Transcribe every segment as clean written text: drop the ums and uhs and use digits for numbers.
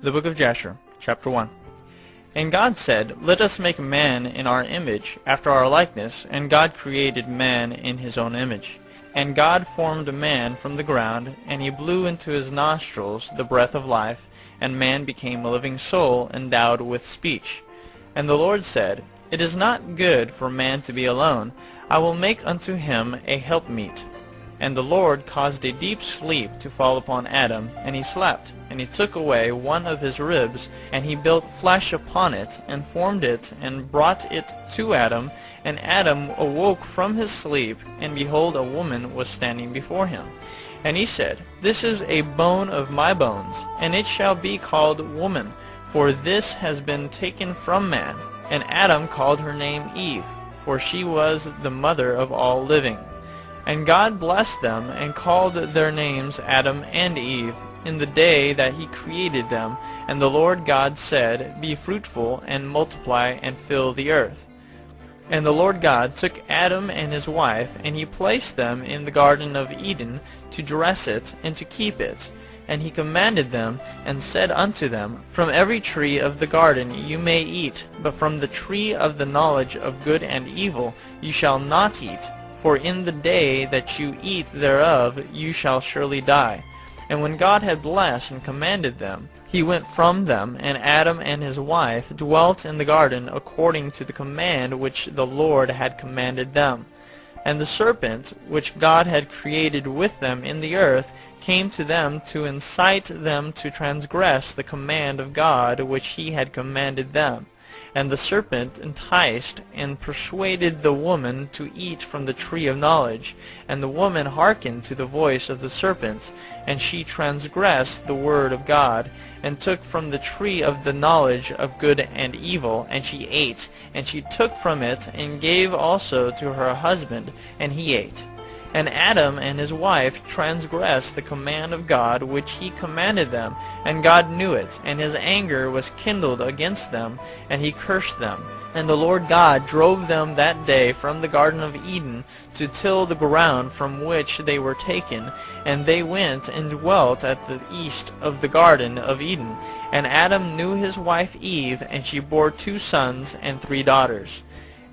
The book of Jasher, chapter 1. And God said, Let us make man in our image, after our likeness. And God created man in his own image. And God formed man from the ground, and he blew into his nostrils the breath of life, and man became a living soul endowed with speech. And the Lord said, It is not good for man to be alone. I will make unto him a helpmeet. And the Lord caused a deep sleep to fall upon Adam, and he slept. And he took away one of his ribs, and he built flesh upon it, and formed it, and brought it to Adam. And Adam awoke from his sleep, and behold, a woman was standing before him. And he said, This is a bone of my bones, and it shall be called woman, for this has been taken from man. And Adam called her name Eve, for she was the mother of all living. And God blessed them, and called their names Adam and Eve, in the day that he created them. And the Lord God said, Be fruitful, and multiply, and fill the earth. And the Lord God took Adam and his wife, and he placed them in the Garden of Eden, to dress it, and to keep it. And he commanded them, and said unto them, From every tree of the garden you may eat, but from the tree of the knowledge of good and evil you shall not eat. For in the day that you eat thereof you shall surely die. And when God had blessed and commanded them, he went from them, and Adam and his wife dwelt in the garden according to the command which the Lord had commanded them. And the serpent, which God had created with them in the earth, came to them to incite them to transgress the command of God which he had commanded them. And the serpent enticed and persuaded the woman to eat from the tree of knowledge. And the woman hearkened to the voice of the serpent, and she transgressed the word of God, and took from the tree of the knowledge of good and evil, and she ate. And she took from it, and gave also to her husband, and he ate. And Adam and his wife transgressed the command of God which he commanded them, and God knew it, and his anger was kindled against them, and he cursed them. And the Lord God drove them that day from the Garden of Eden to till the ground from which they were taken, and they went and dwelt at the east of the Garden of Eden. And Adam knew his wife Eve, and she bore 2 sons and 3 daughters.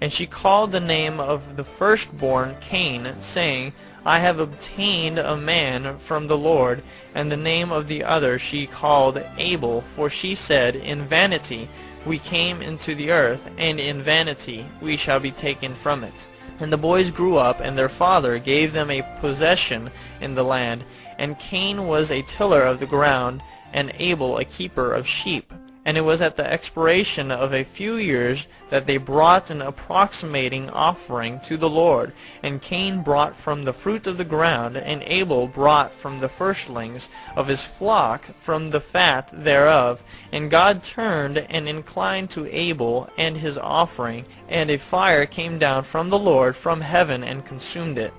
And she called the name of the firstborn Cain, saying, I have obtained a man from the Lord. And the name of the other she called Abel, for she said, In vanity we came into the earth, and in vanity we shall be taken from it. And the boys grew up, and their father gave them a possession in the land. And Cain was a tiller of the ground, and Abel a keeper of sheep. And it was at the expiration of a few years that they brought an approximating offering to the Lord. And Cain brought from the fruit of the ground, and Abel brought from the firstlings of his flock, from the fat thereof. And God turned and inclined to Abel and his offering, and a fire came down from the Lord from heaven and consumed it.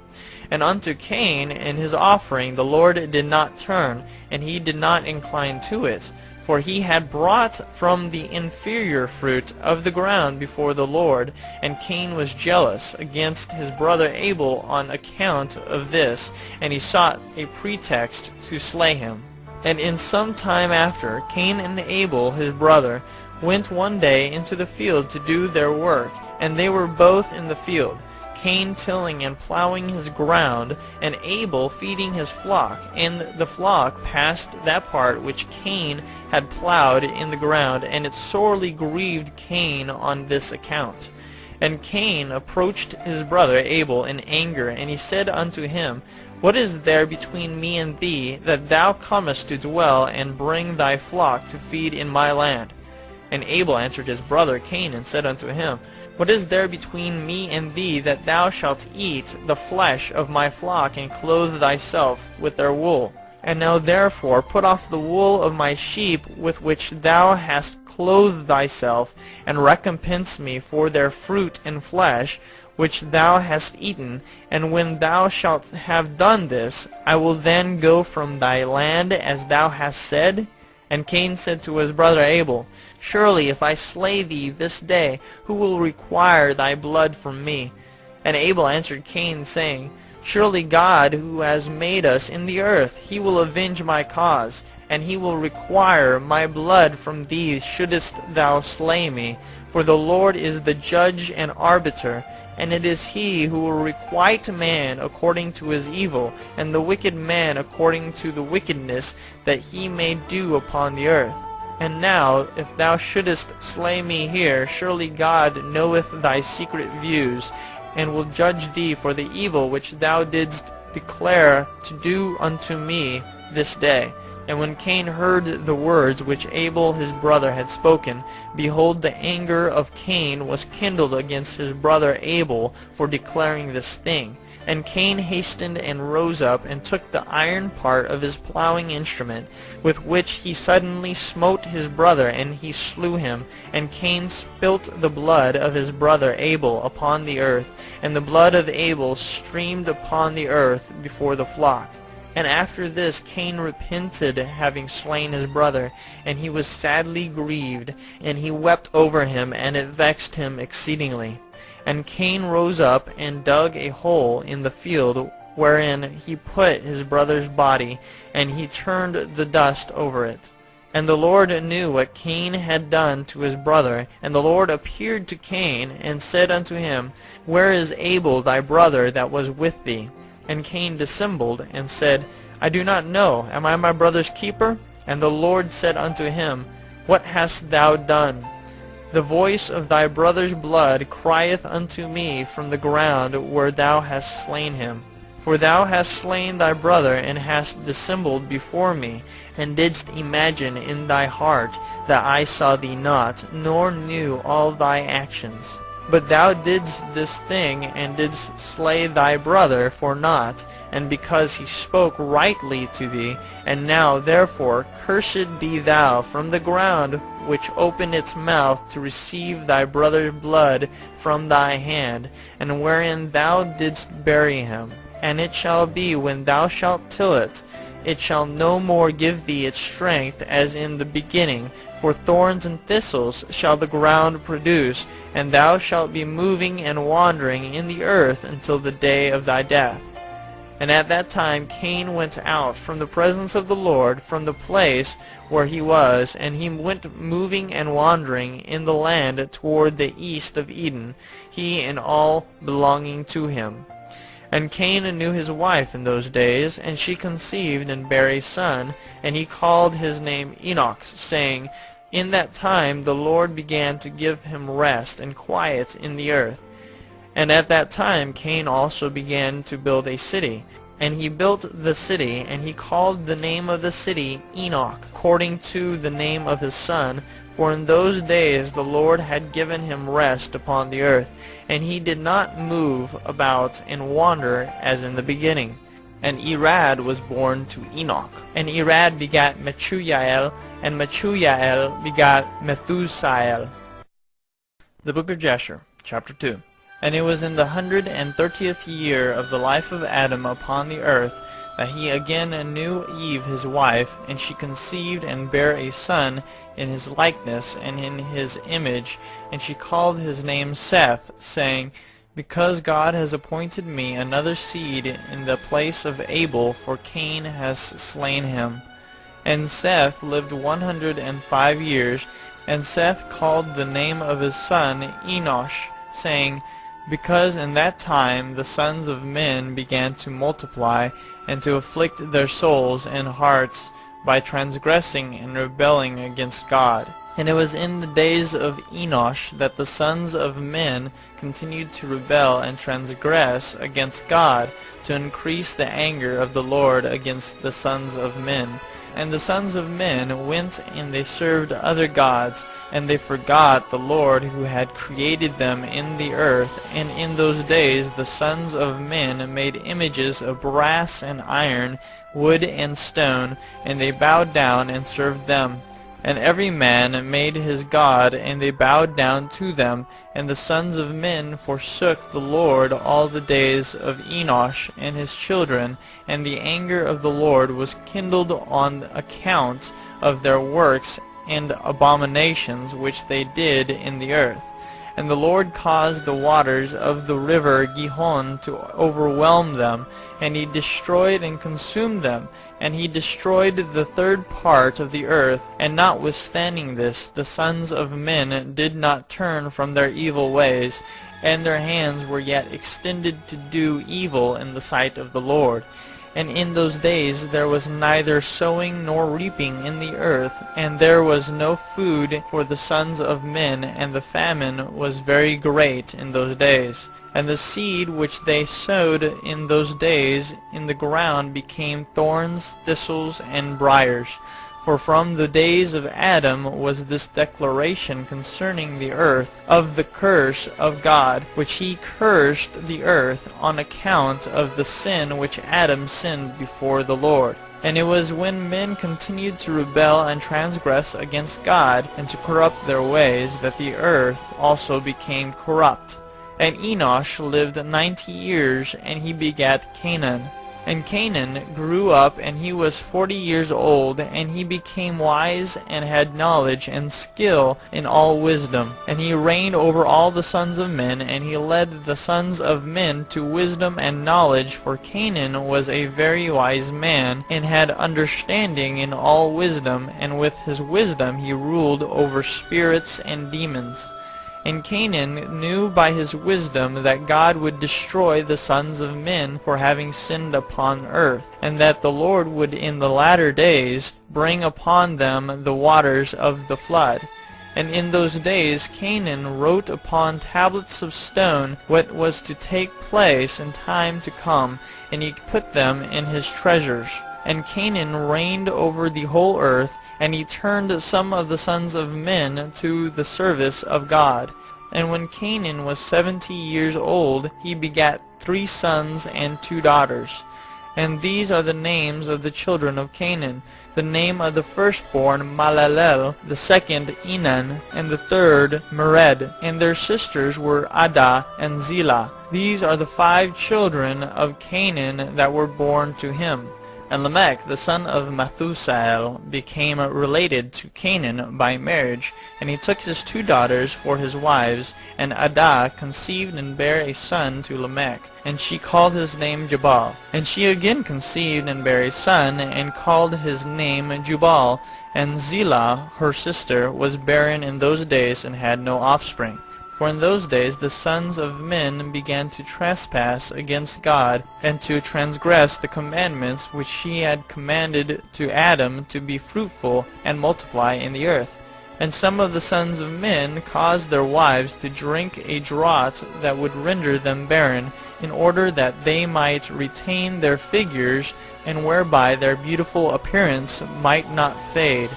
And unto Cain and his offering the Lord did not turn, and he did not incline to it. For he had brought from the inferior fruit of the ground before the Lord. And Cain was jealous against his brother Abel on account of this, and he sought a pretext to slay him. And in some time after, Cain and Abel his brother went one day into the field to do their work, and they were both in the field, Cain tilling and plowing his ground, and Abel feeding his flock. And the flock passed that part which Cain had plowed in the ground, and it sorely grieved Cain on this account. And Cain approached his brother Abel in anger, and he said unto him, What is there between me and thee, that thou comest to dwell, and bring thy flock to feed in my land? And Abel answered his brother Cain, and said unto him, What is there between me and thee, that thou shalt eat the flesh of my flock, and clothe thyself with their wool? And now therefore put off the wool of my sheep with which thou hast clothed thyself, and recompense me for their fruit and flesh, which thou hast eaten. And when thou shalt have done this, I will then go from thy land as thou hast said. And Cain said to his brother Abel, Surely if I slay thee this day, who will require thy blood from me? And Abel answered Cain, saying, Surely God, who has made us in the earth, he will avenge my cause, and he will require my blood from thee, shouldest thou slay me. For the Lord is the judge and arbiter, and it is he who will requite man according to his evil, and the wicked man according to the wickedness that he may do upon the earth. And now, if thou shouldest slay me here, surely God knoweth thy secret views, and will judge thee for the evil which thou didst declare to do unto me this day. And when Cain heard the words which Abel his brother had spoken, behold, the anger of Cain was kindled against his brother Abel for declaring this thing. And Cain hastened and rose up, and took the iron part of his plowing instrument, with which he suddenly smote his brother, and he slew him. And Cain spilt the blood of his brother Abel upon the earth, and the blood of Abel streamed upon the earth before the flock. And after this Cain repented, having slain his brother, and he was sadly grieved, and he wept over him, and it vexed him exceedingly. And Cain rose up and dug a hole in the field wherein he put his brother's body, and he turned the dust over it. And the Lord knew what Cain had done to his brother. And the Lord appeared to Cain, and said unto him, Where is Abel thy brother that was with thee? And Cain dissembled, and said, I do not know. Am I my brother's keeper? And the Lord said unto him, What hast thou done? The voice of thy brother's blood crieth unto me from the ground where thou hast slain him. For thou hast slain thy brother, and hast dissembled before me, and didst imagine in thy heart that I saw thee not, nor knew all thy actions. But thou didst this thing, and didst slay thy brother for naught, and because he spoke rightly to thee. And now therefore cursed be thou from the ground, which opened its mouth to receive thy brother's blood from thy hand, and wherein thou didst bury him. And it shall be, when thou shalt till it, it shall no more give thee its strength as in the beginning. For thorns and thistles shall the ground produce, and thou shalt be moving and wandering in the earth until the day of thy death. And at that time Cain went out from the presence of the Lord, from the place where he was, and he went moving and wandering in the land toward the east of Eden, he and all belonging to him. And Cain knew his wife in those days, and she conceived and bare a son, and he called his name Enoch, saying, In that time the Lord began to give him rest and quiet in the earth. And at that time Cain also began to build a city. And he built the city, and he called the name of the city Enoch, according to the name of his son. For in those days the Lord had given him rest upon the earth, and he did not move about and wander as in the beginning. And Irad was born to Enoch. And Irad begat Mechuyael, and Mechuyael begat Methusael. The Book of Jasher, chapter 2. And it was in the 130th year of the life of Adam upon the earth that he again knew Eve his wife, and she conceived and bare a son in his likeness and in his image, and she called his name Seth, saying, Because God has appointed me another seed in the place of Abel, for Cain has slain him. And Seth lived 105 years, and Seth called the name of his son Enosh, saying, Because in that time the sons of men began to multiply, and to afflict their souls and hearts by transgressing and rebelling against God. And it was in the days of Enosh that the sons of men continued to rebel and transgress against God, to increase the anger of the Lord against the sons of men. And the sons of men went and they served other gods, and they forgot the Lord who had created them in the earth. And in those days the sons of men made images of brass and iron, wood and stone, and they bowed down and served them. And every man made his god, and they bowed down to them. And the sons of men forsook the Lord all the days of Enosh and his children, and the anger of the Lord was kindled on account of their works and abominations which they did in the earth. And the Lord caused the waters of the river Gihon to overwhelm them, and he destroyed and consumed them, and he destroyed the third part of the earth. And notwithstanding this, the sons of men did not turn from their evil ways, and their hands were yet extended to do evil in the sight of the Lord. And in those days there was neither sowing nor reaping in the earth, and there was no food for the sons of men, and the famine was very great in those days. And the seed which they sowed in those days in the ground became thorns, thistles, and briars. For from the days of Adam was this declaration concerning the earth, of the curse of God, which he cursed the earth on account of the sin which Adam sinned before the Lord. And it was when men continued to rebel and transgress against God, and to corrupt their ways, that the earth also became corrupt. And Enosh lived 90 years, and he begat Canaan. And Canaan grew up, and he was 40 years old, and he became wise, and had knowledge and skill in all wisdom. And he reigned over all the sons of men, and he led the sons of men to wisdom and knowledge, for Canaan was a very wise man, and had understanding in all wisdom, and with his wisdom he ruled over spirits and demons. And Canaan knew by his wisdom that God would destroy the sons of men for having sinned upon earth, and that the Lord would in the latter days bring upon them the waters of the flood. And in those days Canaan wrote upon tablets of stone what was to take place in time to come, and he put them in his treasures. And Canaan reigned over the whole earth, and he turned some of the sons of men to the service of God. And when Canaan was 70 years old, he begat 3 sons and 2 daughters. And these are the names of the children of Canaan: the name of the firstborn Malalel, the second Enan, and the third Mered. And their sisters were Adah and Zillah. These are the 5 children of Canaan that were born to him. And Lamech, the son of Methusael, became related to Canaan by marriage, and he took his 2 daughters for his wives. And Adah conceived and bare a son to Lamech, and she called his name Jabal. And she again conceived and bare a son, and called his name Jubal. And Zillah, her sister, was barren in those days, and had no offspring. For in those days the sons of men began to trespass against God, and to transgress the commandments which he had commanded to Adam, to be fruitful and multiply in the earth. And some of the sons of men caused their wives to drink a draught that would render them barren, in order that they might retain their figures, and whereby their beautiful appearance might not fade.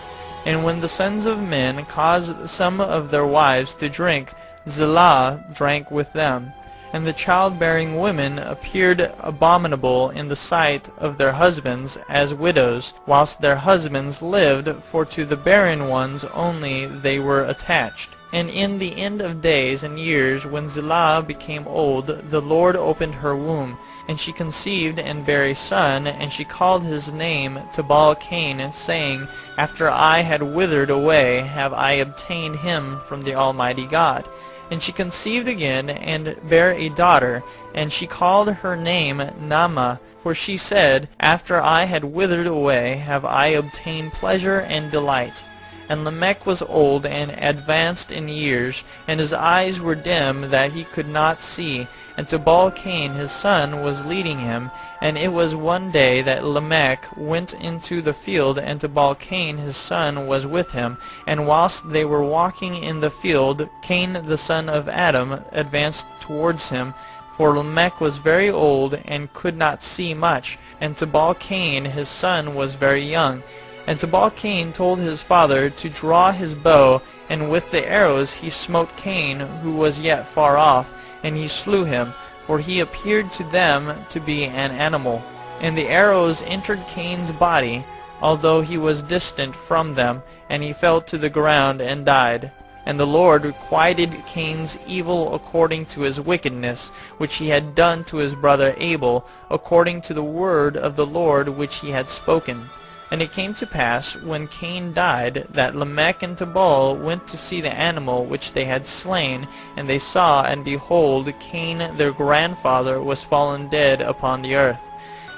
And when the sons of men caused some of their wives to drink, Zillah drank with them. And the childbearing women appeared abominable in the sight of their husbands as widows, whilst their husbands lived, for to the barren ones only they were attached. And in the end of days and years, when Zillah became old, the Lord opened her womb, and she conceived and bare a son, and she called his name Tubal-Cain, saying, After I had withered away, have I obtained him from the Almighty God. And she conceived again, and bare a daughter, and she called her name Naamah, for she said, After I had withered away, have I obtained pleasure and delight. And Lamech was old and advanced in years, and his eyes were dim that he could not see. And Tubal-Cain his son was leading him. And it was one day that Lamech went into the field, and Tubal-Cain his son was with him. And whilst they were walking in the field, Cain the son of Adam advanced towards him. For Lamech was very old, and could not see much, and Tubal-Cain his son was very young. And Tubal-Cain told his father to draw his bow, and with the arrows he smote Cain, who was yet far off, and he slew him, for he appeared to them to be an animal. And the arrows entered Cain's body, although he was distant from them, and he fell to the ground and died. And the Lord requited Cain's evil according to his wickedness, which he had done to his brother Abel, according to the word of the Lord which he had spoken. And it came to pass, when Cain died, that Lamech and Tubal went to see the animal which they had slain, and they saw, and behold, Cain their grandfather was fallen dead upon the earth.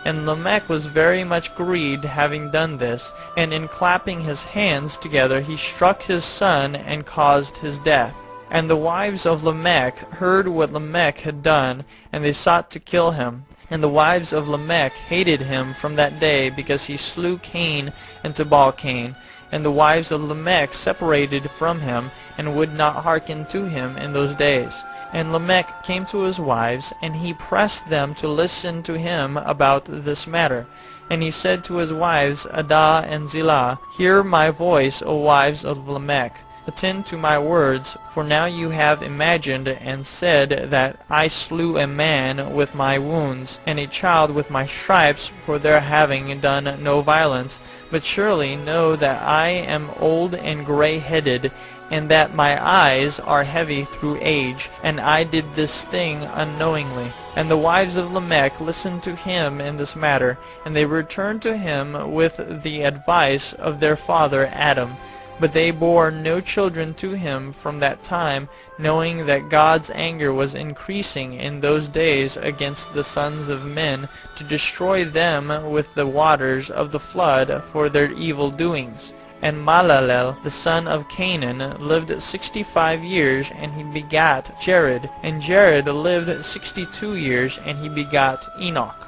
And Lamech was very much grieved, having done this, and in clapping his hands together he struck his son, and caused his death. And the wives of Lamech heard what Lamech had done, and they sought to kill him. And the wives of Lamech hated him from that day, because he slew Cain and Tubal Cain. And the wives of Lamech separated from him, and would not hearken to him in those days. And Lamech came to his wives, and he pressed them to listen to him about this matter. And he said to his wives, Adah and Zillah, Hear my voice, O wives of Lamech. Attend to my words, for now you have imagined and said that I slew a man with my wounds, and a child with my stripes, for their having done no violence. But surely know that I am old and gray-headed, and that my eyes are heavy through age, and I did this thing unknowingly. And the wives of Lamech listened to him in this matter, and they returned to him with the advice of their father Adam. But they bore no children to him from that time, knowing that God's anger was increasing in those days against the sons of men, to destroy them with the waters of the flood for their evil doings. And Malalel, the son of Canaan, lived 65 years, and he begat Jared. And Jared lived 62 years, and he begat Enoch.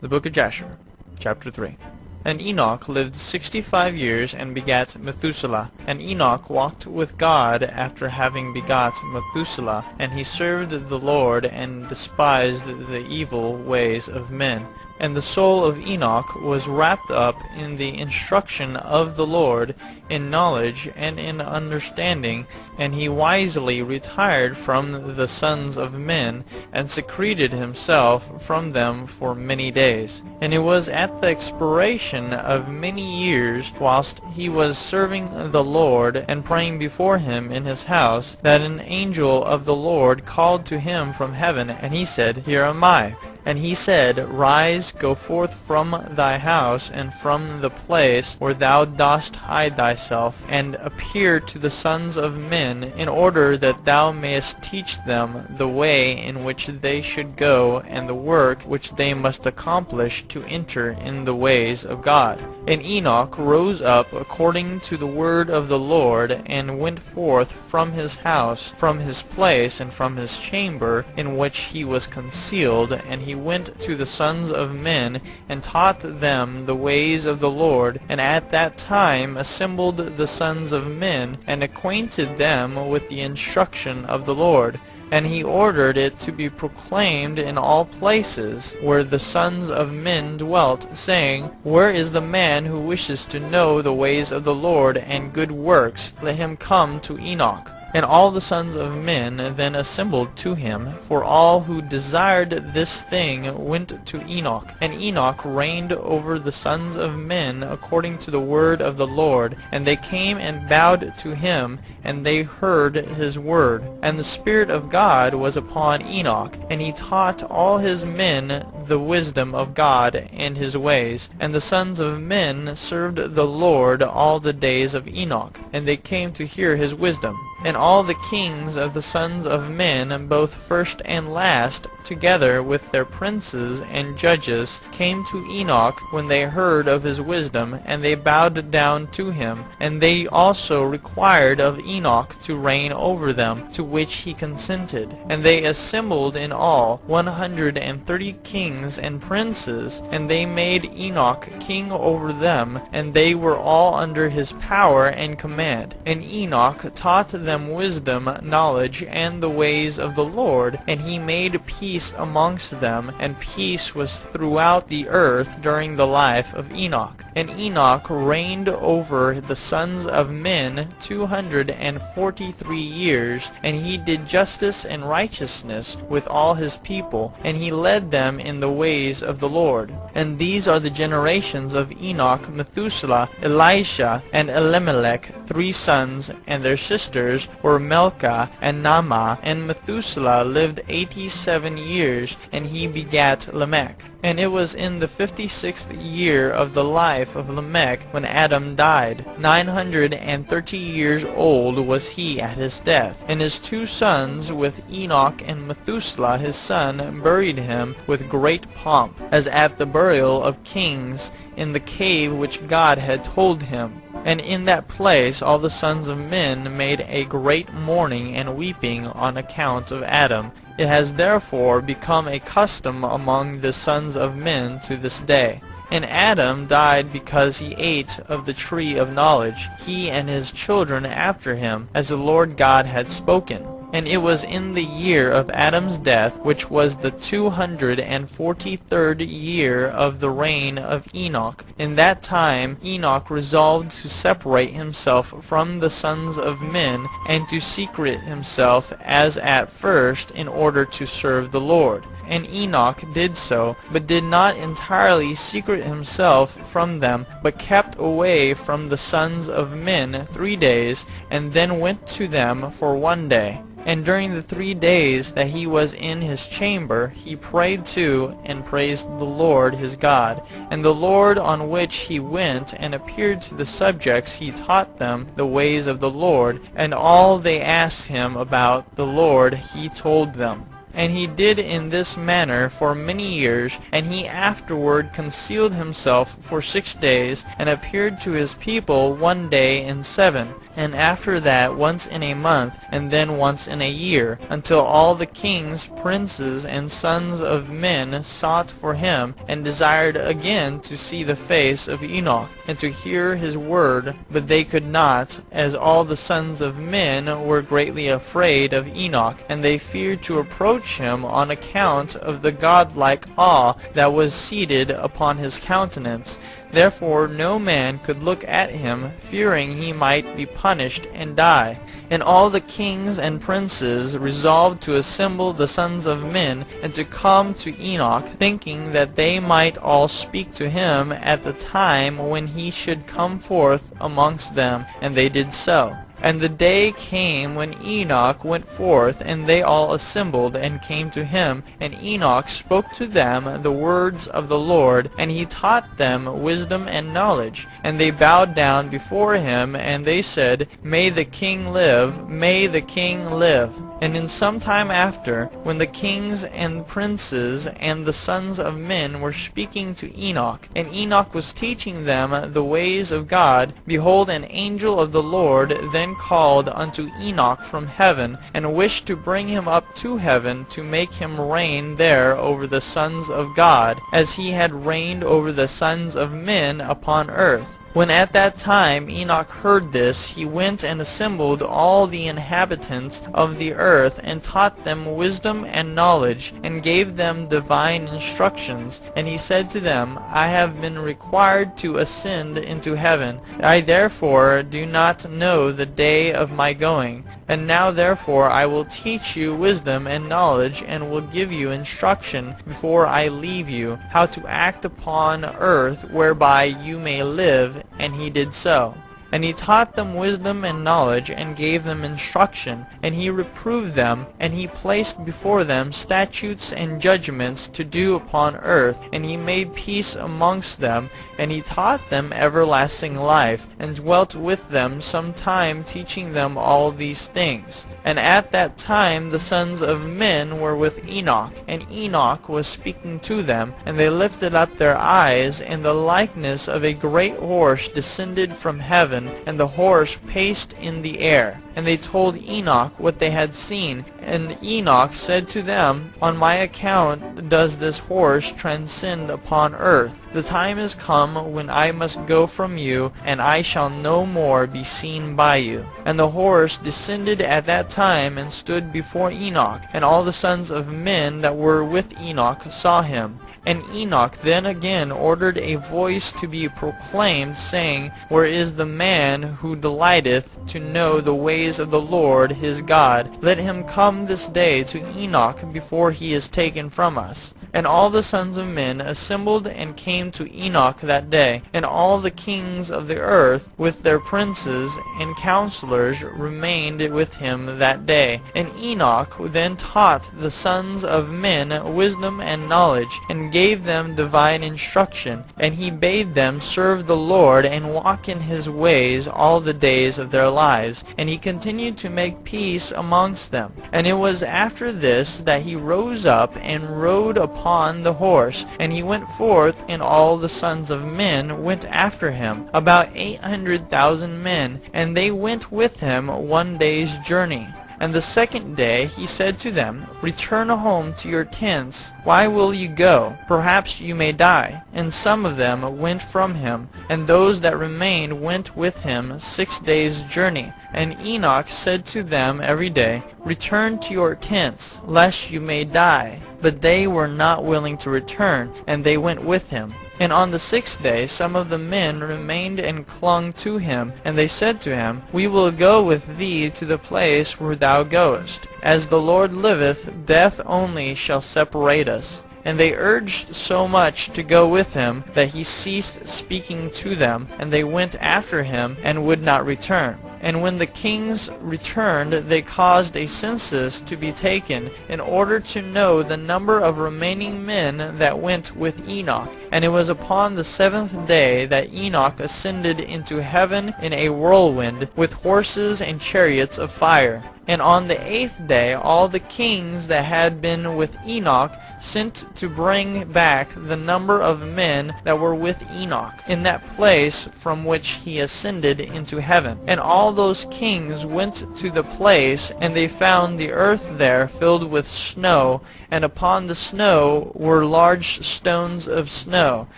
The book of Jasher, chapter 3. And Enoch lived 65 years, and begat Methuselah. And Enoch walked with God after having begot Methuselah, and he served the Lord, and despised the evil ways of men. And the soul of Enoch was wrapped up in the instruction of the Lord, in knowledge and in understanding, and he wisely retired from the sons of men, and secreted himself from them for many days. And it was at the expiration of many years, whilst he was serving the Lord, and praying before him in his house, that an angel of the Lord called to him from heaven, and he said, Here am I. And he said, Rise, go forth from thy house, and from the place where thou dost hide thyself, and appear to the sons of men, in order that thou mayest teach them the way in which they should go, and the work which they must accomplish to enter in the ways of God. And Enoch rose up according to the word of the Lord, and went forth from his house, from his place, and from his chamber, in which he was concealed, and he went to the sons of men, and taught them the ways of the Lord, and at that time assembled the sons of men, and acquainted them with the instruction of the Lord. And he ordered it to be proclaimed in all places where the sons of men dwelt, saying, Where is the man who wishes to know the ways of the Lord and good works? Let him come to Enoch. And all the sons of men then assembled to him, for all who desired this thing went to Enoch. And Enoch reigned over the sons of men according to the word of the Lord. And they came and bowed to him, and they heard his word. And the Spirit of God was upon Enoch, and he taught all his men the wisdom of God and his ways. And the sons of men served the Lord all the days of Enoch, and they came to hear his wisdom. And all the kings of the sons of men, both first and last, together with their princes and judges, came to Enoch when they heard of his wisdom, and they bowed down to him. And they also required of Enoch to reign over them, to which he consented. And they assembled in all 130 kings and princes, and they made Enoch king over them, and they were all under his power and command. And Enoch taught them wisdom, knowledge, and the ways of the Lord, and he made peace amongst them, and peace was throughout the earth during the life of Enoch. And Enoch reigned over the sons of men 243 years, and he did justice and righteousness with all his people, and he led them in the ways of the Lord. And these are the generations of Enoch, Methuselah, Elisha, and Elimelech, 3 sons, and their sisters were Milcah and Naamah. And Methuselah lived 87 years, and he begat Lamech. And it was in the 56th year of the life of Lamech when Adam died. 930 years old was he at his death. And his two sons with Enoch and Methuselah his son buried him with great pomp, as at the burial of kings, in the cave which God had told him. And in that place all the sons of men made a great mourning and weeping on account of Adam. It has therefore become a custom among the sons of men to this day. And Adam died because he ate of the tree of knowledge, he and his children after him, as the Lord God had spoken. And it was in the year of Adam's death, which was the 243rd year of the reign of Enoch. In that time Enoch resolved to separate himself from the sons of men, and to secrete himself as at first, in order to serve the Lord. And Enoch did so, but did not entirely secrete himself from them, but kept away from the sons of men 3 days, and then went to them for 1 day. And during the 3 days that he was in his chamber, he prayed to and praised the Lord his God. And the Lord on which he went and appeared to the subjects, he taught them the ways of the Lord, and all they asked him about the Lord he told them. And he did in this manner for many years, and he afterward concealed himself for 6 days, and appeared to his people 1 day in 7, and after that once in a month, and then once in a year, until all the kings, princes, and sons of men sought for him, and desired again to see the face of Enoch, and to hear his word, but they could not, as all the sons of men were greatly afraid of Enoch, and they feared to approach him on account of the godlike awe that was seated upon his countenance. Therefore no man could look at him, fearing he might be punished and die. And all the kings and princes resolved to assemble the sons of men, and to come to Enoch, thinking that they might all speak to him at the time when he should come forth amongst them, and they did so. And the day came when Enoch went forth, and they all assembled and came to him. And Enoch spoke to them the words of the Lord, and he taught them wisdom and knowledge. And they bowed down before him, and they said, May the king live, may the king live. And in some time after, when the kings and princes and the sons of men were speaking to Enoch, and Enoch was teaching them the ways of God, behold, an angel of the Lord then called unto Enoch from heaven, and wished to bring him up to heaven, to make him reign there over the sons of God, as he had reigned over the sons of men upon earth. When at that time Enoch heard this, he went and assembled all the inhabitants of the earth, and taught them wisdom and knowledge, and gave them divine instructions. And he said to them, I have been required to ascend into heaven. I therefore do not know the day of my going. And now therefore I will teach you wisdom and knowledge, and will give you instruction before I leave you, how to act upon earth, whereby you may live. And he did so. And he taught them wisdom and knowledge, and gave them instruction. And he reproved them, and he placed before them statutes and judgments to do upon earth. And he made peace amongst them, and he taught them everlasting life, and dwelt with them some time, teaching them all these things. And at that time the sons of men were with Enoch, and Enoch was speaking to them. And they lifted up their eyes, and the likeness of a great horse descended from heaven, and the horse paced in the air. And they told Enoch what they had seen. And Enoch said to them, On my account does this horse transcend upon earth. The time is come when I must go from you, and I shall no more be seen by you. And the horse descended at that time, and stood before Enoch. And all the sons of men that were with Enoch saw him. And Enoch then again ordered a voice to be proclaimed, saying, Where is the man who delighteth to know the ways of the Lord his God? Let him come this day to Enoch before he is taken from us. And all the sons of men assembled and came to Enoch that day, and all the kings of the earth with their princes and counselors remained with him that day. And Enoch then taught the sons of men wisdom and knowledge, and gave them divine instruction. And he bade them serve the Lord and walk in his ways all the days of their lives. And he continued to make peace amongst them. And it was after this that he rose up and rode upon the horse, and he went forth, and all the sons of men went after him, about 800,000 men, and they went with him 1 day's journey. And the second day he said to them, Return home to your tents. Why will you go? Perhaps you may die. And some of them went from him, and those that remained went with him 6 days' journey. And Enoch said to them every day, Return to your tents, lest you may die. But they were not willing to return, and they went with him. And on the 6th day some of the men remained and clung to him, and they said to him, We will go with thee to the place where thou goest. As the Lord liveth, death only shall separate us. And they urged so much to go with him that he ceased speaking to them, and they went after him and would not return. And when the kings returned, they caused a census to be taken, in order to know the number of remaining men that went with Enoch. And it was upon the 7th day that Enoch ascended into heaven in a whirlwind, with horses and chariots of fire. And on the 8th day all the kings that had been with Enoch sent to bring back the number of men that were with Enoch in that place from which he ascended into heaven. And all those kings went to the place, and they found the earth there filled with snow, and upon the snow were large stones of snow.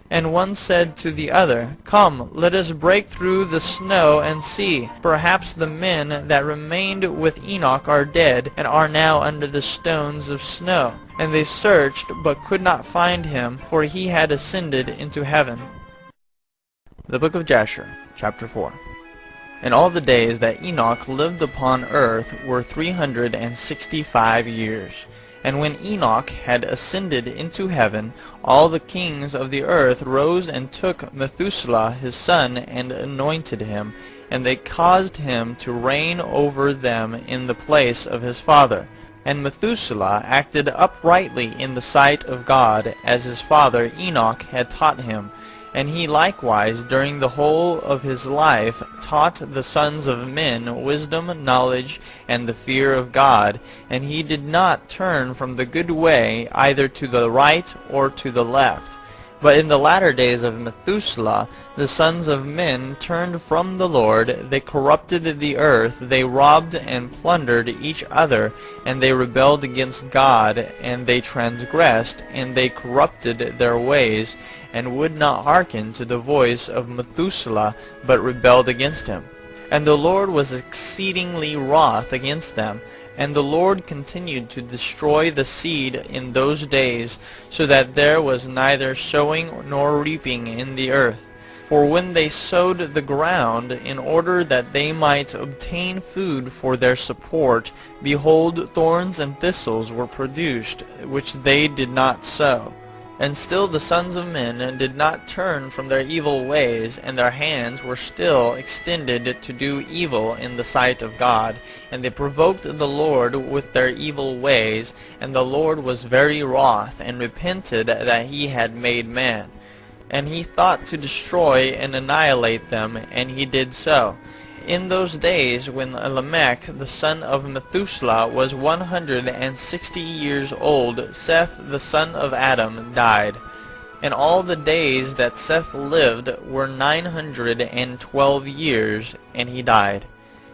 And one said to the other, Come, let us break through the snow and see. Perhaps the men that remained with Enoch are dead, and are now under the stones of snow. And they searched, but could not find him, for he had ascended into heaven. The Book of Jasher, chapter 4. And all the days that Enoch lived upon earth were 365 years. And when Enoch had ascended into heaven, all the kings of the earth rose and took Methuselah his son, and anointed him, and they caused him to reign over them in the place of his father. And Methuselah acted uprightly in the sight of God, as his father Enoch had taught him. And he likewise during the whole of his life taught the sons of men wisdom, knowledge, and the fear of God. And he did not turn from the good way either to the right or to the left. But in the latter days of Methuselah, the sons of men turned from the Lord, they corrupted the earth, they robbed and plundered each other, and they rebelled against God, and they transgressed, and they corrupted their ways, and would not hearken to the voice of Methuselah, but rebelled against him. And the Lord was exceedingly wroth against them. And the Lord continued to destroy the seed in those days, so that there was neither sowing nor reaping in the earth. For when they sowed the ground, in order that they might obtain food for their support, behold, thorns and thistles were produced, which they did not sow. And still the sons of men did not turn from their evil ways, and their hands were still extended to do evil in the sight of God. And they provoked the Lord with their evil ways, and the Lord was very wroth, and repented that he had made man. And he thought to destroy and annihilate them, and he did so. In those days when Lamech the son of Methuselah was 160 years old, Seth the son of Adam died. And all the days that Seth lived were 912 years, and he died.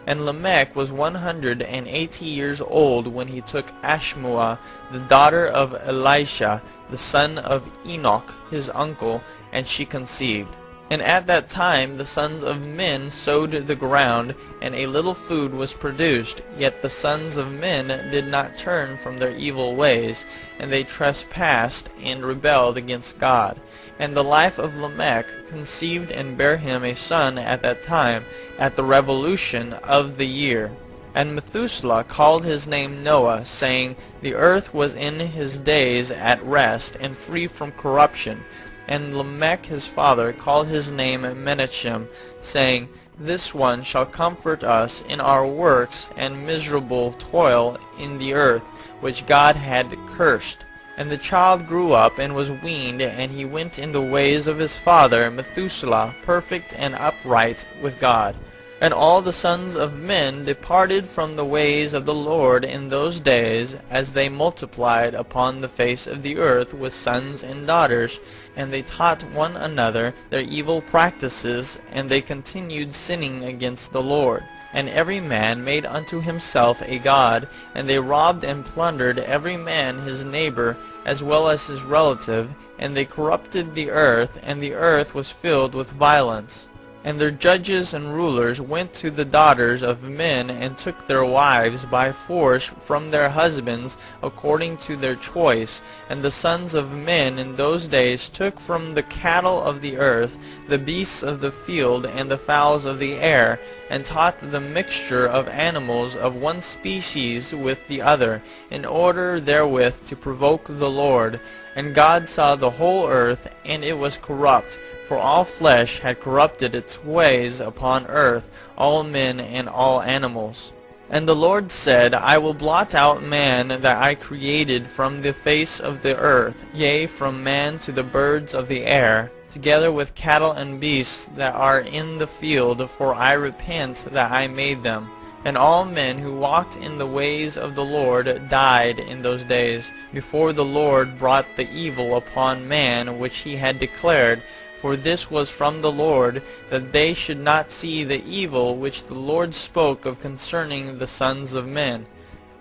And Lamech was 180 years old when he took Ashmua, the daughter of Elisha, the son of Enoch, his uncle, and she conceived. And at that time the sons of men sowed the ground, and a little food was produced. Yet the sons of men did not turn from their evil ways, and they trespassed and rebelled against God. And the life of Lamech conceived and bare him a son at that time, at the revolution of the year. And Methuselah called his name Noah, saying, The earth was in his days at rest, and free from corruption. And Lamech his father called his name Menachem, saying, This one shall comfort us in our works and miserable toil in the earth, which God had cursed. And the child grew up and was weaned, and he went in the ways of his father Methuselah, perfect and upright with God. And all the sons of men departed from the ways of the Lord in those days, as they multiplied upon the face of the earth with sons and daughters. And they taught one another their evil practices, and they continued sinning against the Lord. And every man made unto himself a god, and they robbed and plundered every man his neighbor, as well as his relative, and they corrupted the earth, and the earth was filled with violence. And their judges and rulers went to the daughters of men, and took their wives by force from their husbands according to their choice. And the sons of men in those days took from the cattle of the earth, the beasts of the field, and the fowls of the air, and taught the mixture of animals of one species with the other, in order therewith to provoke the Lord. And God saw the whole earth, and it was corrupt, for all flesh had corrupted its ways upon earth, all men and all animals. And the Lord said, I will blot out man that I created from the face of the earth, yea, from man to the birds of the air, together with cattle and beasts that are in the field, for I repent that I made them. And all men who walked in the ways of the Lord died in those days, before the Lord brought the evil upon man which he had declared. For this was from the Lord, that they should not see the evil which the Lord spoke of concerning the sons of men.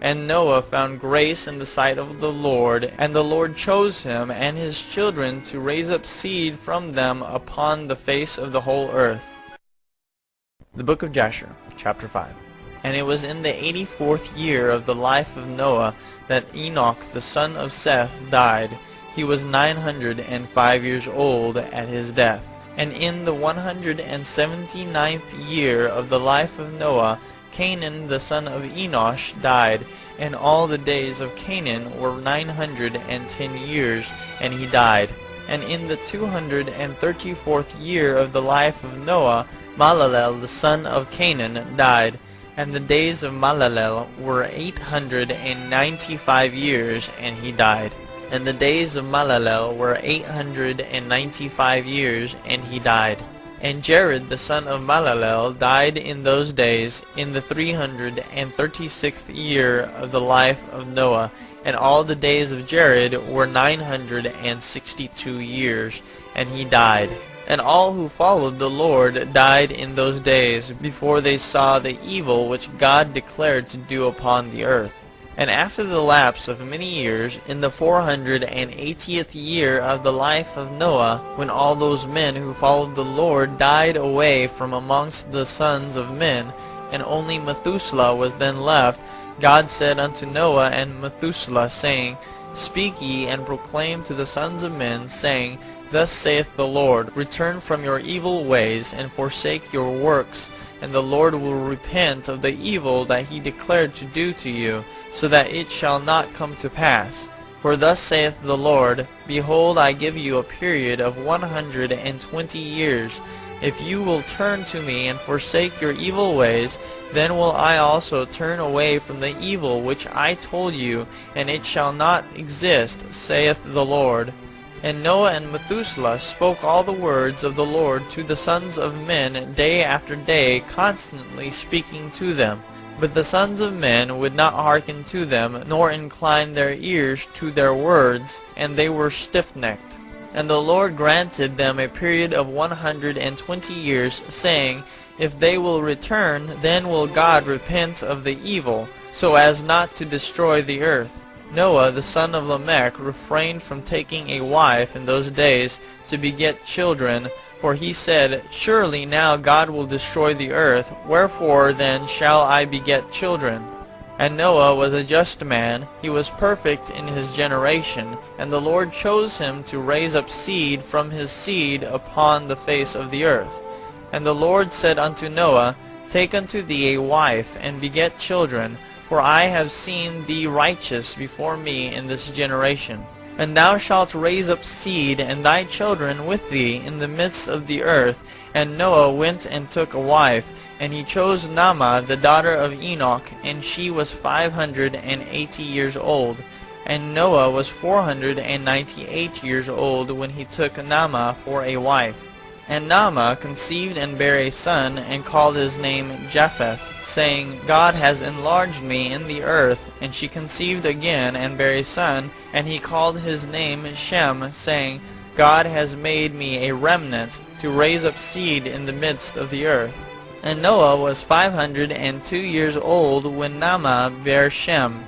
And Noah found grace in the sight of the Lord, and the Lord chose him and his children to raise up seed from them upon the face of the whole earth. The book of Jasher, chapter 5. And it was in the 84th year of the life of Noah that Enoch the son of Seth died. He was 905 years old at his death. And in the 179th year of the life of Noah, Canaan the son of Enosh died. And all the days of Canaan were 910 years, and he died. And in the 234th year of the life of Noah, Malalel the son of Canaan died. And the days of Malalel were 895 years, and he died. And the days of Malalel were 895 years, and he died. And Jared the son of Malalel died in those days, in the 336th year of the life of Noah. And all the days of Jared were 962 years, and he died. And all who followed the Lord died in those days, before they saw the evil which God declared to do upon the earth. And after the lapse of many years, in the 480th year of the life of Noah, when all those men who followed the Lord died away from amongst the sons of men, and only Methuselah was then left, God said unto Noah and Methuselah, saying, Speak ye and proclaim to the sons of men, saying, Thus saith the Lord, Return from your evil ways, and forsake your works, and the Lord will repent of the evil that he declared to do to you, so that it shall not come to pass. For thus saith the Lord, Behold, I give you a period of 120 years. If you will turn to me and forsake your evil ways, then will I also turn away from the evil which I told you, and it shall not exist, saith the Lord. And Noah and Methuselah spoke all the words of the Lord to the sons of men day after day, constantly speaking to them. But the sons of men would not hearken to them, nor incline their ears to their words, and they were stiff-necked. And the Lord granted them a period of 120 years, saying, If they will return, then will God repent of the evil, so as not to destroy the earth. Noah the son of Lamech refrained from taking a wife in those days to beget children, for he said, Surely now God will destroy the earth, wherefore then shall I beget children? And Noah was a just man, he was perfect in his generation, and the Lord chose him to raise up seed from his seed upon the face of the earth. And the Lord said unto Noah, Take unto thee a wife, and beget children, for I have seen thee righteous before me in this generation. And thou shalt raise up seed, and thy children with thee, in the midst of the earth. And Noah went and took a wife, and he chose Naamah the daughter of Enoch, and she was 580 years old. And Noah was 498 years old when he took Naamah for a wife. And Naamah conceived and bare a son, and called his name Japheth, saying, God has enlarged me in the earth. And she conceived again, and bare a son, and he called his name Shem, saying, God has made me a remnant, to raise up seed in the midst of the earth. And Noah was 502 years old when Naamah bare Shem.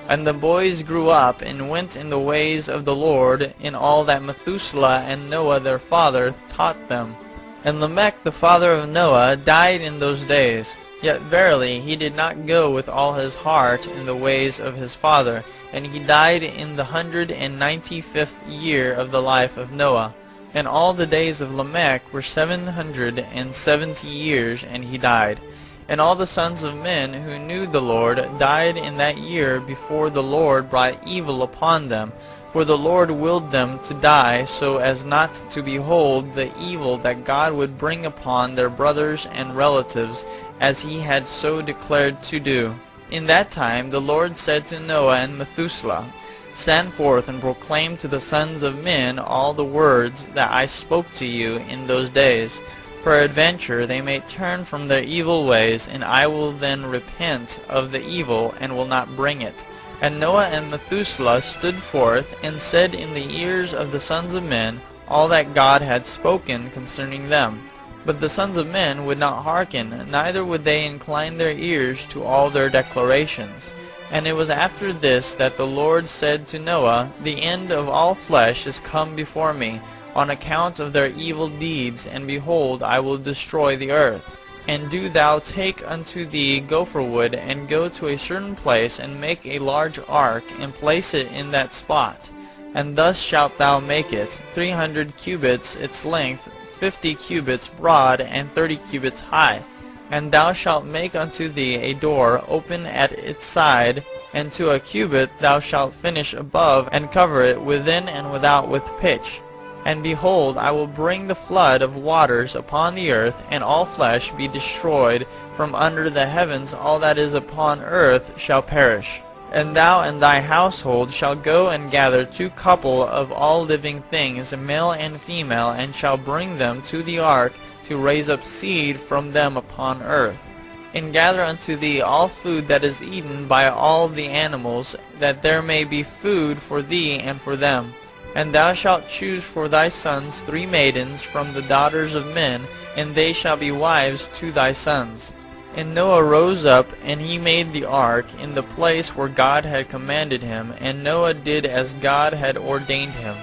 And the boys grew up, and went in the ways of the Lord, in all that Methuselah and Noah their father taught them. And Lamech the father of Noah died in those days. Yet verily he did not go with all his heart in the ways of his father, and he died in the 195th year of the life of Noah. And all the days of Lamech were 770 years, and he died. And all the sons of men who knew the Lord died in that year before the Lord brought evil upon them. For the Lord willed them to die, so as not to behold the evil that God would bring upon their brothers and relatives, as he had so declared to do. In that time the Lord said to Noah and Methuselah, Stand forth and proclaim to the sons of men all the words that I spoke to you in those days. Peradventure they may turn from their evil ways, and I will then repent of the evil, and will not bring it. And Noah and Methuselah stood forth, and said in the ears of the sons of men all that God had spoken concerning them. But the sons of men would not hearken, neither would they incline their ears to all their declarations. And it was after this that the Lord said to Noah, The end of all flesh is come before me, on account of their evil deeds, and behold, I will destroy the earth. And do thou take unto thee gopher wood, and go to a certain place, and make a large ark, and place it in that spot. And thus shalt thou make it, 300 cubits its length, 50 cubits broad, and 30 cubits high. And thou shalt make unto thee a door open at its side, and to a cubit thou shalt finish above, and cover it within and without with pitch. And behold, I will bring the flood of waters upon the earth, and all flesh be destroyed from under the heavens. All that is upon earth shall perish. And thou and thy household shall go and gather 2 couple of all living things, male and female, and shall bring them to the ark, to raise up seed from them upon earth. And gather unto thee all food that is eaten by all the animals, that there may be food for thee and for them. And thou shalt choose for thy sons 3 maidens from the daughters of men, and they shall be wives to thy sons. And Noah rose up, and he made the ark in the place where God had commanded him, and Noah did as God had ordained him.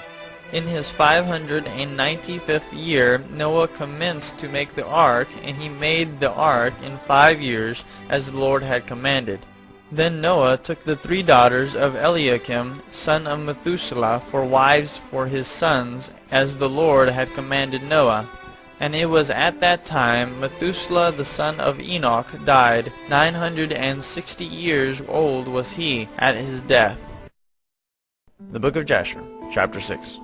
In his 595th year Noah commenced to make the ark, and he made the ark in 5 years, as the Lord had commanded. Then Noah took the 3 daughters of Eliakim, son of Methuselah, for wives for his sons, as the Lord had commanded Noah. And it was at that time Methuselah the son of Enoch died. 960 years old was he at his death. The book of Jasher, chapter 6.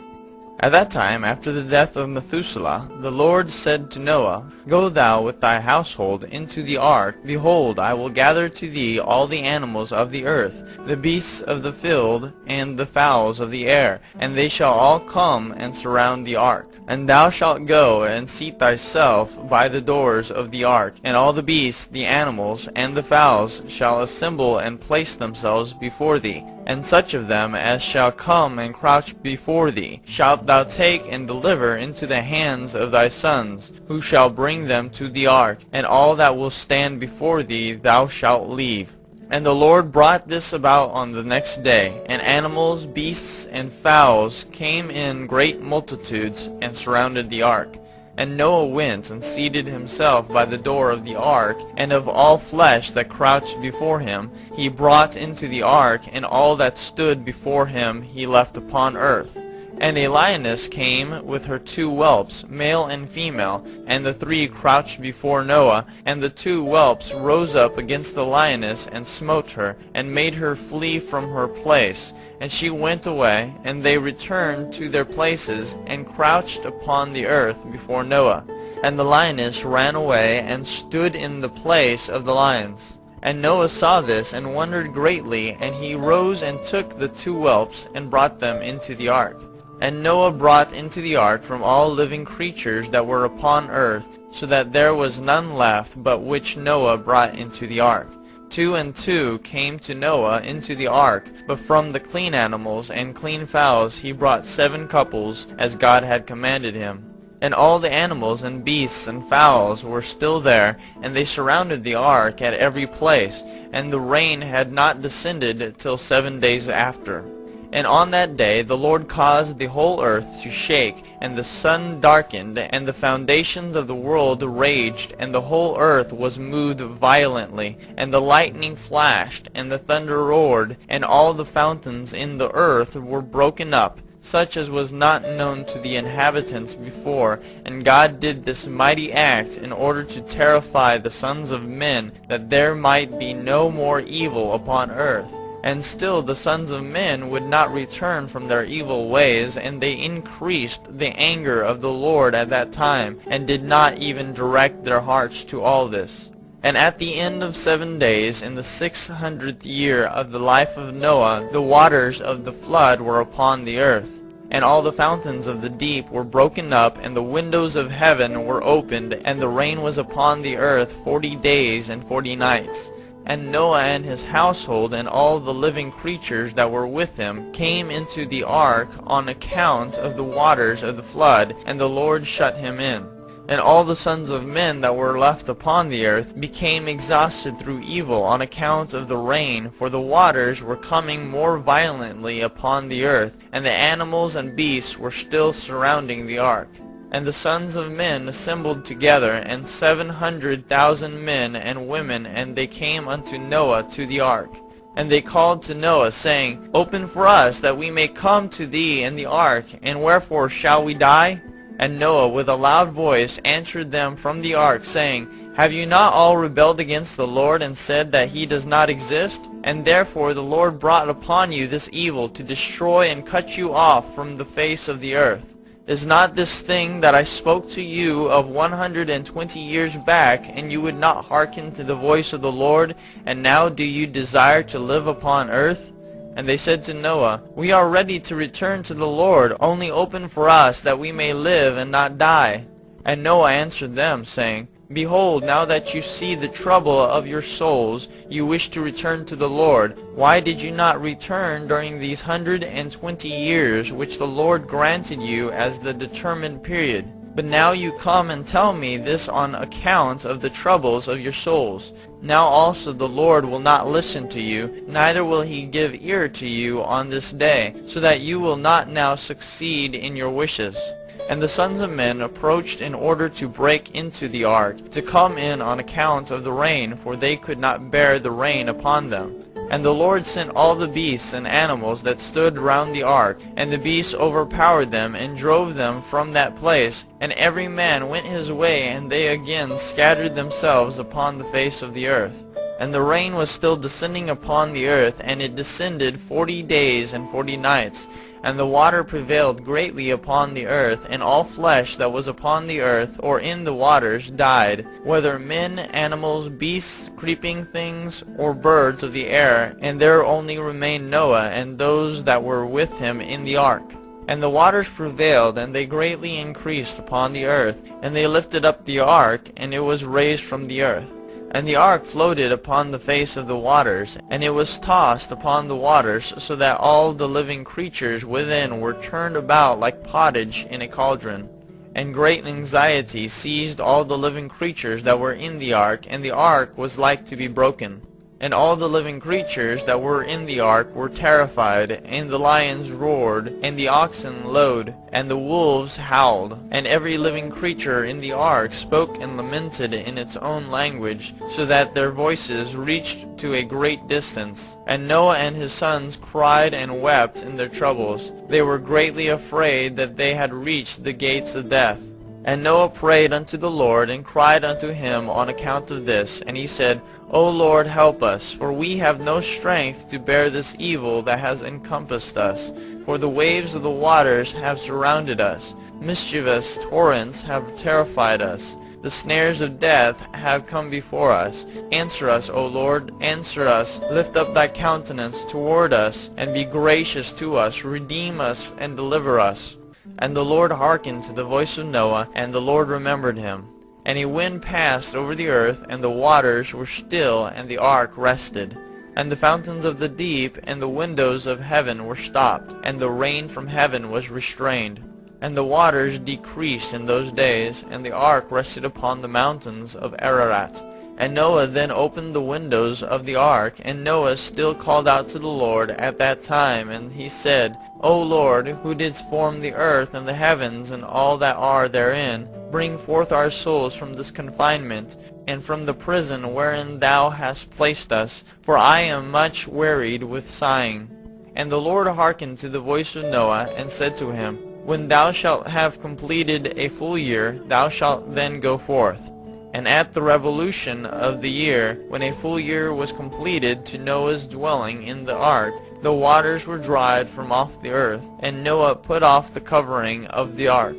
At that time, after the death of Methuselah, the Lord said to Noah, Go thou with thy household into the ark. Behold, I will gather to thee all the animals of the earth, the beasts of the field, and the fowls of the air, and they shall all come and surround the ark. And thou shalt go and seat thyself by the doors of the ark, and all the beasts, the animals, and the fowls shall assemble and place themselves before thee. And such of them as shall come and crouch before thee shalt thou take and deliver into the hands of thy sons, who shall bring them to the ark, and all that will stand before thee thou shalt leave. And the Lord brought this about on the next day, and animals, beasts, and fowls came in great multitudes, and surrounded the ark. And Noah went and seated himself by the door of the ark, and of all flesh that crouched before him he brought into the ark, and all that stood before him he left upon earth. And a lioness came with her 2 whelps, male and female, and the 3 crouched before Noah. And the 2 whelps rose up against the lioness, and smote her, and made her flee from her place. And she went away, and they returned to their places, and crouched upon the earth before Noah. And the lioness ran away, and stood in the place of the lions. And Noah saw this, and wondered greatly, and he rose and took the 2 whelps, and brought them into the ark. And Noah brought into the ark from all living creatures that were upon earth, so that there was none left but which Noah brought into the ark. 2 and 2 came to Noah into the ark, but from the clean animals and clean fowls he brought 7 couples, as God had commanded him. And all the animals and beasts and fowls were still there, and they surrounded the ark at every place, and the rain had not descended till 7 days after. And on that day the Lord caused the whole earth to shake, and the sun darkened, and the foundations of the world raged, and the whole earth was moved violently, and the lightning flashed, and the thunder roared, and all the fountains in the earth were broken up, such as was not known to the inhabitants before. And God did this mighty act in order to terrify the sons of men, that there might be no more evil upon earth. And still the sons of men would not return from their evil ways, and they increased the anger of the Lord at that time, and did not even direct their hearts to all this. And at the end of 7 days, in the 600th year of the life of Noah, the waters of the flood were upon the earth. And all the fountains of the deep were broken up, and the windows of heaven were opened, and the rain was upon the earth 40 days and 40 nights. And Noah and his household and all the living creatures that were with him came into the ark on account of the waters of the flood, and the Lord shut him in. And all the sons of men that were left upon the earth became exhausted through evil on account of the rain, for the waters were coming more violently upon the earth, and the animals and beasts were still surrounding the ark. And the sons of men assembled together, and 700,000 men and women, and they came unto Noah to the ark. And they called to Noah, saying, Open for us, that we may come to thee in the ark, and wherefore shall we die? And Noah with a loud voice answered them from the ark, saying, Have you not all rebelled against the Lord, and said that he does not exist? And therefore the Lord brought upon you this evil, to destroy and cut you off from the face of the earth. Is not this thing that I spoke to you of 120 years back, and you would not hearken to the voice of the Lord? And now do you desire to live upon earth? And they said to Noah, We are ready to return to the Lord. Only open for us, that we may live and not die. And Noah answered them, saying, Behold, now that you see the trouble of your souls, you wish to return to the Lord. Why did you not return during these 120 years, which the Lord granted you as the determined period? But now you come and tell me this on account of the troubles of your souls. Now also the Lord will not listen to you, neither will he give ear to you on this day, so that you will not now succeed in your wishes. And the sons of men approached in order to break into the ark, to come in on account of the rain, for they could not bear the rain upon them. And the Lord sent all the beasts and animals that stood round the ark, and the beasts overpowered them, and drove them from that place. And every man went his way, and they again scattered themselves upon the face of the earth. And the rain was still descending upon the earth, and it descended 40 days and 40 nights. And the water prevailed greatly upon the earth, and all flesh that was upon the earth or in the waters died, whether men, animals, beasts, creeping things, or birds of the air. And there only remained Noah and those that were with him in the ark. And the waters prevailed, and they greatly increased upon the earth. And they lifted up the ark, and it was raised from the earth. And the ark floated upon the face of the waters, and it was tossed upon the waters, so that all the living creatures within were turned about like pottage in a cauldron. And great anxiety seized all the living creatures that were in the ark, and the ark was like to be broken. And all the living creatures that were in the ark were terrified, and the lions roared, and the oxen lowed, and the wolves howled, and every living creature in the ark spoke and lamented in its own language, so that their voices reached to a great distance. And Noah and his sons cried and wept in their troubles. They were greatly afraid that they had reached the gates of death. And Noah prayed unto the Lord, and cried unto him on account of this. And he said, O Lord, help us, for we have no strength to bear this evil that has encompassed us. For the waves of the waters have surrounded us. Mischievous torrents have terrified us. The snares of death have come before us. Answer us, O Lord, answer us. Lift up thy countenance toward us, and be gracious to us. Redeem us and deliver us. And the Lord hearkened to the voice of Noah, and the Lord remembered him. And a wind passed over the earth, and the waters were still, and the ark rested. And the fountains of the deep and the windows of heaven were stopped, and the rain from heaven was restrained. And the waters decreased in those days, and the ark rested upon the mountains of Ararat. And Noah then opened the windows of the ark, and Noah still called out to the Lord at that time, and he said, O Lord, who didst form the earth and the heavens and all that are therein, bring forth our souls from this confinement, and from the prison wherein thou hast placed us, for I am much wearied with sighing. And the Lord hearkened to the voice of Noah, and said to him, When thou shalt have completed a full year, thou shalt then go forth. And at the revolution of the year, when a full year was completed to Noah's dwelling in the ark, the waters were dried from off the earth, and Noah put off the covering of the ark.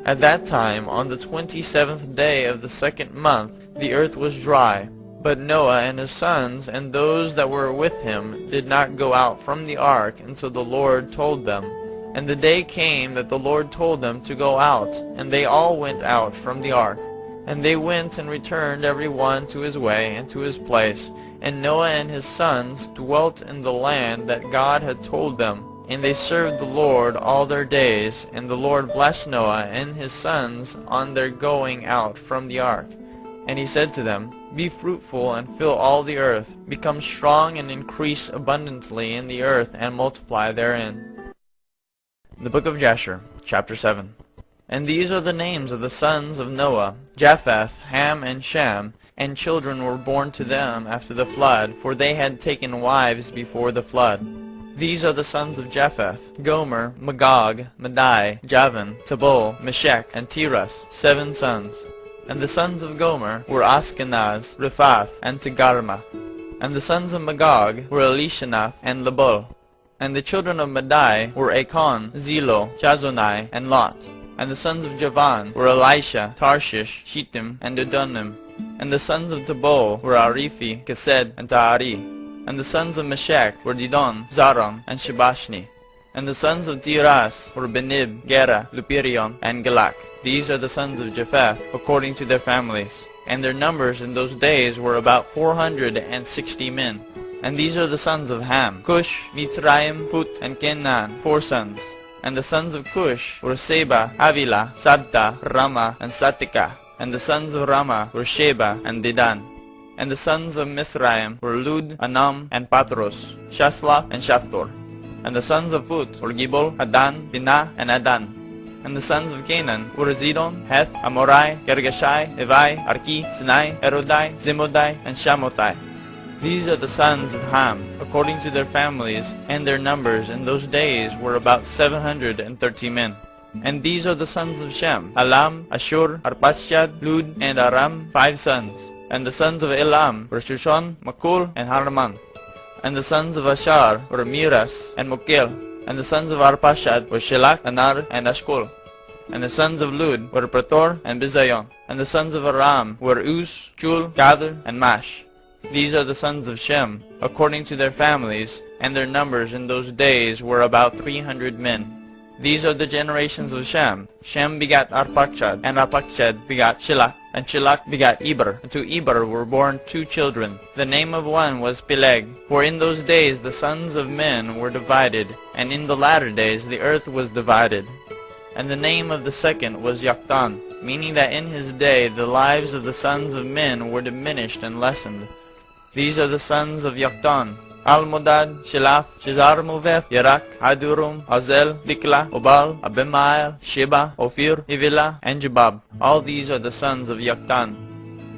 At that time, on the 27th day of the 2nd month, the earth was dry. But Noah and his sons and those that were with him did not go out from the ark until the Lord told them. And the day came that the Lord told them to go out, and they all went out from the ark. And they went and returned every one to his way and to his place. And Noah and his sons dwelt in the land that God had told them. And they served the Lord all their days. And the Lord blessed Noah and his sons on their going out from the ark. And he said to them, Be fruitful and fill all the earth. Become strong and increase abundantly in the earth, and multiply therein. The book of Jasher, chapter 7. And these are the names of the sons of Noah, Japheth, Ham, and Shem, and children were born to them after the flood, for they had taken wives before the flood. These are the sons of Japheth, Gomer, Magog, Madai, Javan, Tabal, Meshech, and Tiras, 7 sons. And the sons of Gomer were Ashkenaz, Riphath, and Togarmah. And the sons of Magog were Elishanath and Labol. And the children of Madai were Acon, Zelo, Jazonai, and Lot. And the sons of Javan were Elisha, Tarshish, Shittim, and Adonim. And the sons of Tabal were Arifi, Kesed, and Taari. And the sons of Meshech were Didon, Zaron, and Shebashni. And the sons of Tiras were Benib, Gera, Lupirion, and Galak. These are the sons of Japheth, according to their families. And their numbers in those days were about 460 men. And these are the sons of Ham, Cush, Mitzrayim, Phut, and Canaan, 4 sons. And the sons of Cush were Seba, Havilah, Sabta, Rama, and Satika. And the sons of Rama were Sheba and Dedan. And the sons of Mizraim were Lud, Anam, and Patros, Shaslath, and Shaftor. And the sons of Phut were Gibol, Adan, Binah, and Adan. And the sons of Canaan were Zidon, Heth, Amorai, Gergashai, Evai, Arki, Sinai, Erodai, Zimodai, and Shamotai. These are the sons of Ham, according to their families, and their numbers in those days were about 730 men. And these are the sons of Shem, Alam, Ashur, Arpachshad, Lud, and Aram, 5 sons. And the sons of Elam were Shushon, Makul, and Harman. And the sons of Ashar were Miras and Mukil. And the sons of Arpachshad were Shelach, Anar, and Ashkol. And the sons of Lud were Pretor and Bizayon. And the sons of Aram were Uz, Chul, Gather, and Mash. These are the sons of Shem, according to their families, and their numbers in those days were about 300 men. These are the generations of Shem. Shem begat Arpachshad, and Arpachshad begat Shelach, and Shelach begat Eber. And to Eber were born 2 children. The name of one was Peleg. For in those days the sons of men were divided, and in the latter days the earth was divided. And the name of the second was Yoktan, meaning that in his day the lives of the sons of men were diminished and lessened. These are the sons of Yoktan: Almodad, Shelaf, Shezar-Moveth, Yerak, Hadurum, Azel, Dikla, Obal, Abimael, Sheba, Ophir, Ivila, and Jebab. All these are the sons of Yoktan.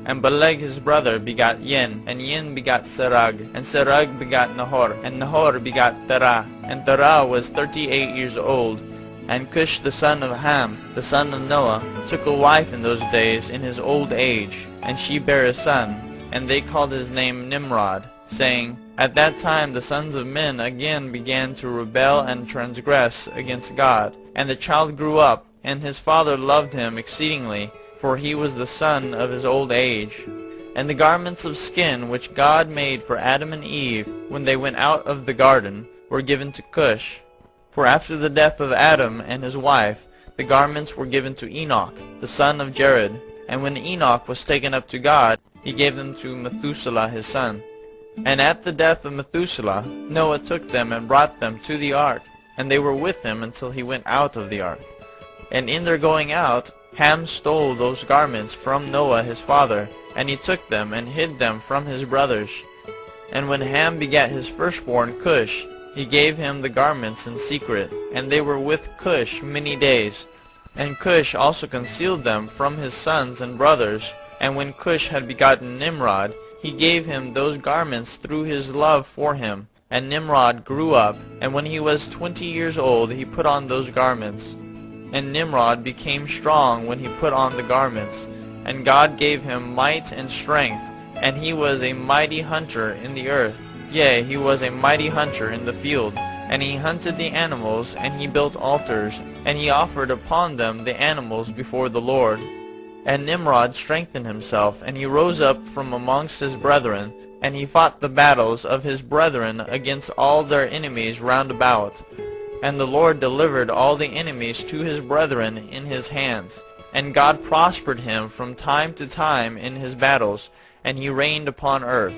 And Peleg his brother begot Yen, and Yen begot Serag, and Serag begot Nahor, and Nahor begot Terah, and Terah was 38 years old. And Cush the son of Ham, the son of Noah, took a wife in those days in his old age, and she bare a son, and they called his name Nimrod, saying, At that time the sons of men again began to rebel and transgress against God. And the child grew up, and his father loved him exceedingly, for he was the son of his old age. And the garments of skin which God made for Adam and Eve when they went out of the garden were given to Cush. For after the death of Adam and his wife, the garments were given to Enoch, the son of Jared. And when Enoch was taken up to God, he gave them to Methuselah his son. And at the death of Methuselah, Noah took them and brought them to the ark, and they were with him until he went out of the ark. And in their going out, Ham stole those garments from Noah his father, and he took them and hid them from his brothers. And when Ham begat his firstborn Cush, he gave him the garments in secret, and they were with Cush many days. And Cush also concealed them from his sons and brothers. And when Cush had begotten Nimrod, he gave him those garments through his love for him. And Nimrod grew up, and when he was 20 years old he put on those garments. And Nimrod became strong when he put on the garments. And God gave him might and strength, and he was a mighty hunter in the earth. Yea, he was a mighty hunter in the field. And he hunted the animals, and he built altars, and he offered upon them the animals before the Lord. And Nimrod strengthened himself, and he rose up from amongst his brethren, and he fought the battles of his brethren against all their enemies round about. And the Lord delivered all the enemies to his brethren in his hands. And God prospered him from time to time in his battles, and he reigned upon earth.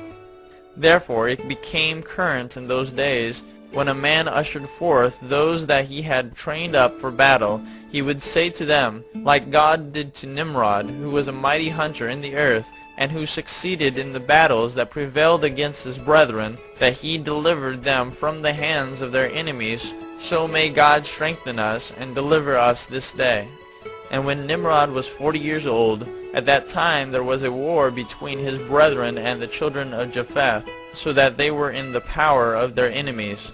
Therefore it became current in those days, when a man ushered forth those that he had trained up for battle, he would say to them, like God did to Nimrod, who was a mighty hunter in the earth, and who succeeded in the battles that prevailed against his brethren, that he delivered them from the hands of their enemies, so may God strengthen us and deliver us this day. And when Nimrod was 40 years old, at that time there was a war between his brethren and the children of Japheth, so that they were in the power of their enemies.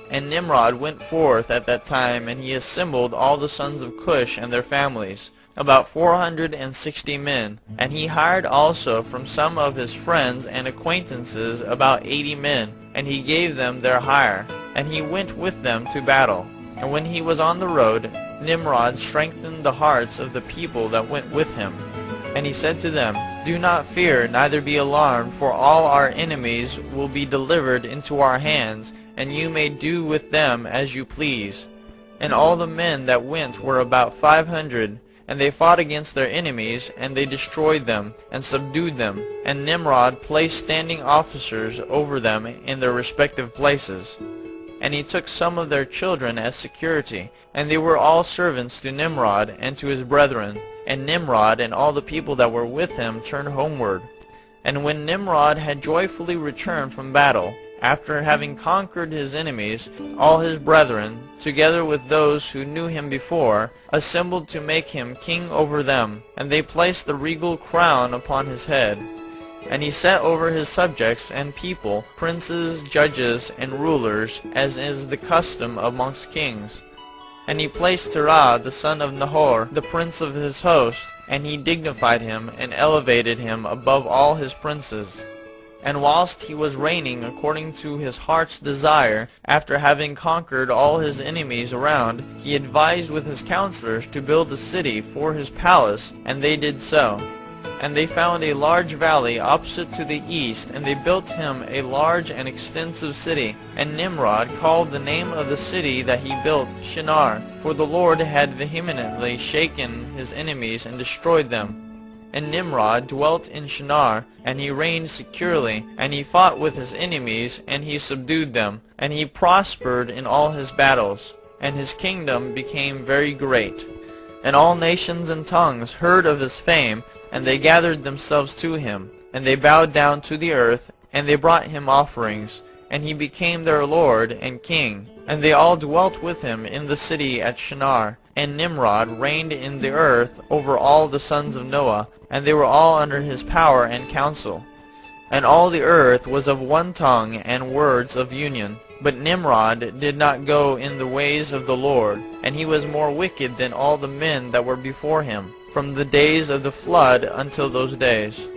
And Nimrod went forth at that time, and he assembled all the sons of Cush and their families, about 460 men. And he hired also from some of his friends and acquaintances about 80 men, and he gave them their hire. And he went with them to battle. And when he was on the road, Nimrod strengthened the hearts of the people that went with him. And he said to them, Do not fear, neither be alarmed, for all our enemies will be delivered into our hands, and you may do with them as you please. And all the men that went were about 500, and they fought against their enemies, and they destroyed them, and subdued them. And Nimrod placed standing officers over them in their respective places. And he took some of their children as security, and they were all servants to Nimrod and to his brethren. And Nimrod and all the people that were with him turned homeward. And when Nimrod had joyfully returned from battle, after having conquered his enemies, all his brethren, together with those who knew him before, assembled to make him king over them. And they placed the regal crown upon his head. And he set over his subjects and people, princes, judges, and rulers, as is the custom amongst kings. And he placed Terah the son of Nahor, the prince of his host, and he dignified him, and elevated him above all his princes. And whilst he was reigning according to his heart's desire, after having conquered all his enemies around, he advised with his counselors to build a city for his palace, and they did so. And they found a large valley opposite to the east, and they built him a large and extensive city. And Nimrod called the name of the city that he built Shinar, for the Lord had vehemently shaken his enemies and destroyed them. And Nimrod dwelt in Shinar, and he reigned securely, and he fought with his enemies, and he subdued them, and he prospered in all his battles, and his kingdom became very great. And all nations and tongues heard of his fame, and they gathered themselves to him, and they bowed down to the earth, and they brought him offerings, and he became their lord and king. And they all dwelt with him in the city at Shinar. And Nimrod reigned in the earth over all the sons of Noah, and they were all under his power and counsel. And all the earth was of one tongue and words of union. But Nimrod did not go in the ways of the Lord, and he was more wicked than all the men that were before him, from the days of the flood until those days.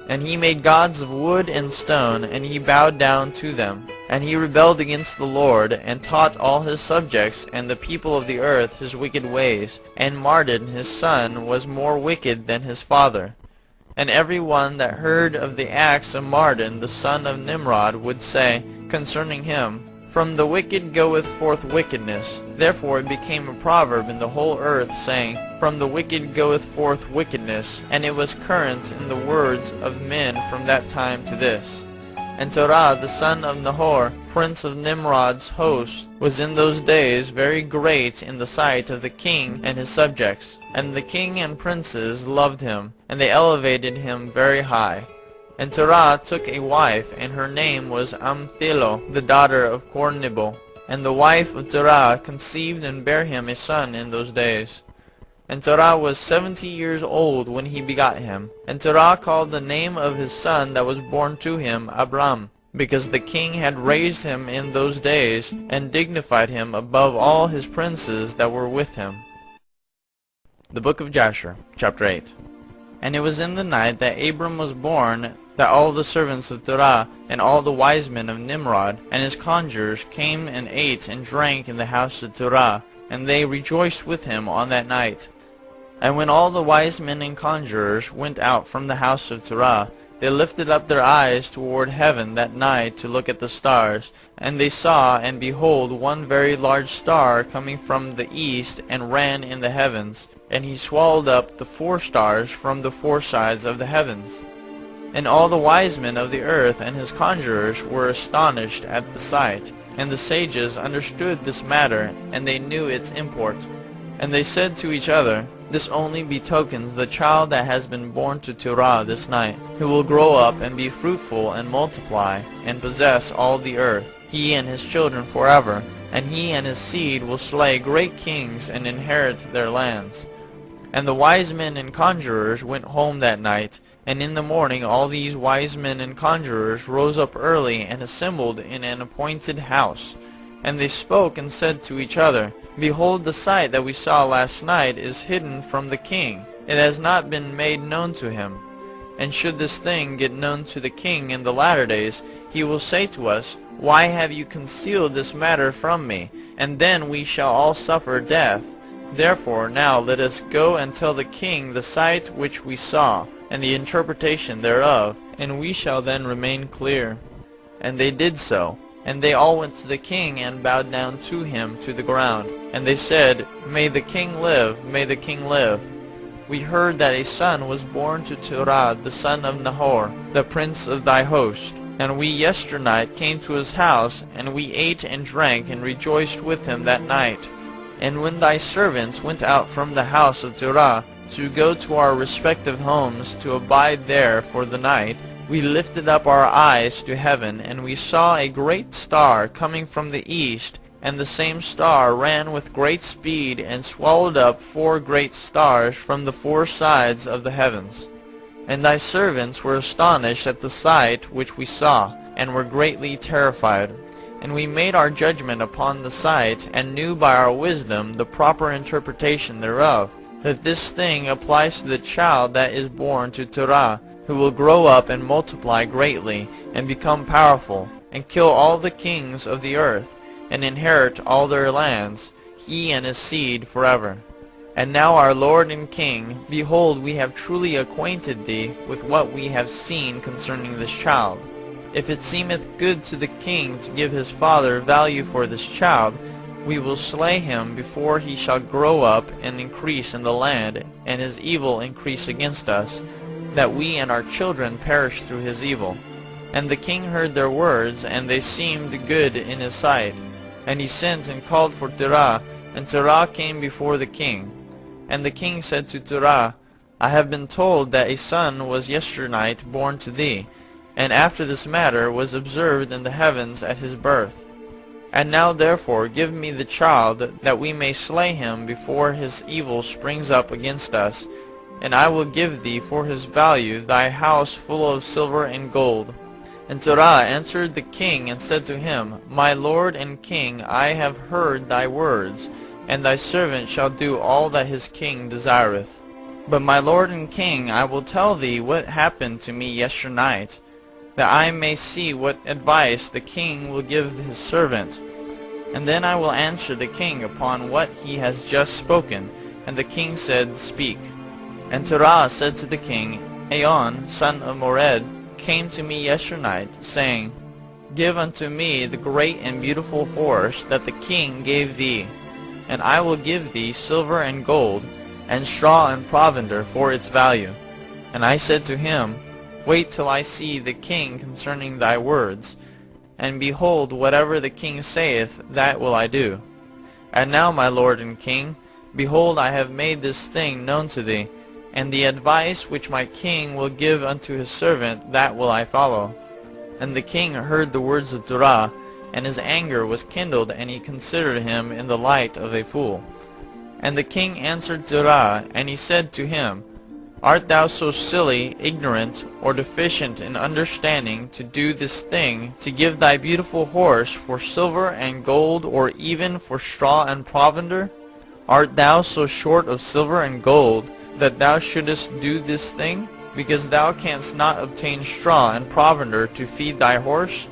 And he made gods of wood and stone, and he bowed down to them. And he rebelled against the Lord, and taught all his subjects and the people of the earth his wicked ways. And Mardon his son was more wicked than his father. And every one that heard of the acts of Mardon the son of Nimrod would say concerning him, From the wicked goeth forth wickedness. Therefore it became a proverb in the whole earth, saying, From the wicked goeth forth wickedness. And it was current in the words of men from that time to this. And Terah the son of Nahor, prince of Nimrod's host, was in those days very great in the sight of the king and his subjects. And the king and princes loved him, and they elevated him very high. And Terah took a wife, and her name was Amthilo, the daughter of Kornibo. And the wife of Terah conceived and bare him a son in those days. And Terah was 70 years old when he begot him. And Terah called the name of his son that was born to him Abram, because the king had raised him in those days, and dignified him above all his princes that were with him. The book of Jasher, chapter 8. And it was in the night that Abram was born, that all the servants of Terah, and all the wise men of Nimrod, and his conjurers came and ate and drank in the house of Terah, and they rejoiced with him on that night. And when all the wise men and conjurers went out from the house of Terah, they lifted up their eyes toward heaven that night to look at the stars. And they saw, and behold, one very large star coming from the east, and ran in the heavens. And he swallowed up the 4 stars from the 4 sides of the heavens. And all the wise men of the earth and his conjurers were astonished at the sight. And the sages understood this matter, and they knew its import. And they said to each other, This only betokens the child that has been born to Terah this night, who will grow up and be fruitful and multiply, and possess all the earth, he and his children forever. And he and his seed will slay great kings and inherit their lands. And the wise men and conjurers went home that night. And in the morning all these wise men and conjurers rose up early, and assembled in an appointed house. And they spoke and said to each other, Behold, the sight that we saw last night is hidden from the king. It has not been made known to him. And should this thing get known to the king in the latter days, he will say to us, Why have you concealed this matter from me? And then we shall all suffer death. Therefore now let us go and tell the king the sight which we saw, and the interpretation thereof, and we shall then remain clear. And they did so. And they all went to the king, and bowed down to him to the ground. And they said, May the king live, may the king live. We heard that a son was born to Terah the son of Nahor, the prince of thy host. And we yesternight came to his house, and we ate and drank, and rejoiced with him that night. And when thy servants went out from the house of Terah, to go to our respective homes, to abide there for the night, we lifted up our eyes to heaven, and we saw a great star coming from the east, and the same star ran with great speed, and swallowed up 4 great stars from the 4 sides of the heavens. And thy servants were astonished at the sight which we saw, and were greatly terrified. And we made our judgment upon the sight, and knew by our wisdom the proper interpretation thereof, that this thing applies to the child that is born to Terah, who will grow up and multiply greatly, and become powerful, and kill all the kings of the earth, and inherit all their lands, he and his seed forever. And now our Lord and King, behold, we have truly acquainted thee with what we have seen concerning this child. If it seemeth good to the king to give his father value for this child, we will slay him before he shall grow up and increase in the land, and his evil increase against us, that we and our children perish through his evil. And the king heard their words, and they seemed good in his sight. And he sent and called for Terah, and Terah came before the king. And the king said to Terah, I have been told that a son was yesternight born to thee, and after this matter was observed in the heavens at his birth. And now therefore give me the child, that we may slay him before his evil springs up against us, and I will give thee for his value thy house full of silver and gold. And Terah answered the king and said to him, My lord and king, I have heard thy words, and thy servant shall do all that his king desireth. But my lord and king, I will tell thee what happened to me yesternight, that I may see what advice the king will give his servant. And then I will answer the king upon what he has just spoken. And the king said, Speak. And Terah said to the king, Aon, son of Mored, came to me yesternight, saying, Give unto me the great and beautiful horse that the king gave thee, and I will give thee silver and gold, and straw and provender for its value. And I said to him, Wait till I see the king concerning thy words, and behold, whatever the king saith, that will I do. And now, my lord and king, behold, I have made this thing known to thee, and the advice which my king will give unto his servant, that will I follow. And the king heard the words of Terah, and his anger was kindled, and he considered him in the light of a fool. And the king answered Terah, and he said to him, Art thou so silly, ignorant, or deficient in understanding to do this thing, to give thy beautiful horse for silver and gold, or even for straw and provender? Art thou so short of silver and gold, that thou shouldest do this thing, because thou canst not obtain straw and provender to feed thy horse?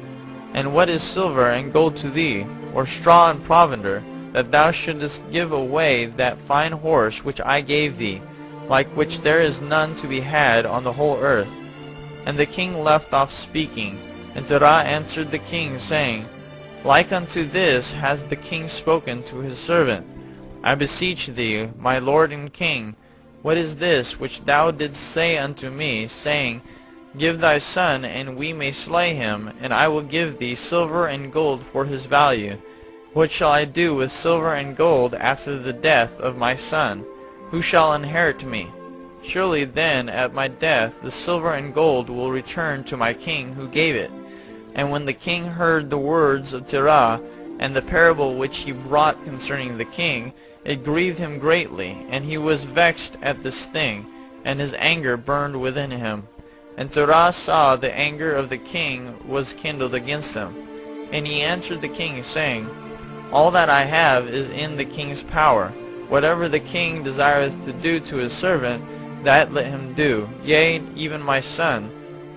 And what is silver and gold to thee, or straw and provender, that thou shouldest give away that fine horse which I gave thee, like which there is none to be had on the whole earth? And the king left off speaking, and Terah answered the king, saying, Like unto this has the king spoken to his servant. I beseech thee, my lord and king, what is this which thou didst say unto me, saying, Give thy son, and we may slay him, and I will give thee silver and gold for his value? What shall I do with silver and gold after the death of my son? Who shall inherit me? Surely then at my death the silver and gold will return to my king who gave it. And when the king heard the words of Terah, and the parable which he brought concerning the king, it grieved him greatly, and he was vexed at this thing, and his anger burned within him. And Terah saw the anger of the king was kindled against him. And he answered the king, saying, All that I have is in the king's power. Whatever the king desireth to do to his servant, that let him do. Yea, even my son,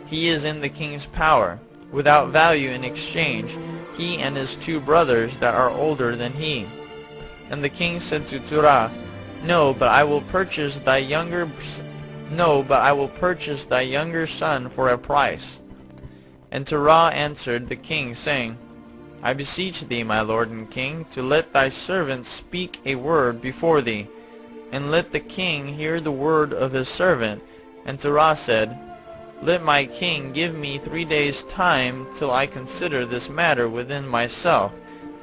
he is in the king's power, without value in exchange, he and his 2 brothers that are older than he. And the king said to Terah, No, but I will purchase thy younger son for a price. And Terah answered the king, saying, I beseech thee, my lord and king, to let thy servant speak a word before thee, and let the king hear the word of his servant. And Terah said, Let my king give me 3 days' time till I consider this matter within myself,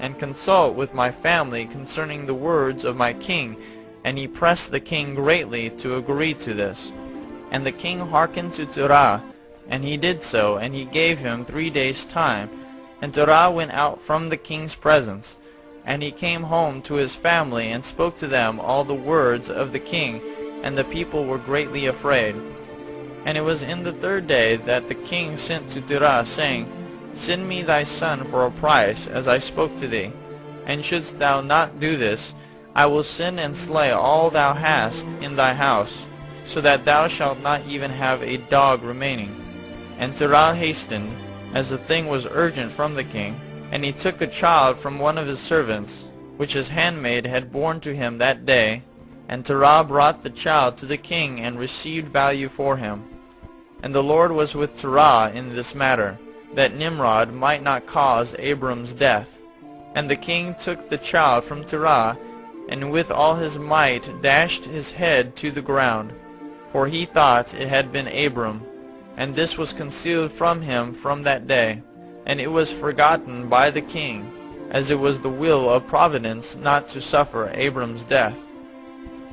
and consult with my family concerning the words of my king. And he pressed the king greatly to agree to this. And the king hearkened to Terah, and he did so, and he gave him 3 days' time. And Terah went out from the king's presence, and he came home to his family, and spoke to them all the words of the king, and the people were greatly afraid. And it was in the 3rd day that the king sent to Terah, saying, Send me thy son for a price, as I spoke to thee. And shouldst thou not do this, I will send and slay all thou hast in thy house, so that thou shalt not even have a dog remaining. And Terah hastened, as the thing was urgent from the king, and he took a child from one of his servants, which his handmaid had borne to him that day. And Terah brought the child to the king, and received value for him. And the Lord was with Terah in this matter, that Nimrod might not cause Abram's death. And the king took the child from Terah, and with all his might dashed his head to the ground, for he thought it had been Abram. And this was concealed from him from that day, and it was forgotten by the king, as it was the will of providence not to suffer Abram's death.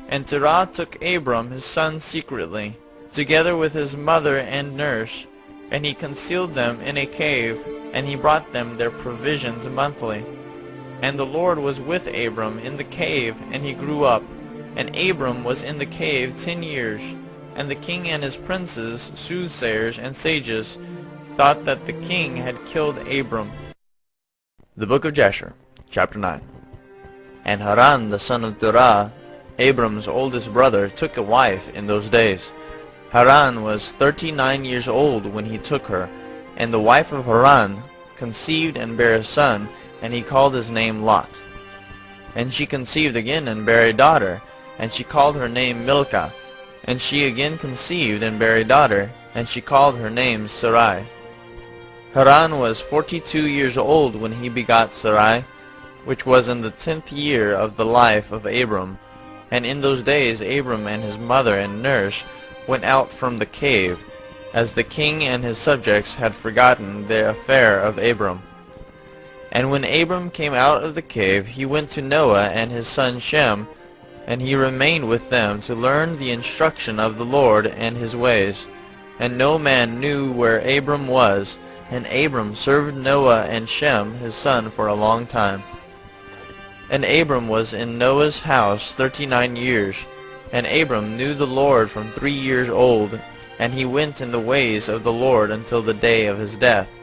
And Terah took Abram his son secretly, together with his mother and nurse, And he concealed them in a cave, and he brought them their provisions monthly. And the Lord was with Abram in the cave, and he grew up. And Abram was in the cave 10 years. And the king and his princes, soothsayers and sages, thought that the king had killed Abram. The book of Jasher, chapter 9. And Haran the son of Terah, Abram's oldest brother, took a wife in those days. Haran was 39 years old when he took her, and the wife of Haran conceived and bare a son, and he called his name Lot. And she conceived again and bare a daughter, and she called her name Milcah. And she again conceived and bare a daughter, and she called her name Sarai. Haran was 42 years old when he begot Sarai, which was in the 10th year of the life of Abram. And in those days Abram and his mother and nurse went out from the cave, as the king and his subjects had forgotten the affair of Abram. And when Abram came out of the cave, he went to Noah and his son Shem, and he remained with them to learn the instruction of the Lord and his ways. And no man knew where Abram was, and Abram served Noah and Shem his son for a long time. And Abram was in Noah's house 39 years, and Abram knew the Lord from 3 years old, and he went in the ways of the Lord until the day of his death,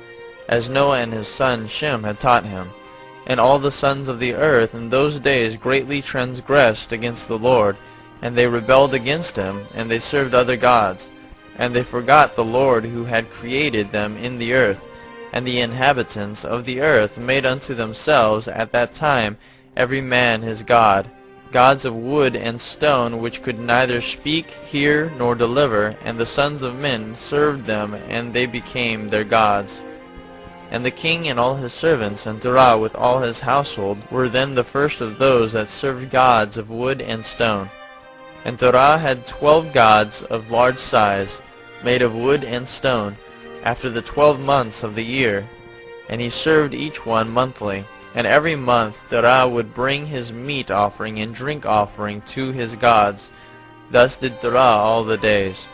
as Noah and his son Shem had taught him. And all the sons of the earth in those days greatly transgressed against the Lord, and they rebelled against him, and they served other gods. And they forgot the Lord who had created them in the earth. And the inhabitants of the earth made unto themselves at that time every man his god, gods of wood and stone, which could neither speak, hear, nor deliver, and the sons of men served them, and they became their gods. And the king and all his servants, and Terah with all his household, were then the first of those that served gods of wood and stone. And Terah had 12 gods of large size, made of wood and stone, after the 12 months of the year. And he served each one monthly. And every month Terah would bring his meat offering and drink offering to his gods. Thus did Terah all the days.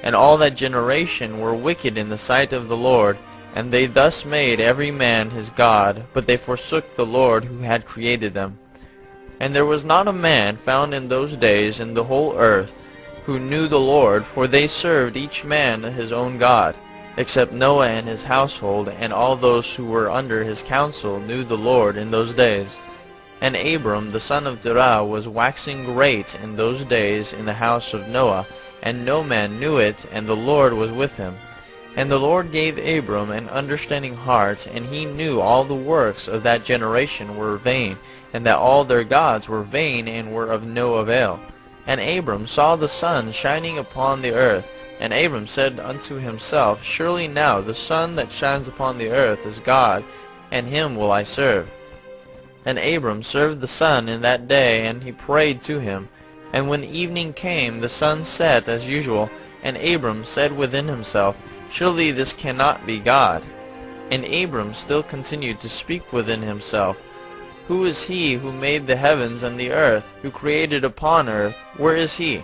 And all that generation were wicked in the sight of the Lord, and they thus made every man his god, but they forsook the Lord who had created them. And there was not a man found in those days in the whole earth who knew the Lord, for they served each man his own god, except Noah and his household, and all those who were under his counsel knew the Lord in those days. And Abram the son of Terah was waxing great in those days in the house of Noah, and no man knew it, and the Lord was with him. And the Lord gave Abram an understanding heart, and he knew all the works of that generation were vain, and that all their gods were vain and were of no avail. And Abram saw the sun shining upon the earth, and Abram said unto himself, Surely now the sun that shines upon the earth is God, and him will I serve. And Abram served the sun in that day, and he prayed to him. And when evening came, the sun set as usual, and Abram said within himself, Surely this cannot be God. And Abram still continued to speak within himself, Who is he who made the heavens and the earth, who created upon earth? Where is he?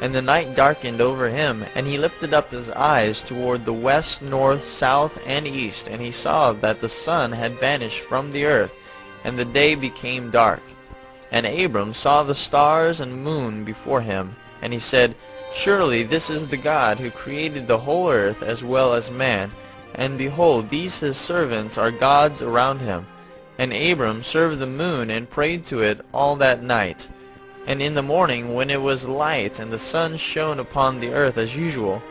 And the night darkened over him, and he lifted up his eyes toward the west, north, south, and east, and he saw that the sun had vanished from the earth, and the day became dark. And Abram saw the stars and moon before him, and he said, Surely this is the God who created the whole earth as well as man, and behold, these his servants are gods around him. And Abram served the moon and prayed to it all that night. And in the morning, when it was light and the sun shone upon the earth as usual,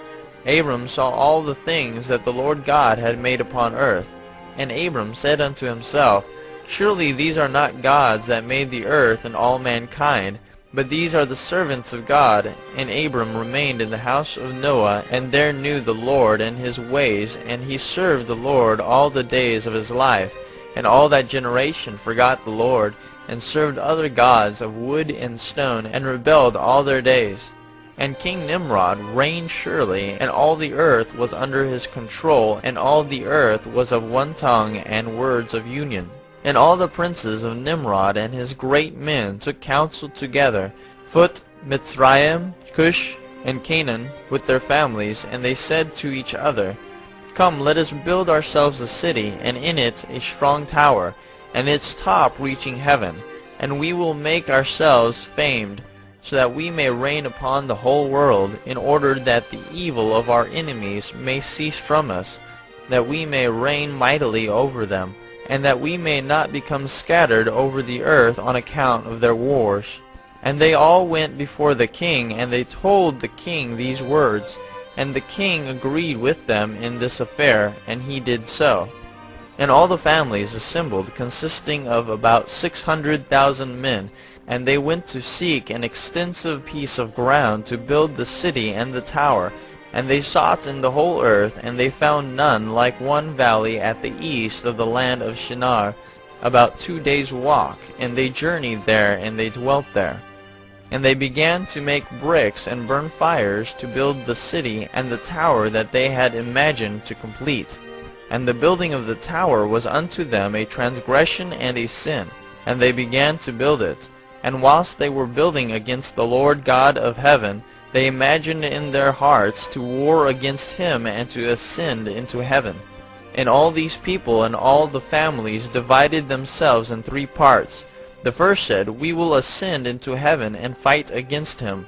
Abram saw all the things that the Lord God had made upon earth. And Abram said unto himself, Surely these are not gods that made the earth and all mankind, but these are the servants of God. And Abram remained in the house of Noah, and there knew the Lord and his ways, and he served the Lord all the days of his life. And all that generation forgot the Lord, and served other gods of wood and stone, and rebelled all their days. And King Nimrod reigned surely, and all the earth was under his control, and all the earth was of one tongue and words of union. And all the princes of Nimrod and his great men took counsel together, Phut, Mitzrayim, Cush, and Canaan, with their families, and they said to each other, Come, let us build ourselves a city, and in it a strong tower, and its top reaching heaven, and we will make ourselves famed, so that we may reign upon the whole world, in order that the evil of our enemies may cease from us, that we may reign mightily over them, and that we may not become scattered over the earth on account of their wars. And they all went before the king, and they told the king these words. And the king agreed with them in this affair, and he did so. And all the families assembled, consisting of about 600,000 men, and they went to seek an extensive piece of ground to build the city and the tower. And they sought in the whole earth, and they found none like one valley at the east of the land of Shinar, about 2 days' walk. And they journeyed there, and they dwelt there. And they began to make bricks and burn fires to build the city and the tower that they had imagined to complete. And the building of the tower was unto them a transgression and a sin, and they began to build it. And whilst they were building against the Lord God of heaven, they imagined in their hearts to war against him and to ascend into heaven. And all these people and all the families divided themselves in 3 parts. The first said, We will ascend into heaven and fight against him.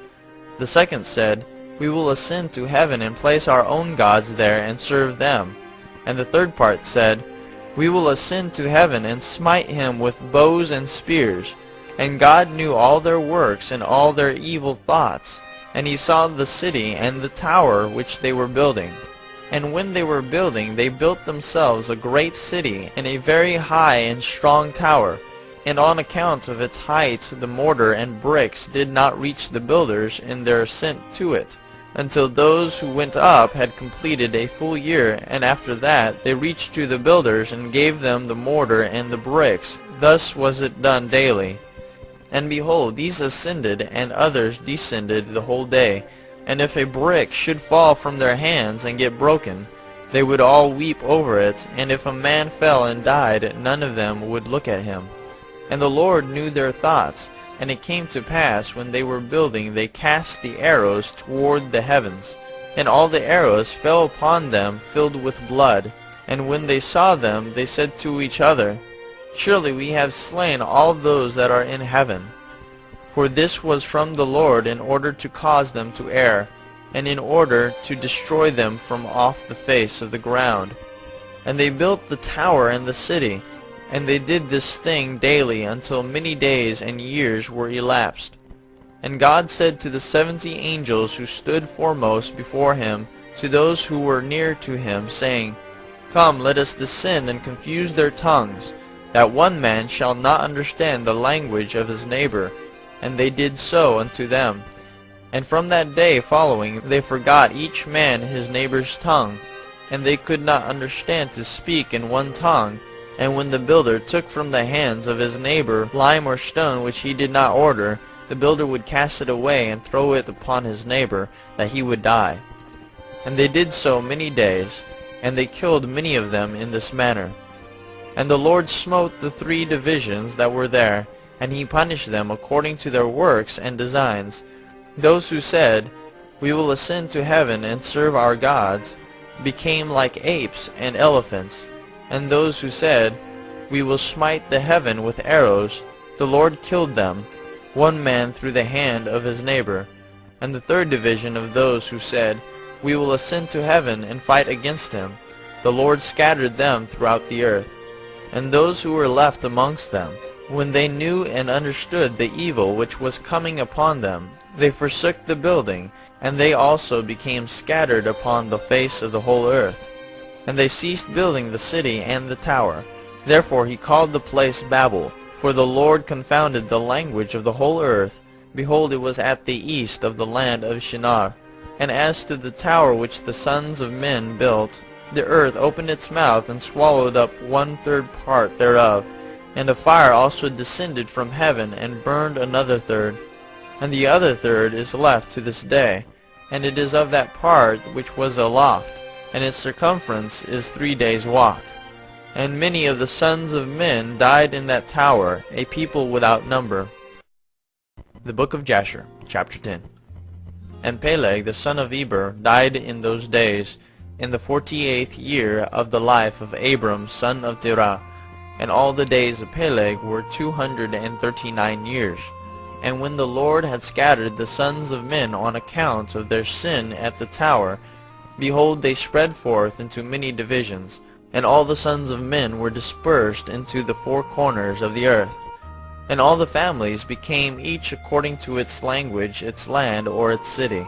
The second said, We will ascend to heaven and place our own gods there and serve them. And the third part said, We will ascend to heaven and smite him with bows and spears. And God knew all their works and all their evil thoughts. And he saw the city and the tower which they were building. And when they were building, they built themselves a great city and a very high and strong tower. And on account of its height the mortar and bricks did not reach the builders in their ascent to it, until those who went up had completed a full year, and after that they reached to the builders and gave them the mortar and the bricks. Thus was it done daily. And behold, these ascended, and others descended the whole day. And if a brick should fall from their hands and get broken, they would all weep over it, and if a man fell and died, none of them would look at him. And the Lord knew their thoughts, and it came to pass, when they were building, they cast the arrows toward the heavens. And all the arrows fell upon them, filled with blood. And when they saw them, they said to each other, Surely we have slain all those that are in heaven. For this was from the Lord, in order to cause them to err, and in order to destroy them from off the face of the ground. And they built the tower and the city, and they did this thing daily until many days and years were elapsed. And God said to the 70 angels who stood foremost before him, to those who were near to him, saying, Come, let us descend and confuse their tongues, that one man shall not understand the language of his neighbor. And they did so unto them. And from that day following they forgot each man his neighbor's tongue, and they could not understand to speak in one tongue. And when the builder took from the hands of his neighbor lime or stone which he did not order, the builder would cast it away and throw it upon his neighbor, that he would die. And they did so many days, and they killed many of them in this manner. And the Lord smote the 3 divisions that were there, and he punished them according to their works and designs. Those who said, We will ascend to heaven and serve our gods, became like apes and elephants. And those who said, We will smite the heaven with arrows, the Lord killed them, one man through the hand of his neighbor. And the 3rd division of those who said, We will ascend to heaven and fight against him, the Lord scattered them throughout the earth. And those who were left amongst them, when they knew and understood the evil which was coming upon them, they forsook the building, and they also became scattered upon the face of the whole earth. And they ceased building the city and the tower. Therefore he called the place Babel, for the Lord confounded the language of the whole earth. Behold, it was at the east of the land of Shinar. And as to the tower which the sons of men built, the earth opened its mouth and swallowed up 1/3 part thereof. And a fire also descended from heaven and burned another third. And the other third is left to this day, and it is of that part which was aloft, and its circumference is 3 days' walk. And many of the sons of men died in that tower, a people without number. The book of Jasher, chapter 10. And Peleg the son of Eber died in those days, in the 48th year of the life of Abram son of Terah. And all the days of Peleg were 239 years. And when the Lord had scattered the sons of men on account of their sin at the tower, behold, they spread forth into many divisions, and all the sons of men were dispersed into the four corners of the earth. And all the families became each according to its language, its land, or its city.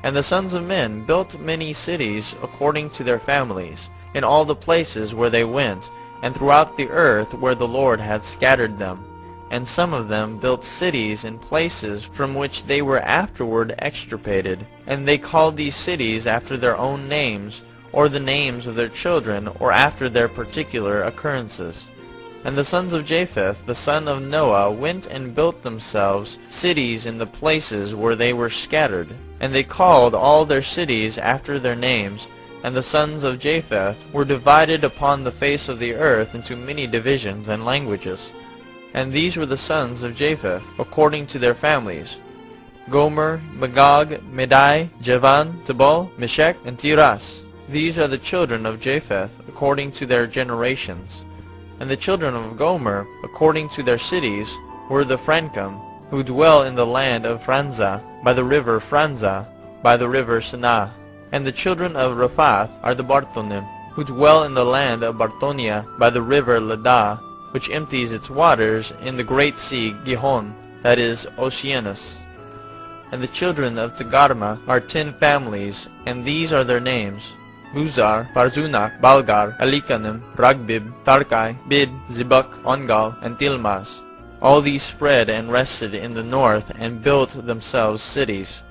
And the sons of men built many cities according to their families, in all the places where they went, and throughout the earth where the Lord had scattered them. And some of them built cities in places from which they were afterward extirpated, and they called these cities after their own names, or the names of their children, or after their particular occurrences. And the sons of Japheth, the son of Noah, went and built themselves cities in the places where they were scattered, and they called all their cities after their names. And the sons of Japheth were divided upon the face of the earth into many divisions and languages. And these were the sons of Japheth, according to their families: Gomer, Magog, Madai, Javan, Tubal, Meshech, and Tiras. These are the children of Japheth, according to their generations. And the children of Gomer, according to their cities, were the Francum, who dwell in the land of Franza, by the river Franza, by the river Sanah. And the children of Rephath are the Bartonim, who dwell in the land of Bartonia, by the river Ladah, which empties its waters in the great sea Gihon, that is, Oceanus. And the children of Togarma are 10 families, and these are their names: Buzar, Parzunak, Balgar, Alikanim, Ragbib, Tarkai, Bid, Zibuk, Ongal, and Tilmas. All these spread and rested in the north, and built themselves cities.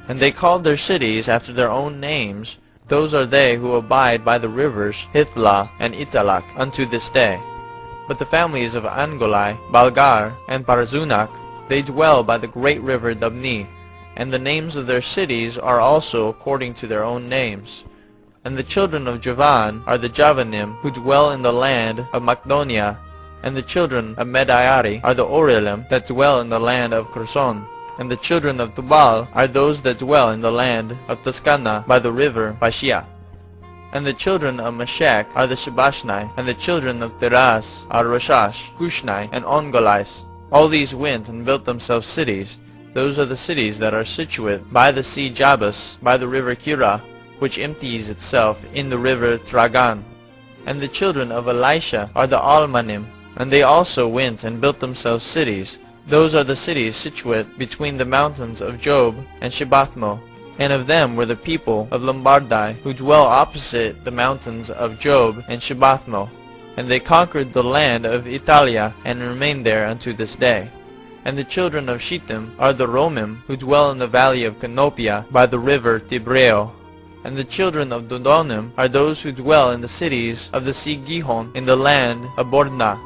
And they called their cities after their own names. Those are they who abide by the rivers Hithlah and Italak unto this day. But the families of Angolai, Balgar, and Parzunak, they dwell by the great river Dabni, and the names of their cities are also according to their own names. And the children of Javan are the Javanim, who dwell in the land of Macedonia. And the children of Medaiari are the Orelim, that dwell in the land of Kherson. And the children of Tubal are those that dwell in the land of Tuscana by the river Bashia. And the children of Meshech are the Shabashnai, and the children of Teras are Rashash, Kushnai, and Ongolais. All these went and built themselves cities. Those are the cities that are situate by the sea Jabus, by the river Kira, which empties itself in the river Tragan. And the children of Elisha are the Almanim, and they also went and built themselves cities. Those are the cities situate between the mountains of Job and Shebathmo. And of them were the people of Lombardai, who dwell opposite the mountains of Job and Shebathmo. And they conquered the land of Italia, and remain there unto this day. And the children of Shittim are the Romim, who dwell in the valley of Canopia, by the river Tibreo. And the children of Dodonim are those who dwell in the cities of the sea Gihon, in the land of Borna.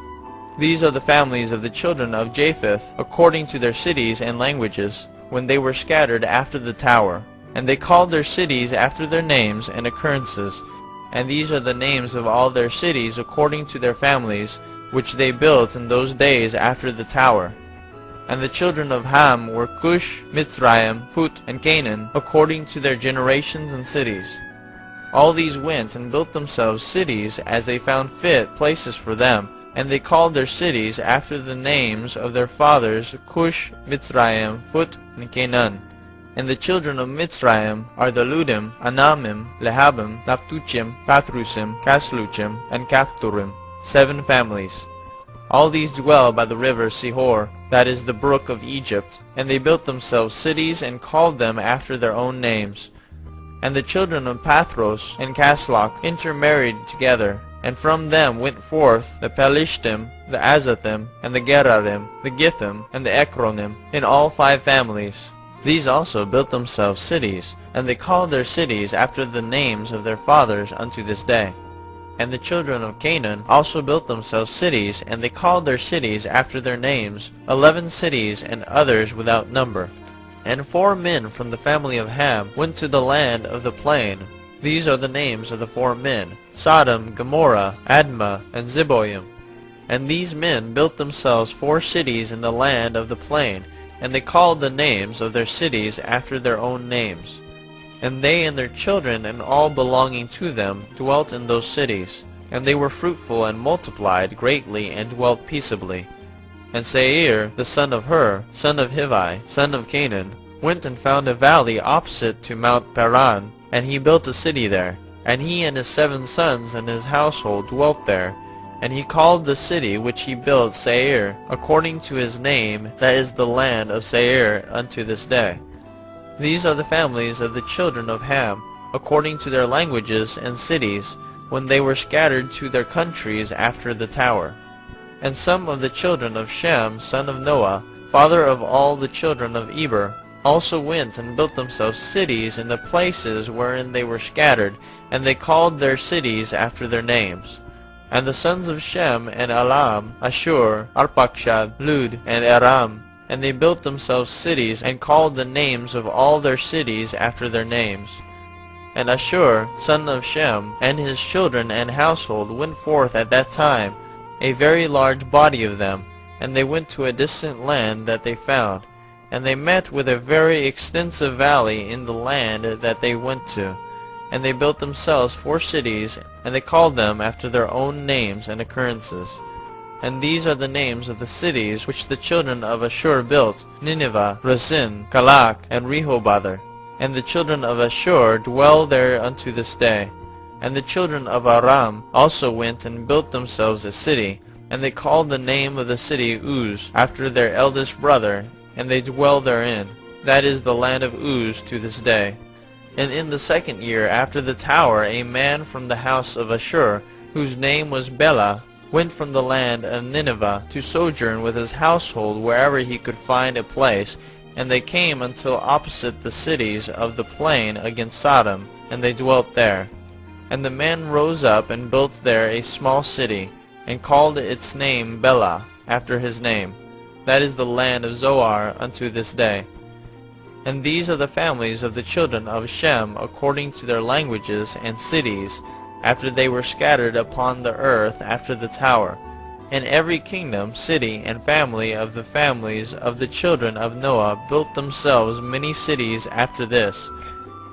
These are the families of the children of Japheth, according to their cities and languages, when they were scattered after the tower. And they called their cities after their names and occurrences. And these are the names of all their cities according to their families, which they built in those days after the tower. And the children of Ham were Cush, Mitzrayim, Phut, and Canaan, according to their generations and cities. All these went and built themselves cities as they found fit places for them, and they called their cities after the names of their fathers, Cush, Mitzrayim, Phut, and Canaan. And the children of Mitzrayim are the Ludim, Anamim, Lehabim, Naptuchim, Pathrusim, Casluchim, and Caphtorim, 7 families. All these dwell by the river Sihor, that is the brook of Egypt, and they built themselves cities and called them after their own names. And the children of Pathros and Casloch intermarried together, and from them went forth the Pelishtim, the Azathim, and the Gerarim, the Githim, and the Ekronim, in all 5 families. These also built themselves cities, and they called their cities after the names of their fathers unto this day. And the children of Canaan also built themselves cities, and they called their cities after their names, 11 cities, and others without number. And 4 men from the family of Ham went to the land of the plain. These are the names of the 4 men: Sodom, Gomorrah, Admah, and Zeboim. And these men built themselves 4 cities in the land of the plain, and they called the names of their cities after their own names. And they and their children and all belonging to them dwelt in those cities. And they were fruitful and multiplied greatly and dwelt peaceably. And Seir, the son of Hur, son of Hivi, son of Canaan, went and found a valley opposite to Mount Paran, and he built a city there. And he and his 7 sons and his household dwelt there. And he called the city which he built Seir, according to his name, that is the land of Seir unto this day. These are the families of the children of Ham, according to their languages and cities, when they were scattered to their countries after the tower. And some of the children of Shem, son of Noah, father of all the children of Eber, also went and built themselves cities in the places wherein they were scattered, and they called their cities after their names. And the sons of Shem and Elam, Ashur, Arpachshad, Lud, and Aram, and they built themselves cities, and called the names of all their cities after their names. And Ashur, son of Shem, and his children and household went forth at that time, a very large body of them, and they went to a distant land that they found. And they met with a very extensive valley in the land that they went to. And they built themselves 4 cities, and they called them after their own names and occurrences. And these are the names of the cities which the children of Ashur built: Nineveh, Rezin, Calach, and Rehoboth. And the children of Ashur dwell there unto this day. And the children of Aram also went and built themselves a city, and they called the name of the city Uz, after their eldest brother, and they dwell therein. That is the land of Uz to this day. And in the 2nd year after the tower, a man from the house of Ashur, whose name was Bela, went from the land of Nineveh to sojourn with his household wherever he could find a place. And they came until opposite the cities of the plain against Sodom, and they dwelt there. And the man rose up and built there a small city, and called its name Bela, after his name. That is the land of Zoar unto this day. And these are the families of the children of Shem according to their languages and cities, after they were scattered upon the earth after the tower. And every kingdom, city, and family of the families of the children of Noah built themselves many cities after this.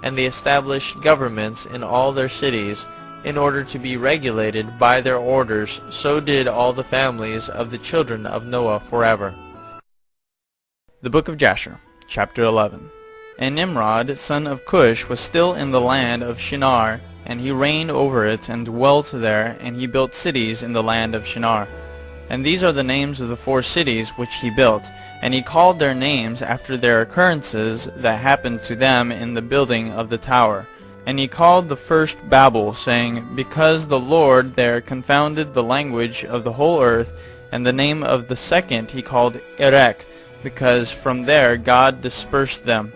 And they established governments in all their cities, in order to be regulated by their orders. So did all the families of the children of Noah forever. The Book of Jasher, Chapter 11. And Nimrod, son of Cush, was still in the land of Shinar, and he reigned over it, and dwelt there, and he built cities in the land of Shinar. And these are the names of the 4 cities which he built, and he called their names after their occurrences that happened to them in the building of the tower. And he called the first Babel, saying, Because the Lord there confounded the language of the whole earth. And the name of the second he called Erech, because from there God dispersed them.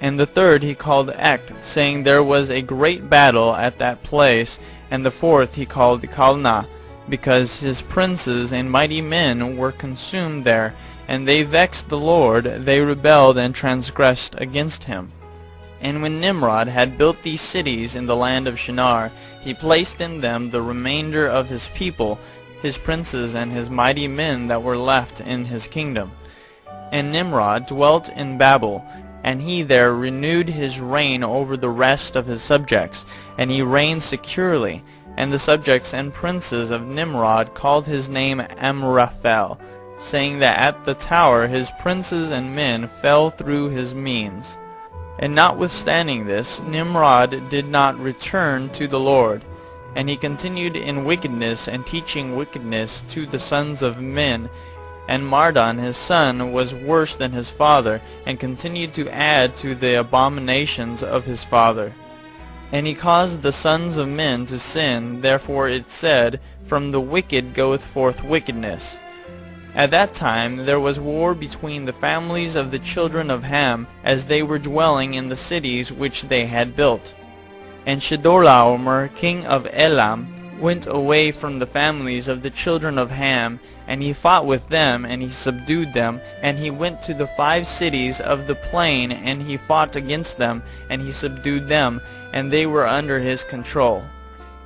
And the third he called Ect, saying there was a great battle at that place. And the fourth he called Calneh, because his princes and mighty men were consumed there, and they vexed the Lord, they rebelled and transgressed against him. And when Nimrod had built these cities in the land of Shinar, he placed in them the remainder of his people, his princes and his mighty men that were left in his kingdom. And Nimrod dwelt in Babel, and he there renewed his reign over the rest of his subjects, and he reigned securely. And the subjects and princes of Nimrod called his name Amraphel, saying that at the tower his princes and men fell through his means. And notwithstanding this, Nimrod did not return to the Lord, and he continued in wickedness and teaching wickedness to the sons of men. And Mardon his son was worse than his father, and continued to add to the abominations of his father. And he caused the sons of men to sin, therefore it said, From the wicked goeth forth wickedness. At that time there was war between the families of the children of Ham, as they were dwelling in the cities which they had built. And Chedorlaomer, king of Elam, went away from the families of the children of Ham, and he fought with them, and he subdued them. And he went to the 5 cities of the plain, and he fought against them, and he subdued them, and they were under his control.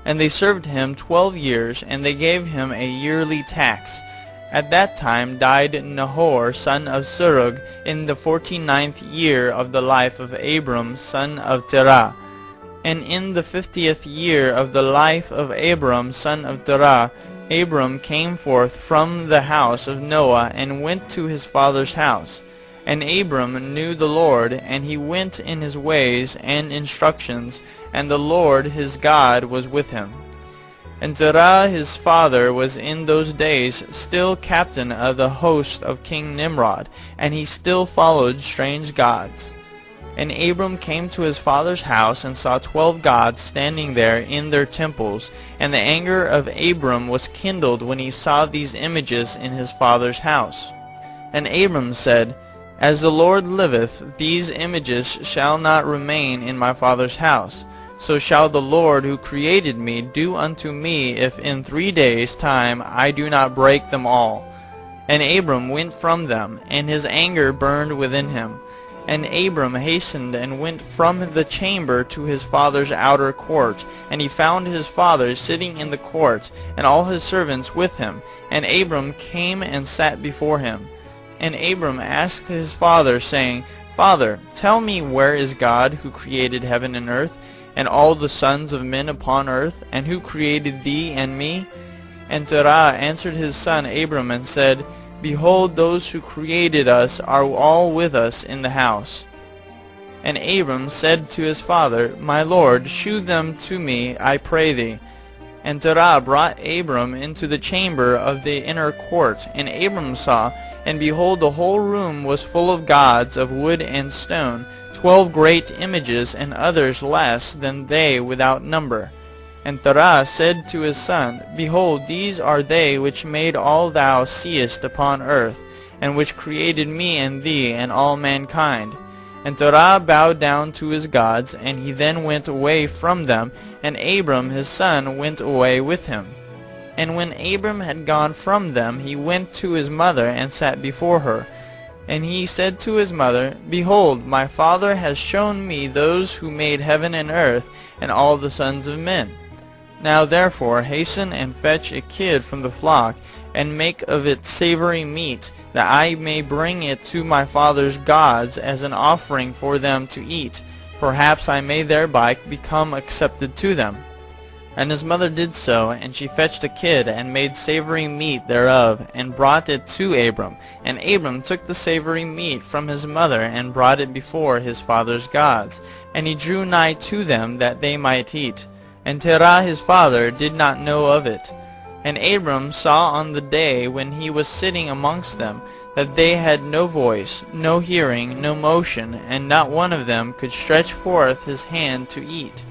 And they served him 12 years, and they gave him a yearly tax. At that time died Nahor, son of Serug, in the 49th year of the life of Abram, son of Terah. And in the 50th year of the life of Abram, son of Terah, Abram came forth from the house of Noah, and went to his father's house. And Abram knew the Lord, and he went in his ways and instructions, and the Lord his God was with him. And Terah his father was in those days still captain of the host of King Nimrod, and he still followed strange gods. And Abram came to his father's house, and saw 12 gods standing there in their temples. And the anger of Abram was kindled when he saw these images in his father's house. And Abram said, As the Lord liveth, these images shall not remain in my father's house. So shall the Lord who created me do unto me, if in 3 days' time I do not break them all. And Abram went from them, and his anger burned within him. And Abram hastened and went from the chamber to his father's outer court. And he found his father sitting in the court, and all his servants with him. And Abram came and sat before him. And Abram asked his father, saying, Father, tell me, where is God who created heaven and earth, and all the sons of men upon earth, and who created thee and me? And Terah answered his son Abram, and said, Behold, those who created us are all with us in the house. And Abram said to his father, My lord, shew them to me, I pray thee. And Terah brought Abram into the chamber of the inner court. And Abram saw, and behold, the whole room was full of gods of wood and stone, 12 great images, and others less than they without number. And Terah said to his son, Behold, these are they which made all thou seest upon earth, and which created me and thee and all mankind. And Terah bowed down to his gods, and he then went away from them, and Abram his son went away with him. And when Abram had gone from them, he went to his mother, and sat before her. And he said to his mother, Behold, my father has shown me those who made heaven and earth, and all the sons of men. Now therefore hasten and fetch a kid from the flock, and make of it savory meat, that I may bring it to my father's gods as an offering for them to eat. Perhaps I may thereby become accepted to them. And his mother did so, and she fetched a kid, and made savory meat thereof, and brought it to Abram. And Abram took the savory meat from his mother, and brought it before his father's gods. And he drew nigh to them, that they might eat. And Terah his father did not know of it. And Abram saw on the day when he was sitting amongst them, that they had no voice, no hearing, no motion, and not one of them could stretch forth his hand to eat.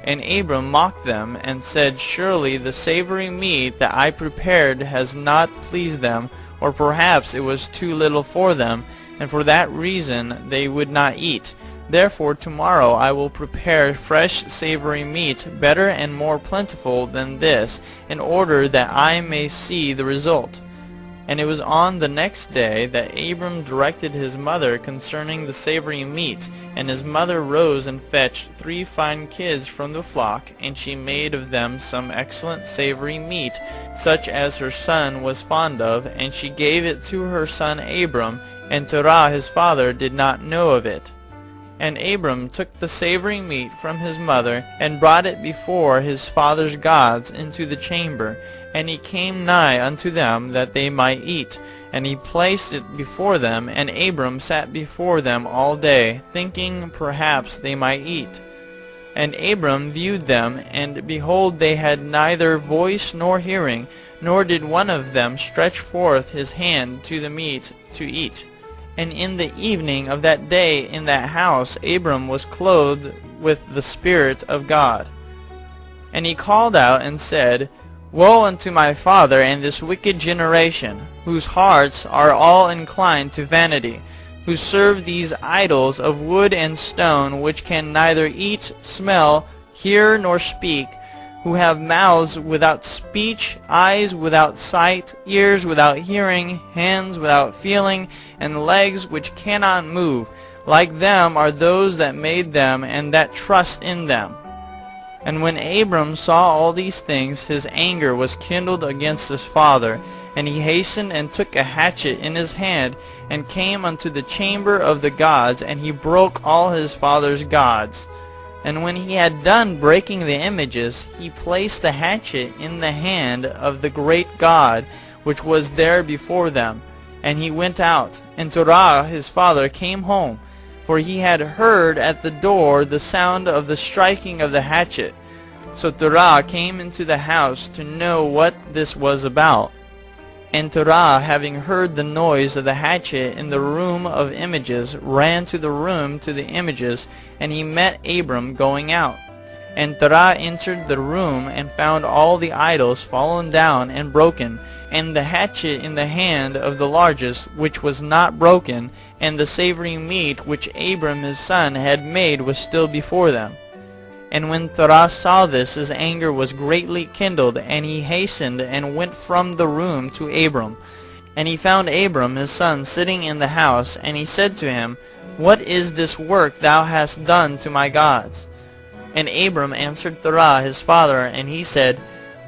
And Abram mocked them, and said, Surely the savory meat that I prepared has not pleased them, or perhaps it was too little for them, and for that reason they would not eat. Therefore tomorrow I will prepare fresh savory meat, better and more plentiful than this, in order that I may see the result. And it was on the next day that Abram directed his mother concerning the savory meat. And his mother rose and fetched 3 fine kids from the flock, and she made of them some excellent savory meat, such as her son was fond of, and she gave it to her son Abram, and Terah his father did not know of it. And Abram took the savory meat from his mother, and brought it before his father's gods into the chamber. And he came nigh unto them, that they might eat. And he placed it before them, and Abram sat before them all day, thinking perhaps they might eat. And Abram viewed them, and behold, they had neither voice nor hearing, nor did one of them stretch forth his hand to the meat to eat. And in the evening of that day in that house Abram was clothed with the Spirit of God. And he called out and said, Woe unto my father and this wicked generation, whose hearts are all inclined to vanity, who serve these idols of wood and stone, which can neither eat, smell, hear, nor speak, who have mouths without speech, eyes without sight, ears without hearing, hands without feeling, and legs which cannot move. Like them are those that made them, and that trust in them. And when Abram saw all these things, his anger was kindled against his father. And he hastened and took a hatchet in his hand, and came unto the chamber of the gods, and he broke all his father's gods. And when he had done breaking the images, he placed the hatchet in the hand of the great god, which was there before them. And he went out, and Terah his father came home, for he had heard at the door the sound of the striking of the hatchet. So Terah came into the house to know what this was about. And Terah, having heard the noise of the hatchet in the room of images, ran to the room to the images, and he met Abram going out. And Terah entered the room, and found all the idols fallen down and broken, and the hatchet in the hand of the largest, which was not broken, and the savory meat which Abram his son had made was still before them. And when Terah saw this, his anger was greatly kindled, and he hastened and went from the room to Abram. And he found Abram his son sitting in the house, and he said to him, What is this work thou hast done to my gods? And Abram answered Terah his father, and he said,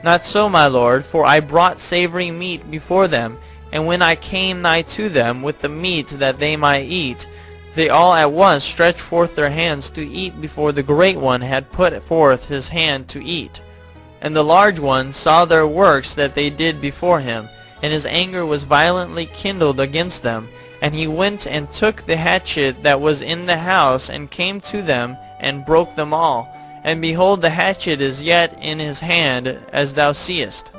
Not so, my lord, for I brought savory meat before them, and when I came nigh to them with the meat that they might eat, they all at once stretched forth their hands to eat before the great one had put forth his hand to eat. And the large one saw their works that they did before him, and his anger was violently kindled against them. And he went and took the hatchet that was in the house, and came to them, and broke them all. And behold, the hatchet is yet in his hand, as thou seest.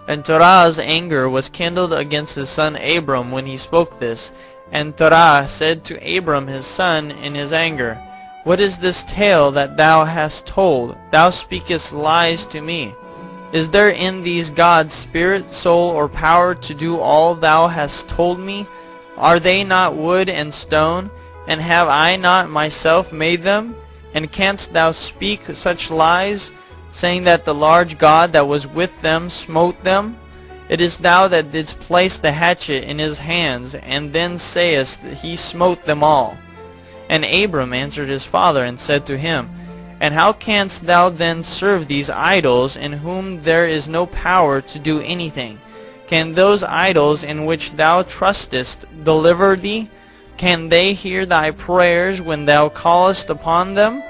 And Terah's anger was kindled against his son Abram when he spoke this. And Terah said to Abram his son in his anger, What is this tale that thou hast told? Thou speakest lies to me. Is there in these gods spirit, soul, or power to do all thou hast told me? Are they not wood and stone? And have I not myself made them? And canst thou speak such lies, saying that the large God that was with them smote them? It is thou that didst place the hatchet in his hands, and then sayest that he smote them all. And Abram answered his father, and said to him, And how canst thou then serve these idols, in whom there is no power to do anything? Can those idols in which thou trustest deliver thee? Can they hear thy prayers when thou callest upon them?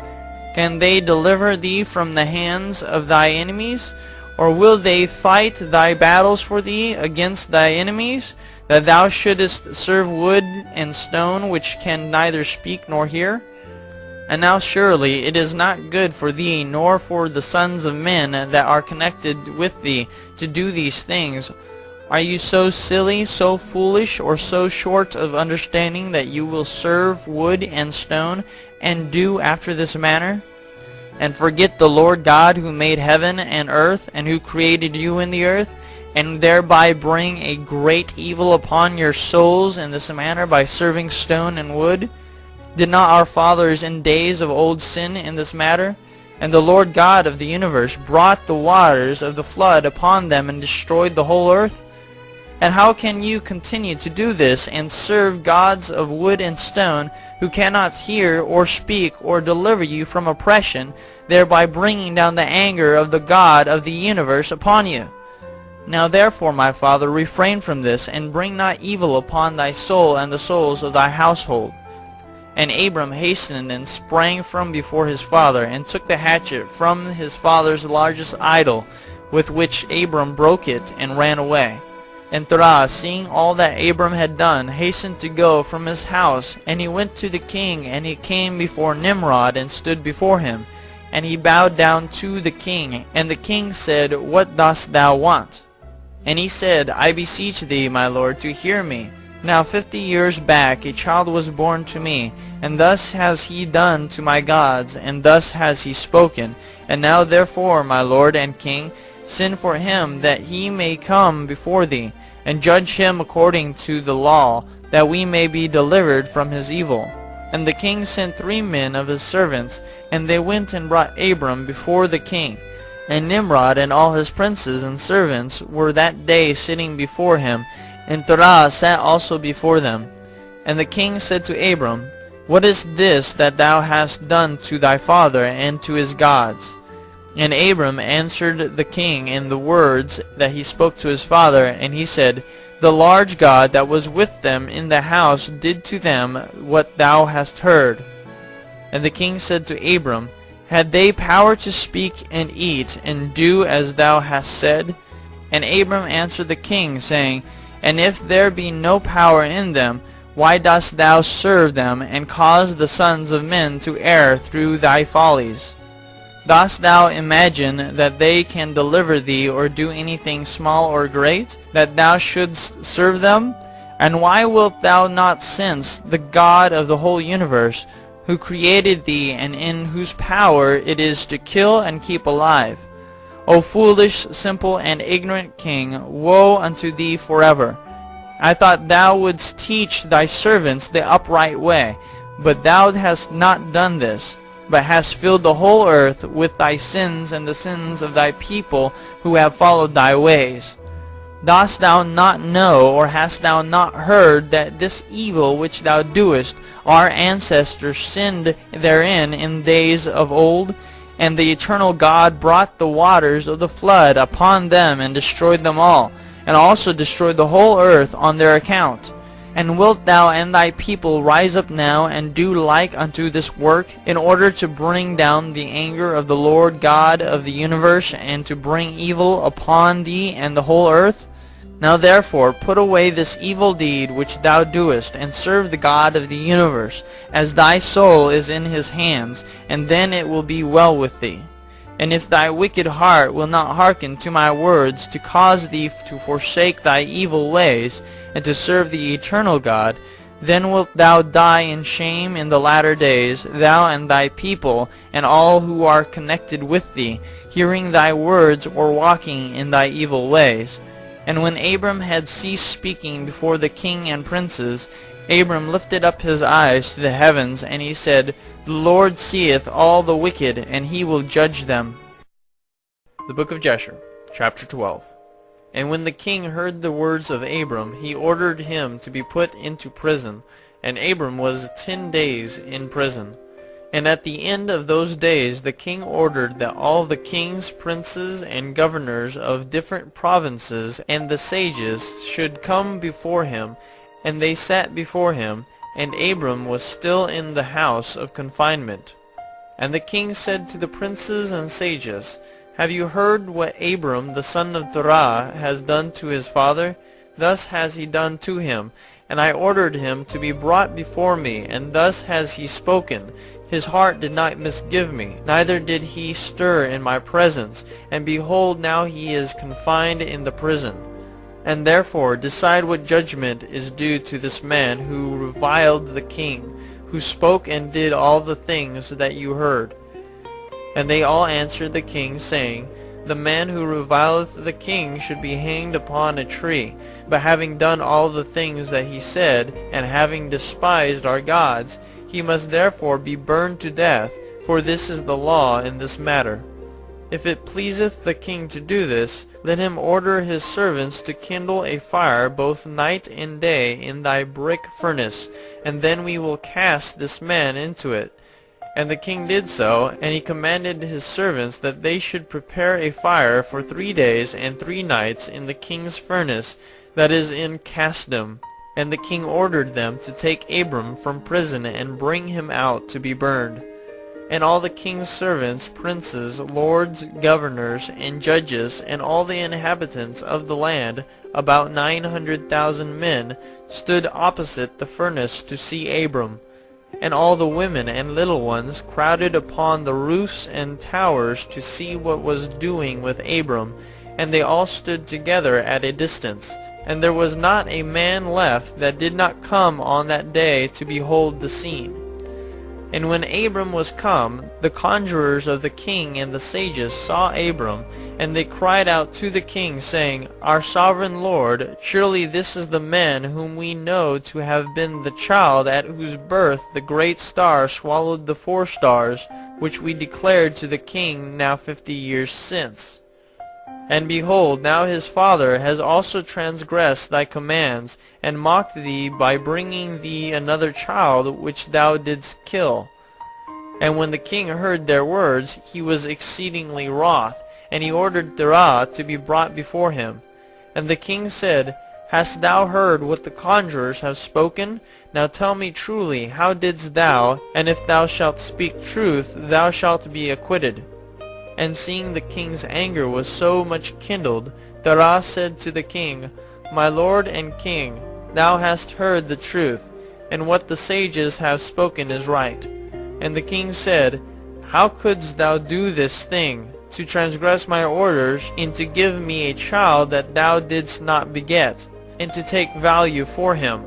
Can they deliver thee from the hands of thy enemies? Or will they fight thy battles for thee against thy enemies, that thou shouldest serve wood and stone, which can neither speak nor hear? And now surely it is not good for thee, nor for the sons of men that are connected with thee, to do these things. Are you so silly, so foolish, or so short of understanding that you will serve wood and stone, and do after this manner? And forget the Lord God who made heaven and earth, and who created you in the earth, and thereby bring a great evil upon your souls in this manner by serving stone and wood? Did not our fathers in days of old sin in this matter? And the Lord God of the universe brought the waters of the flood upon them and destroyed the whole earth? And how can you continue to do this and serve gods of wood and stone, who cannot hear or speak or deliver you from oppression, thereby bringing down the anger of the God of the universe upon you? Now therefore, my father, refrain from this, and bring not evil upon thy soul and the souls of thy household. And Abram hastened and sprang from before his father, and took the hatchet from his father's largest idol, with which Abram broke it, and ran away. And Terah, seeing all that Abram had done, hastened to go from his house, and he went to the king, and he came before Nimrod, and stood before him. And he bowed down to the king, and the king said, What dost thou want? And he said, I beseech thee, my lord, to hear me. Now 50 years back a child was born to me, and thus has he done to my gods, and thus has he spoken. And now therefore, my lord and king, send for him, that he may come before thee, and judge him according to the law, that we may be delivered from his evil. And the king sent 3 men of his servants, and they went and brought Abram before the king. And Nimrod and all his princes and servants were that day sitting before him, and Terah sat also before them. And the king said to Abram, What is this that thou hast done to thy father and to his gods? And Abram answered the king in the words that he spoke to his father, and he said, The large God that was with them in the house did to them what thou hast heard. And the king said to Abram, Had they power to speak and eat, and do as thou hast said? And Abram answered the king, saying, And if there be no power in them, why dost thou serve them, and cause the sons of men to err through thy follies? Dost thou imagine that they can deliver thee, or do anything small or great, that thou shouldst serve them? And why wilt thou not sense the God of the whole universe, who created thee, and in whose power it is to kill and keep alive? O foolish, simple, and ignorant king, woe unto thee forever! I thought thou wouldst teach thy servants the upright way, but thou hast not done this, but hast filled the whole earth with thy sins and the sins of thy people who have followed thy ways. Dost thou not know, or hast thou not heard, that this evil which thou doest, our ancestors sinned therein in days of old? And the eternal God brought the waters of the flood upon them, and destroyed them all, and also destroyed the whole earth on their account. And wilt thou and thy people rise up now, and do like unto this work, in order to bring down the anger of the Lord God of the universe, and to bring evil upon thee and the whole earth? Now therefore put away this evil deed which thou doest, and serve the God of the universe, as thy soul is in his hands, and then it will be well with thee. And if thy wicked heart will not hearken to my words, to cause thee to forsake thy evil ways, and to serve the eternal God, then wilt thou die in shame in the latter days, thou and thy people, and all who are connected with thee, hearing thy words or walking in thy evil ways. And when Abram had ceased speaking before the king and princes, Abram lifted up his eyes to the heavens, and he said, The Lord seeth all the wicked, and he will judge them. The book of Jasher, chapter 12. And when the king heard the words of Abram, he ordered him to be put into prison. And Abram was 10 days in prison. And at the end of those days the king ordered that all the kings, princes, and governors of different provinces, and the sages should come before him. And they sat before him, and Abram was still in the house of confinement. And the king said to the princes and sages, Have you heard what Abram the son of Terah has done to his father? Thus has he done to him, and I ordered him to be brought before me, and thus has he spoken. His heart did not misgive me, neither did he stir in my presence, and behold, now he is confined in the prison. And therefore decide what judgment is due to this man who reviled the king, who spoke and did all the things that you heard. And they all answered the king, saying, The man who revileth the king should be hanged upon a tree. But having done all the things that he said, and having despised our gods, he must therefore be burned to death, for this is the law in this matter. If it pleaseth the king to do this, let him order his servants to kindle a fire both night and day in thy brick furnace, and then we will cast this man into it. And the king did so, and he commanded his servants that they should prepare a fire for 3 days and 3 nights in the king's furnace that is in Casdim. And the king ordered them to take Abram from prison and bring him out to be burned. And all the king's servants, princes, lords, governors, and judges, and all the inhabitants of the land, about 900,000 men, stood opposite the furnace to see Abram. And all the women and little ones crowded upon the roofs and towers to see what was doing with Abram, and they all stood together at a distance. And there was not a man left that did not come on that day to behold the scene. And when Abram was come, the conjurers of the king and the sages saw Abram, and they cried out to the king, saying, Our sovereign lord, surely this is the man whom we know to have been the child at whose birth the great star swallowed the 4 stars, which we declared to the king now 50 years since. And behold, now his father has also transgressed thy commands, and mocked thee by bringing thee another child which thou didst kill. And when the king heard their words, he was exceedingly wroth, and he ordered Terah to be brought before him. And the king said, Hast thou heard what the conjurers have spoken? Now tell me truly, how didst thou? And if thou shalt speak truth, thou shalt be acquitted. And seeing the king's anger was so much kindled, Terah said to the king, My lord and king, thou hast heard the truth, and what the sages have spoken is right. And the king said, How couldst thou do this thing, to transgress my orders, and to give me a child that thou didst not beget, and to take value for him?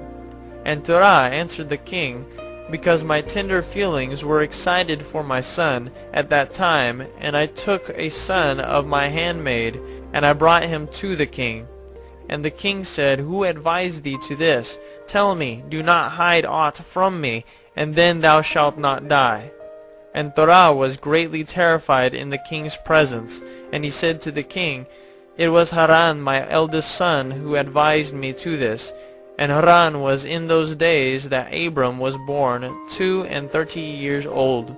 And Terah answered the king, Because my tender feelings were excited for my son at that time, and I took a son of my handmaid, and I brought him to the king. And the king said, Who advised thee to this? Tell me, do not hide aught from me, and then thou shalt not die. And Terah was greatly terrified in the king's presence, and he said to the king, It was Haran my eldest son who advised me to this. And Haran was in those days that Abram was born 32 years old.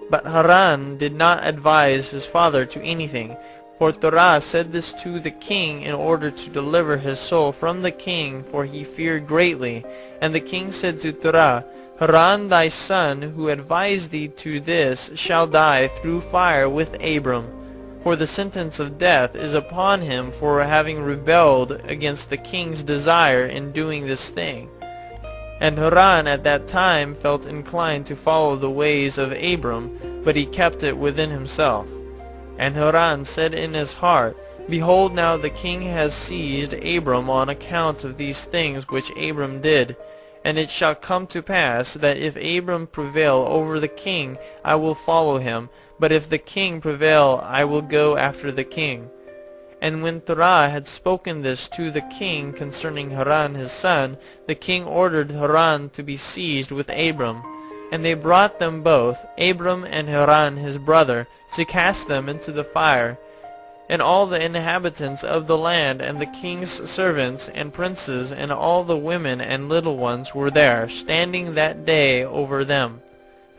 But Haran did not advise his father to anything, for Terah said this to the king in order to deliver his soul from the king, for he feared greatly. And the king said to Terah, Haran thy son, who advised thee to this, shall die through fire with Abram, for the sentence of death is upon him for having rebelled against the king's desire in doing this thing. And Haran at that time felt inclined to follow the ways of Abram, but he kept it within himself. And Haran said in his heart, Behold, now the king has seized Abram on account of these things which Abram did. And it shall come to pass that if Abram prevail over the king, I will follow him, but if the king prevail, I will go after the king. And when Terah had spoken this to the king concerning Haran his son, the king ordered Haran to be seized with Abram. And they brought them both, Abram and Haran his brother, to cast them into the fire. And all the inhabitants of the land, and the king's servants, and princes, and all the women and little ones were there, standing that day over them.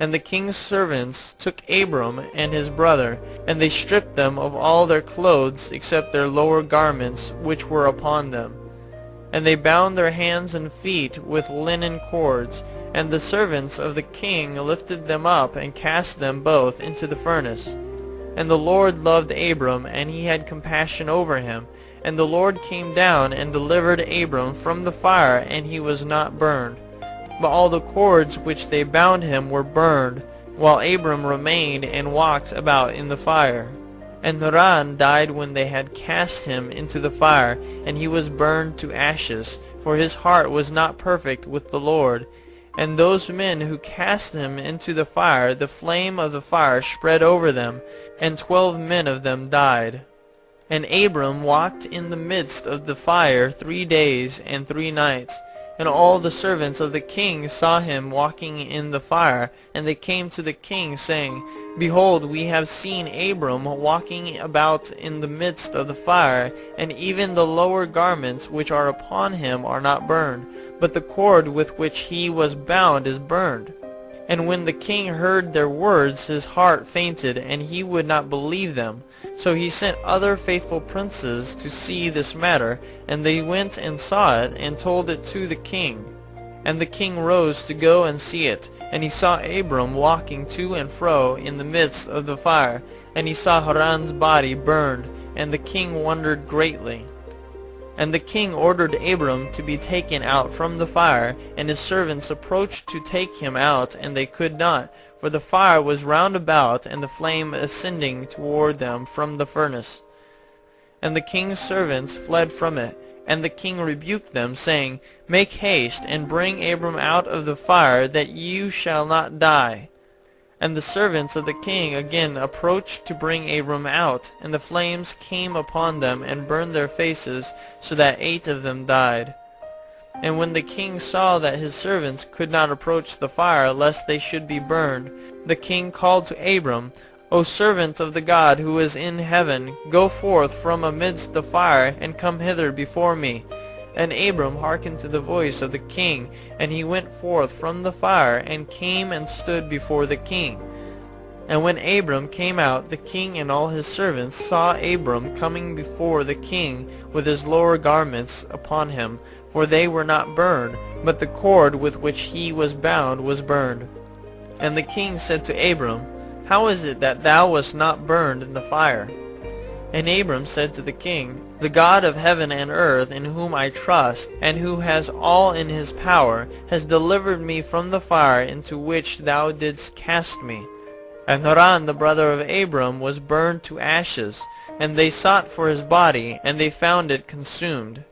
And the king's servants took Abram and his brother, and they stripped them of all their clothes, except their lower garments which were upon them. And they bound their hands and feet with linen cords, and the servants of the king lifted them up, and cast them both into the furnace. And the Lord loved Abram, and he had compassion over him. And the Lord came down and delivered Abram from the fire, and he was not burned. But all the cords which they bound him were burned, while Abram remained and walked about in the fire. And Haran died when they had cast him into the fire, and he was burned to ashes, for his heart was not perfect with the Lord. And those men who cast him into the fire, the flame of the fire spread over them, and 12 men of them died. And Abram walked in the midst of the fire 3 days and 3 nights. And all the servants of the king saw him walking in the fire, and they came to the king, saying, Behold, we have seen Abram walking about in the midst of the fire, and even the lower garments which are upon him are not burned, but the cord with which he was bound is burned. And when the king heard their words, his heart fainted, and he would not believe them. So he sent other faithful princes to see this matter, and they went and saw it, and told it to the king. And the king rose to go and see it, and he saw Abram walking to and fro in the midst of the fire, and he saw Haran's body burned, and the king wondered greatly. And the king ordered Abram to be taken out from the fire, and his servants approached to take him out, and they could not, for the fire was round about, and the flame ascending toward them from the furnace. And the king's servants fled from it. And the king rebuked them, saying, Make haste, and bring Abram out of the fire, that you shall not die. And the servants of the king again approached to bring Abram out, and the flames came upon them, and burned their faces, so that 8 of them died. And when the king saw that his servants could not approach the fire, lest they should be burned, the king called to Abram, O servant of the God who is in heaven, go forth from amidst the fire, and come hither before me. And Abram hearkened to the voice of the king, and he went forth from the fire, and came and stood before the king. And when Abram came out, the king and all his servants saw Abram coming before the king with his lower garments upon him, for they were not burned, but the cord with which he was bound was burned. And the king said to Abram, How is it that thou wast not burned in the fire? And Abram said to the king, The God of heaven and earth, in whom I trust, and who has all in his power, has delivered me from the fire into which thou didst cast me. And Haran the brother of Abram was burned to ashes, and they sought for his body, and they found it consumed.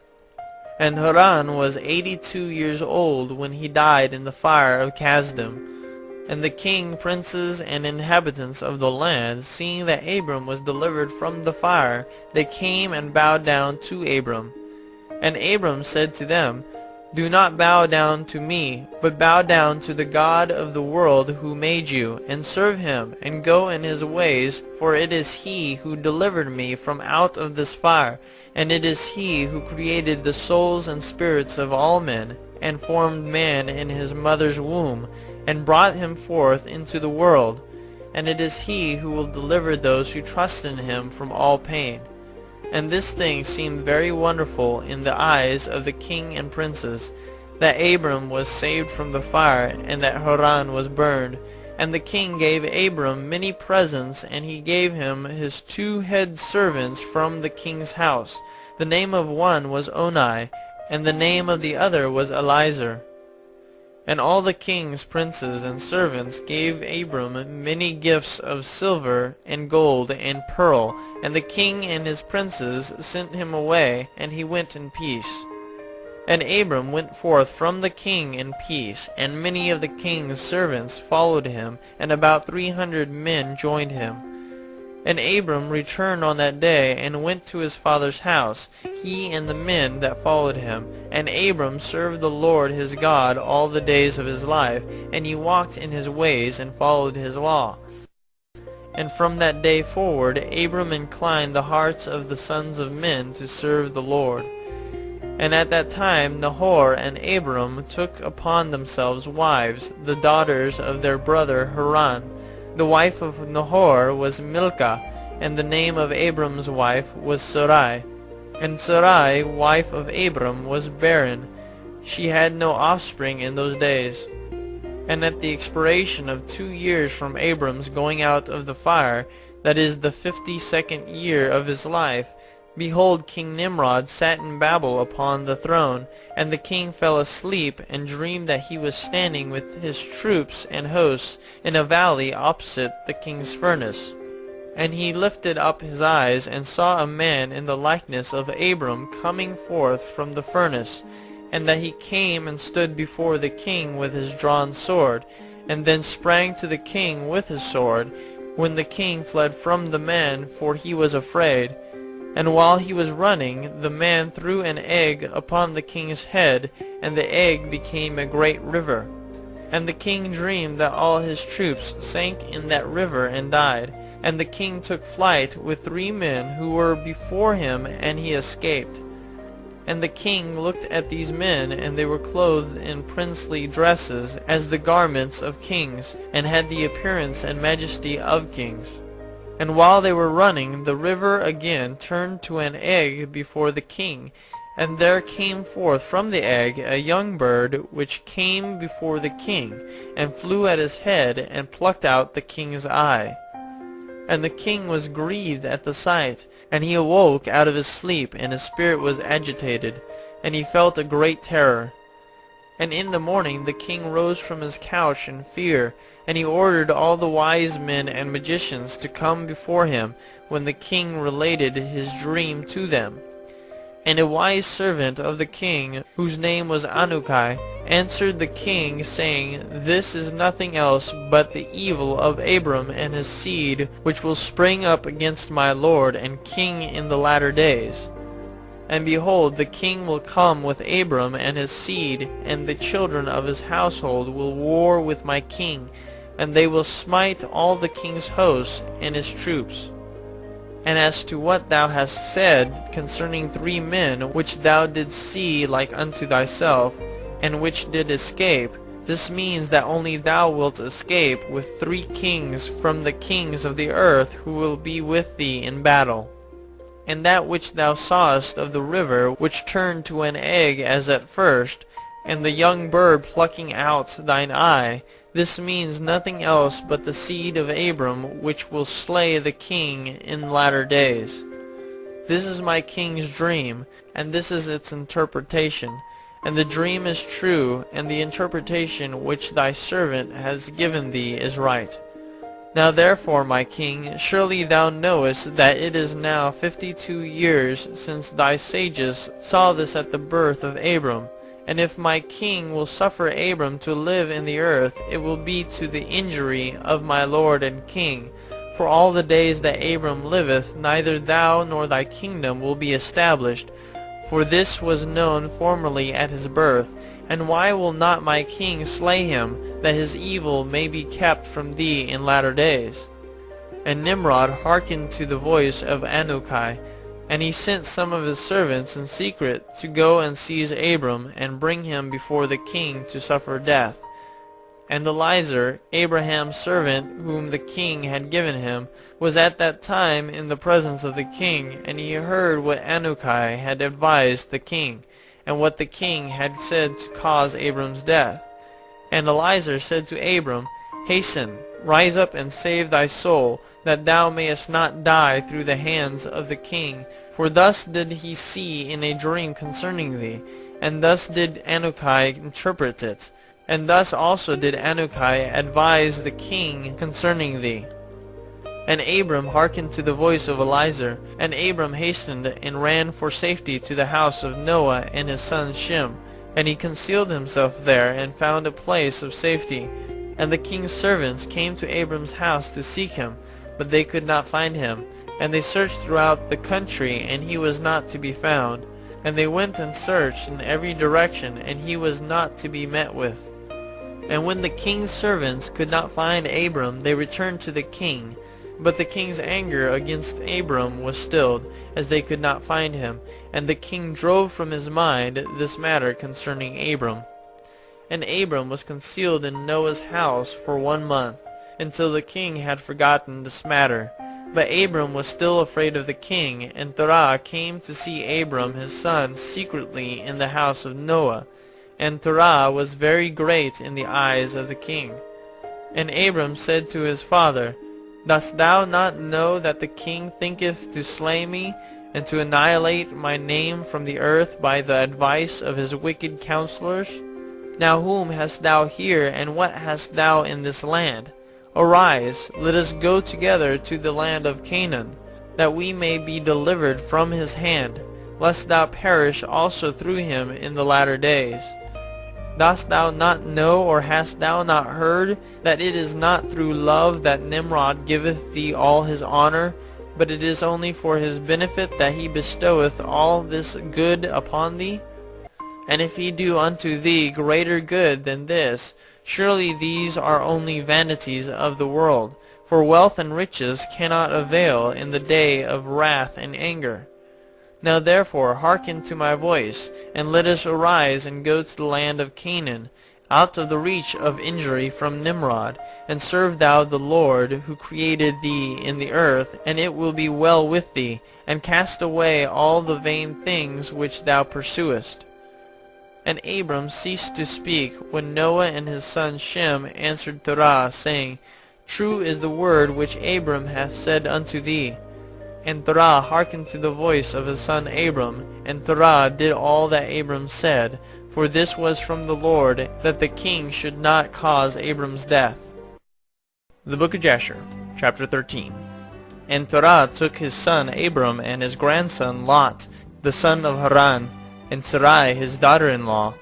And Haran was 82 years old when he died in the fire of Kasdim. And the king, princes, and inhabitants of the land, seeing that Abram was delivered from the fire, they came and bowed down to Abram. And Abram said to them, Do not bow down to me, but bow down to the God of the world who made you, and serve him, and go in his ways, for it is he who delivered me from out of this fire, and it is he who created the souls and spirits of all men, and formed man in his mother's womb, and brought him forth into the world, and it is he who will deliver those who trust in him from all pain. And this thing seemed very wonderful in the eyes of the king and princes, that Abram was saved from the fire, and that Haran was burned. And the king gave Abram many presents, and he gave him his 2 head servants from the king's house. The name of one was Oni, and the name of the other was Eliezer. And all the king's princes and servants gave Abram many gifts of silver and gold and pearl, and the king and his princes sent him away, and he went in peace. And Abram went forth from the king in peace, and many of the king's servants followed him, and about 300 men joined him. And Abram returned on that day, and went to his father's house, he and the men that followed him. And Abram served the Lord his God all the days of his life, and he walked in his ways, and followed his law. And from that day forward Abram inclined the hearts of the sons of men to serve the Lord. And at that time Nahor and Abram took upon themselves wives, the daughters of their brother Haran. The wife of Nahor was Milcah, and the name of Abram's wife was Sarai. And Sarai, wife of Abram, was barren. She had no offspring in those days. And at the expiration of 2 years from Abram's going out of the fire, that is the 52nd year of his life, behold, King Nimrod sat in Babel upon the throne, and the king fell asleep, and dreamed that he was standing with his troops and hosts in a valley opposite the king's furnace. And he lifted up his eyes, and saw a man in the likeness of Abram coming forth from the furnace, and that he came and stood before the king with his drawn sword, and then sprang to the king with his sword, when the king fled from the man, for he was afraid. And while he was running, the man threw an egg upon the king's head, and the egg became a great river. And the king dreamed that all his troops sank in that river and died. And the king took flight with 3 men who were before him, and he escaped. And the king looked at these men, and they were clothed in princely dresses, as the garments of kings, and had the appearance and majesty of kings. And while they were running, the river again turned to an egg before the king, and there came forth from the egg a young bird, which came before the king, and flew at his head, and plucked out the king's eye. And the king was grieved at the sight, and he awoke out of his sleep, and his spirit was agitated, and he felt a great terror. And in the morning the king rose from his couch in fear, and he ordered all the wise men and magicians to come before him, when the king related his dream to them. And a wise servant of the king, whose name was Anukai, answered the king, saying, This is nothing else but the evil of Abram and his seed, which will spring up against my lord and king in the latter days. And behold, the king will come with Abram and his seed, and the children of his household will war with my king, and they will smite all the king's hosts and his troops. And as to what thou hast said concerning 3 men, which thou didst see like unto thyself, and which did escape, This means that only thou wilt escape with 3 kings from the kings of the earth who will be with thee in battle. And that which thou sawest of the river, which turned to an egg as at first, and the young bird plucking out thine eye, this means nothing else but the seed of Abram, which will slay the king in latter days. This is my king's dream, and this is its interpretation. And the dream is true, and the interpretation which thy servant has given thee is right. Now therefore, my king, surely thou knowest that it is now 52 years since thy sages saw this at the birth of Abram. And if my king will suffer Abram to live in the earth, it will be to the injury of my lord and king. For all the days that Abram liveth, neither thou nor thy kingdom will be established. For this was known formerly at his birth. And why will not my king slay him, that his evil may be kept from thee in latter days? And Nimrod hearkened to the voice of Anukai, and he sent some of his servants in secret to go and seize Abram, and bring him before the king to suffer death. And Eliezer, Abraham's servant, whom the king had given him, was at that time in the presence of the king, and he heard what Anukai had advised the king, and what the king had said to cause Abram's death. And Eliezer said to Abram, Hasten, rise up and save thy soul, that thou mayest not die through the hands of the king. For thus did he see in a dream concerning thee, and thus did Anukai interpret it, and thus also did Anukai advise the king concerning thee. And Abram hearkened to the voice of Eliezer, and Abram hastened and ran for safety to the house of Noah and his son Shem, and he concealed himself there and found a place of safety. And the king's servants came to Abram's house to seek him, but they could not find him. And they searched throughout the country, and he was not to be found. And they went and searched in every direction, and he was not to be met with. And when the king's servants could not find Abram, they returned to the king. But the king's anger against Abram was stilled, as they could not find him. And the king drove from his mind this matter concerning Abram. And Abram was concealed in Noah's house for 1 month, until the king had forgotten this matter. But Abram was still afraid of the king, and Terah came to see Abram his son secretly in the house of Noah. And Terah was very great in the eyes of the king. And Abram said to his father, Dost thou not know that the king thinketh to slay me, and to annihilate my name from the earth by the advice of his wicked counselors? Now whom hast thou here, and what hast thou in this land? Arise, let us go together to the land of Canaan, that we may be delivered from his hand, lest thou perish also through him in the latter days. Dost thou not know, or hast thou not heard, that it is not through love that Nimrod giveth thee all his honor, but it is only for his benefit that he bestoweth all this good upon thee? And if he do unto thee greater good than this, surely these are only vanities of the world, for wealth and riches cannot avail in the day of wrath and anger. Now therefore hearken to my voice, and let us arise and go to the land of Canaan, out of the reach of injury from Nimrod, and serve thou the Lord, who created thee in the earth, and it will be well with thee, and cast away all the vain things which thou pursuest. And Abram ceased to speak, when Noah and his son Shem answered Terah, saying, True is the word which Abram hath said unto thee. And Terah hearkened to the voice of his son Abram, and Terah did all that Abram said, for this was from the Lord, that the king should not cause Abram's death. The book of Jasher, chapter 13. And Terah took his son Abram and his grandson Lot, the son of Haran, and Sarai his daughter-in-law,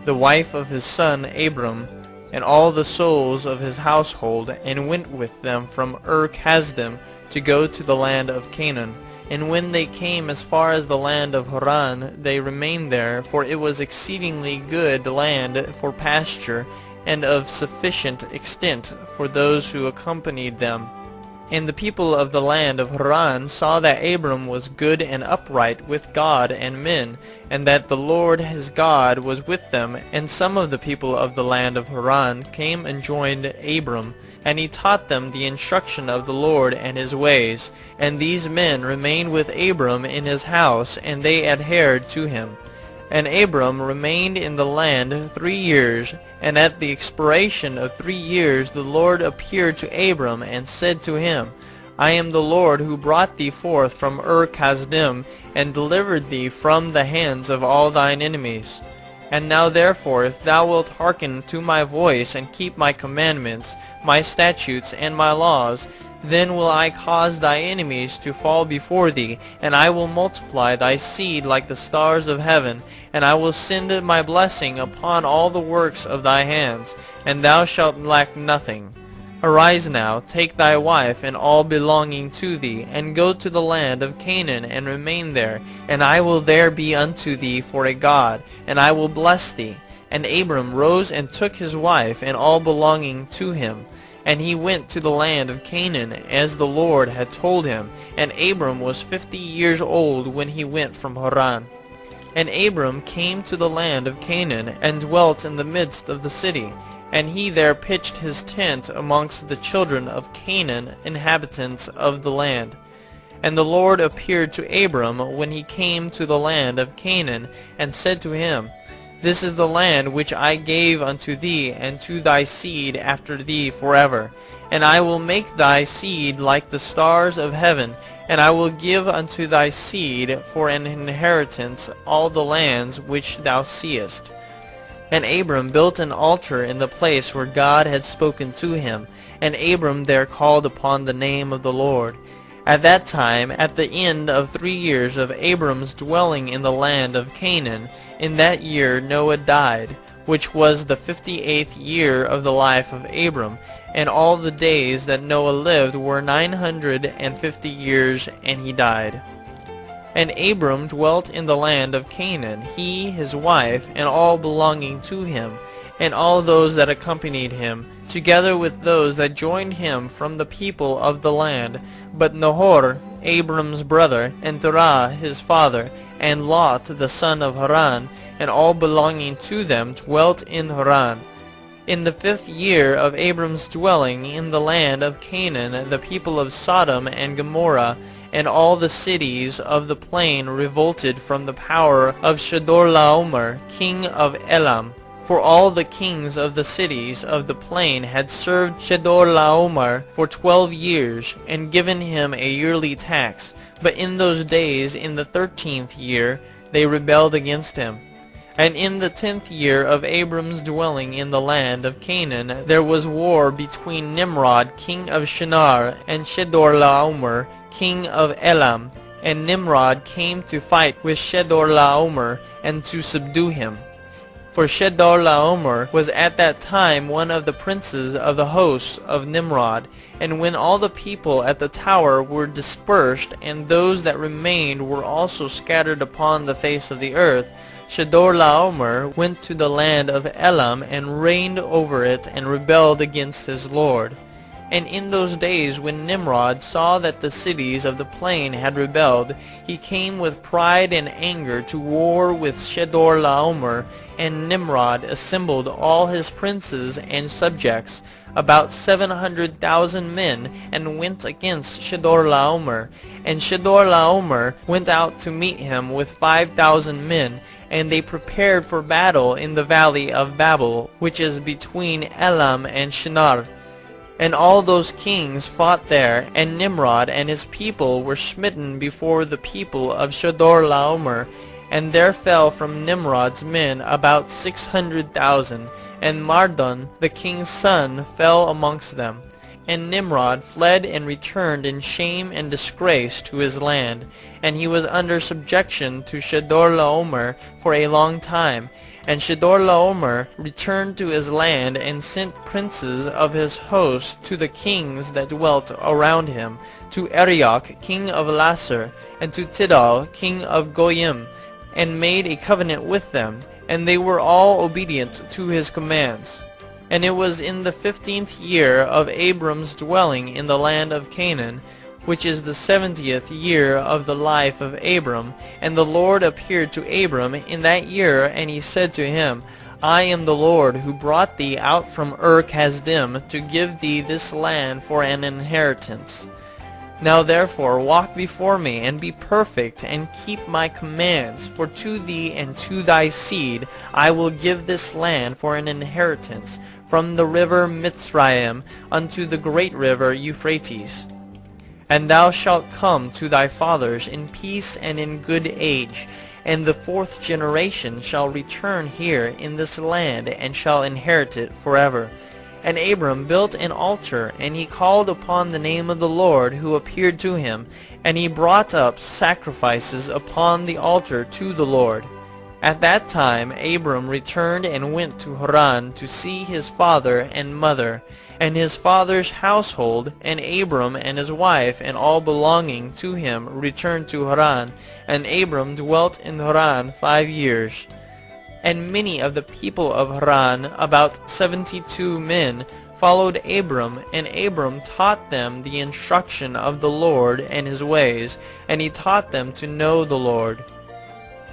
the wife of his son Abram, and all the souls of his household, and went with them from Ur-Kasdim to go to the land of Canaan. And when they came as far as the land of Haran, they remained there, for it was exceedingly good land for pasture, and of sufficient extent for those who accompanied them. And the people of the land of Haran saw that Abram was good and upright with God and men, and that the Lord his God was with them. And some of the people of the land of Haran came and joined Abram, and he taught them the instruction of the Lord and his ways. And these men remained with Abram in his house, and they adhered to him. And Abram remained in the land 3 years, and at the expiration of 3 years the Lord appeared to Abram and said to him, I am the Lord who brought thee forth from Ur-Kasdim, and delivered thee from the hands of all thine enemies. And now therefore, if thou wilt hearken to my voice, and keep my commandments, my statutes, and my laws, then will I cause thy enemies to fall before thee, and I will multiply thy seed like the stars of heaven, and I will send my blessing upon all the works of thy hands, and thou shalt lack nothing. Arise now, take thy wife and all belonging to thee, and go to the land of Canaan, and remain there, and I will there be unto thee for a God, and I will bless thee. And Abram rose and took his wife and all belonging to him, and he went to the land of Canaan, as the Lord had told him. And Abram was 50 years old when he went from Haran. And Abram came to the land of Canaan, and dwelt in the midst of the city. And he there pitched his tent amongst the children of Canaan, inhabitants of the land. And the Lord appeared to Abram when he came to the land of Canaan, and said to him, This is the land which I gave unto thee and to thy seed after thee forever. And I will make thy seed like the stars of heaven, and I will give unto thy seed for an inheritance all the lands which thou seest. And Abram built an altar in the place where God had spoken to him, and Abram there called upon the name of the Lord. At that time, at the end of 3 years of Abram's dwelling in the land of Canaan, in that year Noah died, which was the 58th year of the life of Abram, and all the days that Noah lived were 950 years, and he died. And Abram dwelt in the land of Canaan, he, his wife, and all belonging to him, and all those that accompanied him, together with those that joined him from the people of the land. But Nahor, Abram's brother, and Terah his father, and Lot the son of Haran, and all belonging to them dwelt in Haran. In the 5th year of Abram's dwelling in the land of Canaan, the people of Sodom and Gomorrah and all the cities of the plain revolted from the power of Chedorlaomer, king of Elam. For all the kings of the cities of the plain had served Chedorlaomer for 12 years, and given him a yearly tax. But in those days, in the 13th year, they rebelled against him. And in the 10th year of Abram's dwelling in the land of Canaan, there was war between Nimrod, king of Shinar, and Chedorlaomer, king of Elam. And Nimrod came to fight with Chedorlaomer, and to subdue him. For Chedorlaomer was at that time one of the princes of the hosts of Nimrod. And when all the people at the tower were dispersed, and those that remained were also scattered upon the face of the earth, Chedorlaomer went to the land of Elam, and reigned over it, and rebelled against his lord. And in those days when Nimrod saw that the cities of the plain had rebelled, he came with pride and anger to war with Chedorlaomer, and Nimrod assembled all his princes and subjects, about 700,000 men, and went against Chedorlaomer. And Chedorlaomer went out to meet him with 5,000 men, and they prepared for battle in the valley of Babel, which is between Elam and Shinar. And all those kings fought there, and Nimrod and his people were smitten before the people of Chedorlaomer. And there fell from Nimrod's men about 600,000, and Mardon the king's son fell amongst them. And Nimrod fled and returned in shame and disgrace to his land, and he was under subjection to Chedorlaomer for a long time. And Chedorlaomer returned to his land, and sent princes of his host to the kings that dwelt around him, to Arioch king of Lasar, and to Tidal king of Goyim, and made a covenant with them, and they were all obedient to his commands. And it was in the 15th year of Abram's dwelling in the land of Canaan, which is the 70th year of the life of Abram. And the Lord appeared to Abram in that year, and he said to him, I am the Lord who brought thee out from Ur-Kasdim to give thee this land for an inheritance. Now therefore walk before me, and be perfect, and keep my commands, for to thee and to thy seed I will give this land for an inheritance, from the river Mitzrayim unto the great river Euphrates. And thou shalt come to thy fathers in peace and in good age, and the 4th generation shall return here in this land, and shall inherit it forever. And Abram built an altar, and he called upon the name of the Lord, who appeared to him, and he brought up sacrifices upon the altar to the Lord. At that time Abram returned and went to Haran to see his father and mother, and his father's household, and Abram and his wife and all belonging to him returned to Haran, and Abram dwelt in Haran 5 years. And many of the people of Haran, about 72 men, followed Abram, and Abram taught them the instruction of the Lord and his ways, and he taught them to know the Lord.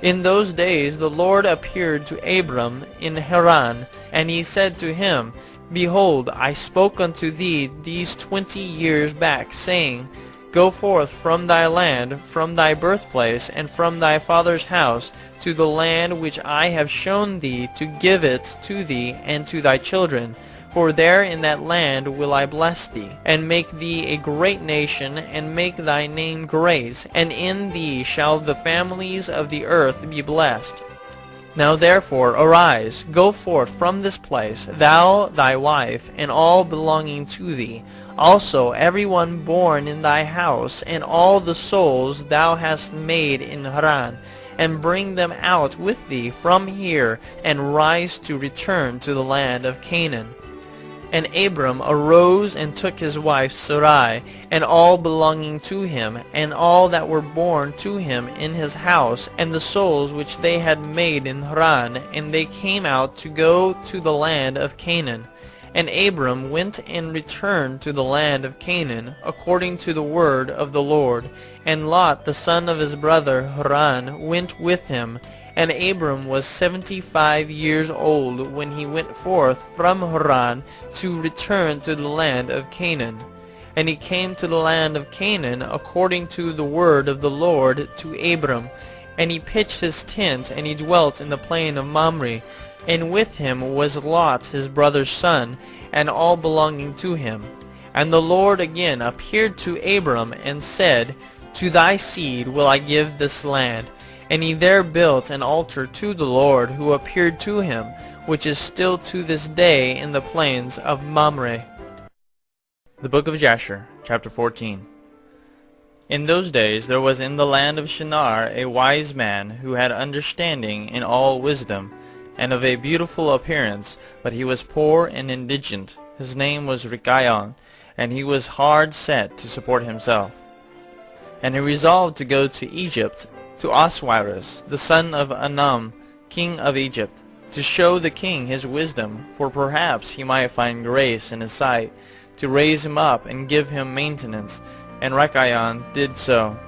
In those days the Lord appeared to Abram in Haran, and he said to him, Behold, I spoke unto thee these 20 years back, saying, Go forth from thy land, from thy birthplace, and from thy father's house, to the land which I have shown thee, to give it to thee and to thy children. For there in that land will I bless thee, and make thee a great nation, and make thy name great, and in thee shall the families of the earth be blessed. Now therefore arise, go forth from this place, thou, thy wife, and all belonging to thee, also every one born in thy house, and all the souls thou hast made in Haran, and bring them out with thee from here, and rise to return to the land of Canaan. And Abram arose and took his wife Sarai, and all belonging to him, and all that were born to him in his house, and the souls which they had made in Haran, and they came out to go to the land of Canaan. And Abram went and returned to the land of Canaan, according to the word of the Lord. And Lot the son of his brother Haran went with him. And Abram was 75 years old when he went forth from Haran to return to the land of Canaan. And he came to the land of Canaan according to the word of the Lord to Abram. And he pitched his tent, and he dwelt in the plain of Mamre. And with him was Lot his brother's son, and all belonging to him. And the Lord again appeared to Abram, and said, To thy seed will I give this land. And he there built an altar to the Lord who appeared to him, which is still to this day in the plains of Mamre. The Book of Jasher, chapter 14. In those days there was in the land of Shinar a wise man who had understanding in all wisdom, and of a beautiful appearance, but he was poor and indigent. His name was Rikayon, and he was hard set to support himself. And he resolved to go to Egypt, to Oswirus, the son of Anam, king of Egypt, to show the king his wisdom, for perhaps he might find grace in his sight, to raise him up and give him maintenance. And Rikayon did so.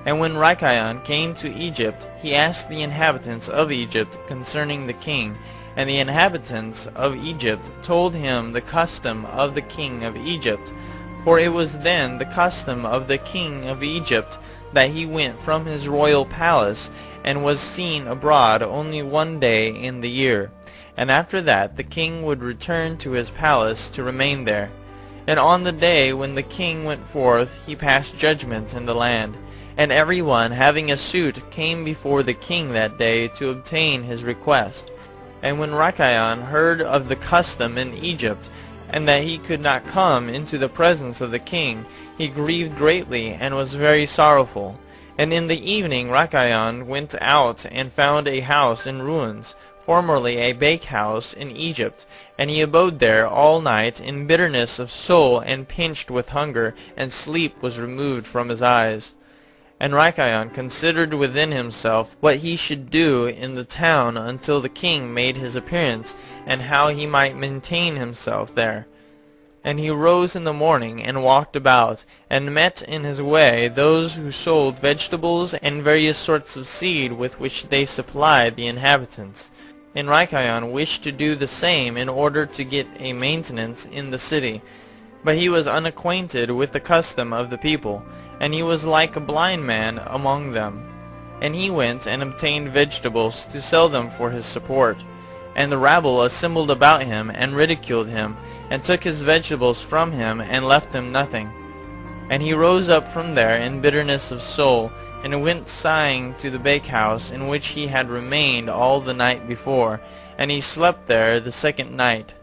And when Rikayon came to Egypt, he asked the inhabitants of Egypt concerning the king, and the inhabitants of Egypt told him the custom of the king of Egypt. For it was then the custom of the king of Egypt that he went from his royal palace, and was seen abroad only one day in the year. And after that the king would return to his palace to remain there. And on the day when the king went forth, he passed judgment in the land. And every one having a suit came before the king that day to obtain his request. And when Rikayon heard of the custom in Egypt, and that he could not come into the presence of the king, he grieved greatly, and was very sorrowful. And in the evening Rikayon went out, and found a house in ruins, formerly a bakehouse in Egypt, and he abode there all night in bitterness of soul, and pinched with hunger, and sleep was removed from his eyes. And Rikayon considered within himself what he should do in the town until the king made his appearance, and how he might maintain himself there. And he rose in the morning, and walked about, and met in his way those who sold vegetables and various sorts of seed with which they supplied the inhabitants. And Rikayon wished to do the same in order to get a maintenance in the city. But he was unacquainted with the custom of the people, and he was like a blind man among them. And he went and obtained vegetables to sell them for his support. And the rabble assembled about him, and ridiculed him, and took his vegetables from him, and left him nothing. And he rose up from there in bitterness of soul, and went sighing to the bakehouse in which he had remained all the night before, and he slept there the second night.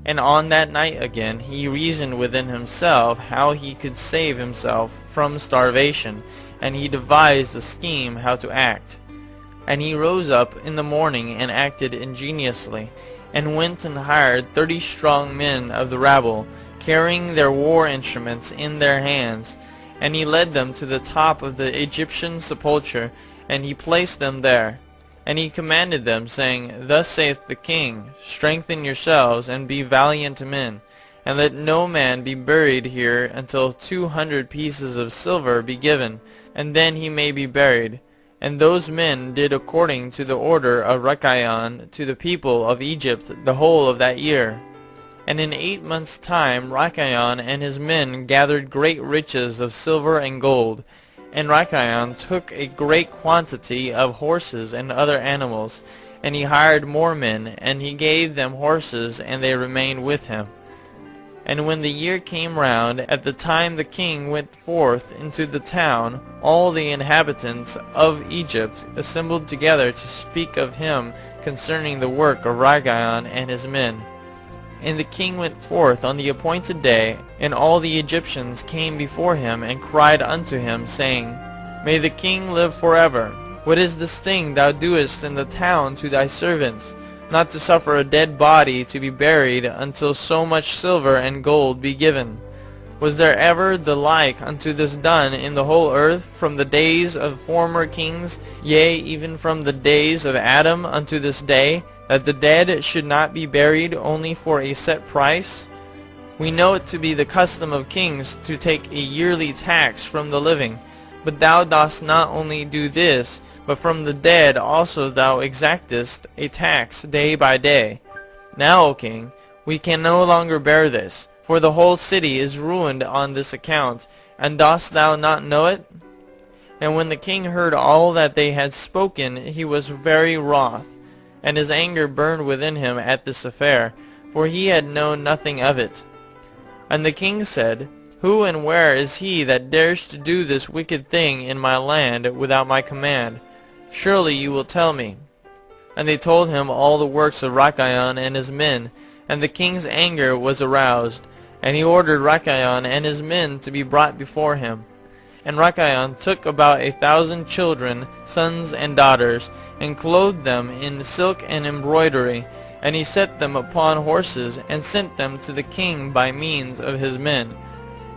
And on that night again he reasoned within himself how he could save himself from starvation, and he devised a scheme how to act. And he rose up in the morning and acted ingeniously, and went and hired 30 strong men of the rabble, carrying their war instruments in their hands. And he led them to the top of the Egyptian sepulchre, and he placed them there. And he commanded them, saying, Thus saith the king, Strengthen yourselves, and be valiant men, and let no man be buried here until 200 pieces of silver be given, and then he may be buried. And those men did according to the order of Rikayon to the people of Egypt the whole of that year. And in 8 months' time Rikayon and his men gathered great riches of silver and gold. And Rikayon took a great quantity of horses and other animals, and he hired more men, and he gave them horses, and they remained with him. And when the year came round, at the time the king went forth into the town, all the inhabitants of Egypt assembled together to speak of him concerning the work of Rikayon and his men. And the king went forth on the appointed day, and all the Egyptians came before him, and cried unto him, saying, May the king live forever. What is this thing thou doest in the town to thy servants, not to suffer a dead body to be buried until so much silver and gold be given? Was there ever the like unto this done in the whole earth from the days of former kings, yea, even from the days of Adam unto this day, that the dead should not be buried only for a set price? We know it to be the custom of kings to take a yearly tax from the living, but thou dost not only do this, but from the dead also thou exactest a tax day by day. Now, O king, we can no longer bear this, for the whole city is ruined on this account, and dost thou not know it? And when the king heard all that they had spoken, he was very wroth, and his anger burned within him at this affair, for he had known nothing of it. And the king said, Who and where is he that dares to do this wicked thing in my land without my command? Surely you will tell me. And they told him all the works of Rikayon and his men, and the king's anger was aroused, and he ordered Rikayon and his men to be brought before him. And Rikayon took about 1,000 children, sons and daughters, and clothed them in silk and embroidery, and he set them upon horses, and sent them to the king by means of his men.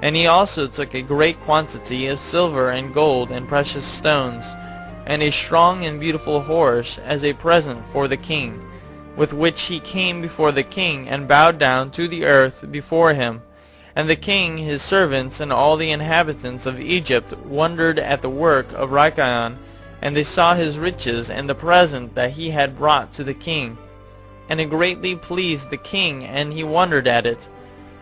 And he also took a great quantity of silver and gold and precious stones, and a strong and beautiful horse as a present for the king, with which he came before the king, and bowed down to the earth before him. And the king, his servants, and all the inhabitants of Egypt wondered at the work of Rikayon, and they saw his riches and the present that he had brought to the king. And it greatly pleased the king, and he wondered at it.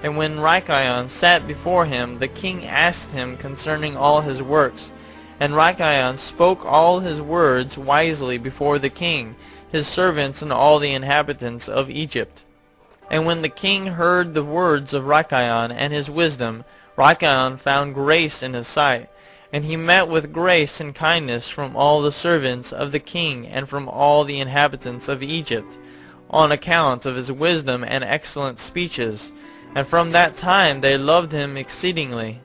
And when Rikayon sat before him, the king asked him concerning all his works. And Rikayon spoke all his words wisely before the king, his servants, and all the inhabitants of Egypt. And when the king heard the words of Rikayon and his wisdom, Rikayon found grace in his sight, and he met with grace and kindness from all the servants of the king and from all the inhabitants of Egypt, on account of his wisdom and excellent speeches. And from that time they loved him exceedingly.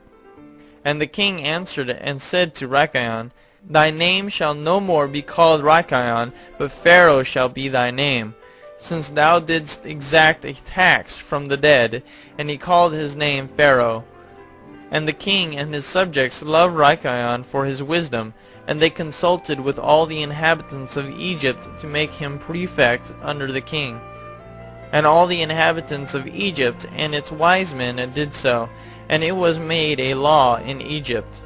And the king answered and said to Rikayon, Thy name shall no more be called Rikayon, but Pharaoh shall be thy name, since thou didst exact a tax from the dead. And he called his name Pharaoh. And the king and his subjects loved Rikayon for his wisdom, and they consulted with all the inhabitants of Egypt to make him prefect under the king. And all the inhabitants of Egypt and its wise men did so, and it was made a law in Egypt.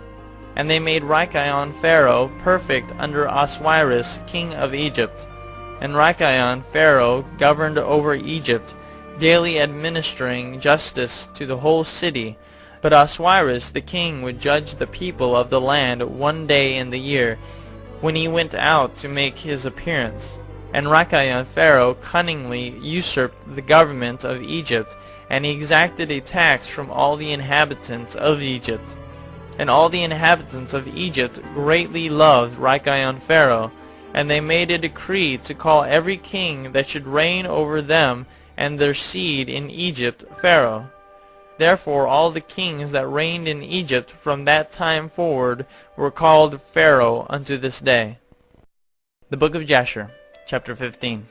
And they made Rikayon Pharaoh perfect under Osiris king of Egypt. And Rikayon Pharaoh governed over Egypt, daily administering justice to the whole city. But Osiris the king would judge the people of the land one day in the year, when he went out to make his appearance. And Rikayon Pharaoh cunningly usurped the government of Egypt, and he exacted a tax from all the inhabitants of Egypt. And all the inhabitants of Egypt greatly loved Rikayon Pharaoh, and they made a decree to call every king that should reign over them and their seed in Egypt Pharaoh. Therefore all the kings that reigned in Egypt from that time forward were called Pharaoh unto this day. The book of Jasher, chapter 15.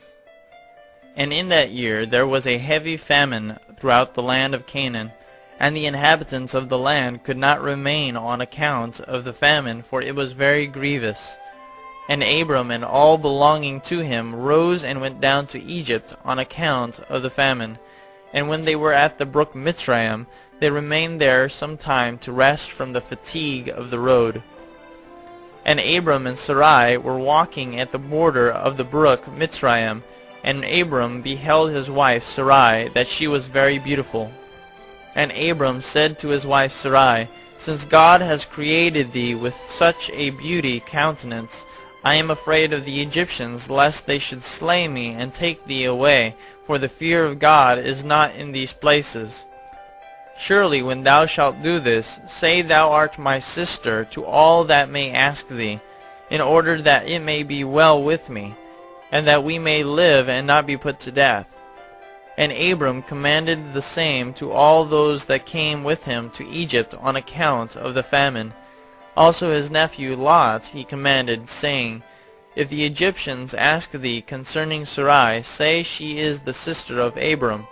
And in that year there was a heavy famine throughout the land of Canaan, and the inhabitants of the land could not remain on account of the famine, for it was very grievous. And Abram and all belonging to him rose and went down to Egypt on account of the famine. And when they were at the brook Mitzrayim, they remained there some time to rest from the fatigue of the road. And Abram and Sarai were walking at the border of the brook Mitzrayim, and Abram beheld his wife Sarai, that she was very beautiful. And Abram said to his wife Sarai, Since God has created thee with such a beauty countenance, I am afraid of the Egyptians, lest they should slay me and take thee away, for the fear of God is not in these places. Surely when thou shalt do this, say thou art my sister to all that may ask thee, in order that it may be well with me, and that we may live and not be put to death. And Abram commanded the same to all those that came with him to Egypt on account of the famine. Also his nephew Lot he commanded, saying, If the Egyptians ask thee concerning Sarai, say she is the sister of Abram.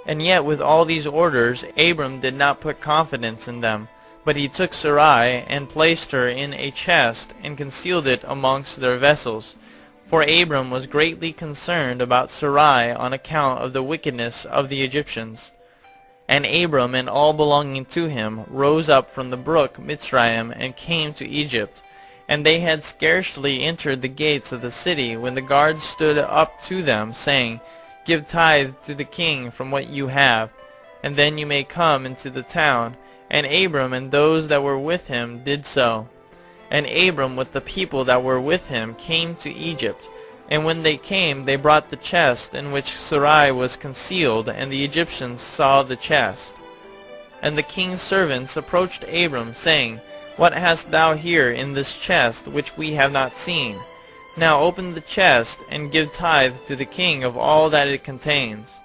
And yet with all these orders Abram did not put confidence in them, but he took Sarai and placed her in a chest and concealed it amongst their vessels. For Abram was greatly concerned about Sarai on account of the wickedness of the Egyptians. And Abram and all belonging to him rose up from the brook Mitzrayim and came to Egypt. And they had scarcely entered the gates of the city when the guards stood up to them, saying, Give tithe to the king from what you have, and then you may come into the town. And Abram and those that were with him did so. And Abram with the people that were with him came to Egypt. And when they came, they brought the chest in which Sarai was concealed, and the Egyptians saw the chest. And the king's servants approached Abram, saying, What hast thou here in this chest, which we have not seen? Now open the chest, and give tithe to the king of all that it contains.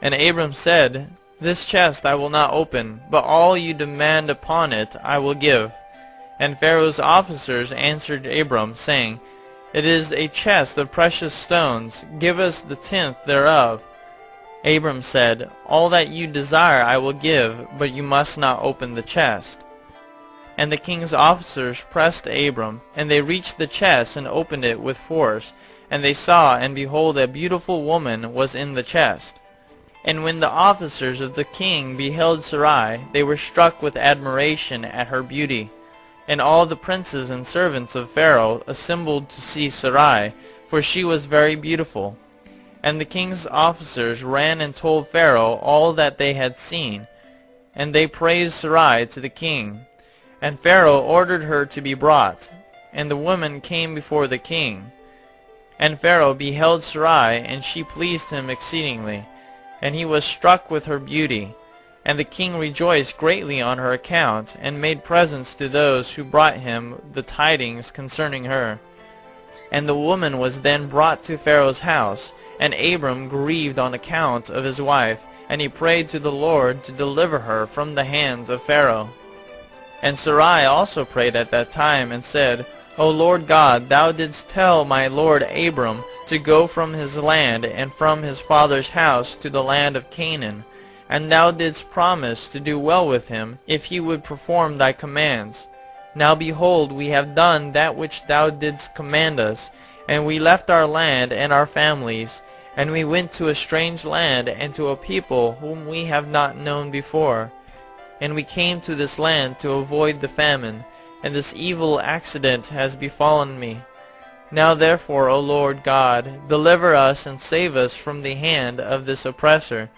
And Abram said, This chest I will not open, but all you demand upon it I will give. And Pharaoh's officers answered Abram, saying, It is a chest of precious stones. Give us the tenth thereof. Abram said, All that you desire I will give, but you must not open the chest. And the king's officers pressed Abram, and they reached the chest and opened it with force. And they saw, and behold, a beautiful woman was in the chest. And when the officers of the king beheld Sarai, they were struck with admiration at her beauty. And all the princes and servants of Pharaoh assembled to see Sarai, for she was very beautiful. And the king's officers ran and told Pharaoh all that they had seen. And they praised Sarai to the king. And Pharaoh ordered her to be brought. And the woman came before the king. And Pharaoh beheld Sarai, and she pleased him exceedingly. And he was struck with her beauty. And the king rejoiced greatly on her account, and made presents to those who brought him the tidings concerning her. And the woman was then brought to Pharaoh's house, and Abram grieved on account of his wife, and he prayed to the Lord to deliver her from the hands of Pharaoh. And Sarai also prayed at that time, and said, O Lord God, thou didst tell my lord Abram to go from his land and from his father's house to the land of Canaan. and thou didst promise to do well with him, if he would perform thy commands. Now behold, we have done that which thou didst command us, and we left our land and our families, and we went to a strange land and to a people whom we have not known before. And we came to this land to avoid the famine, and this evil accident has befallen me. Now therefore, O Lord God, deliver us and save us from the hand of this oppressor,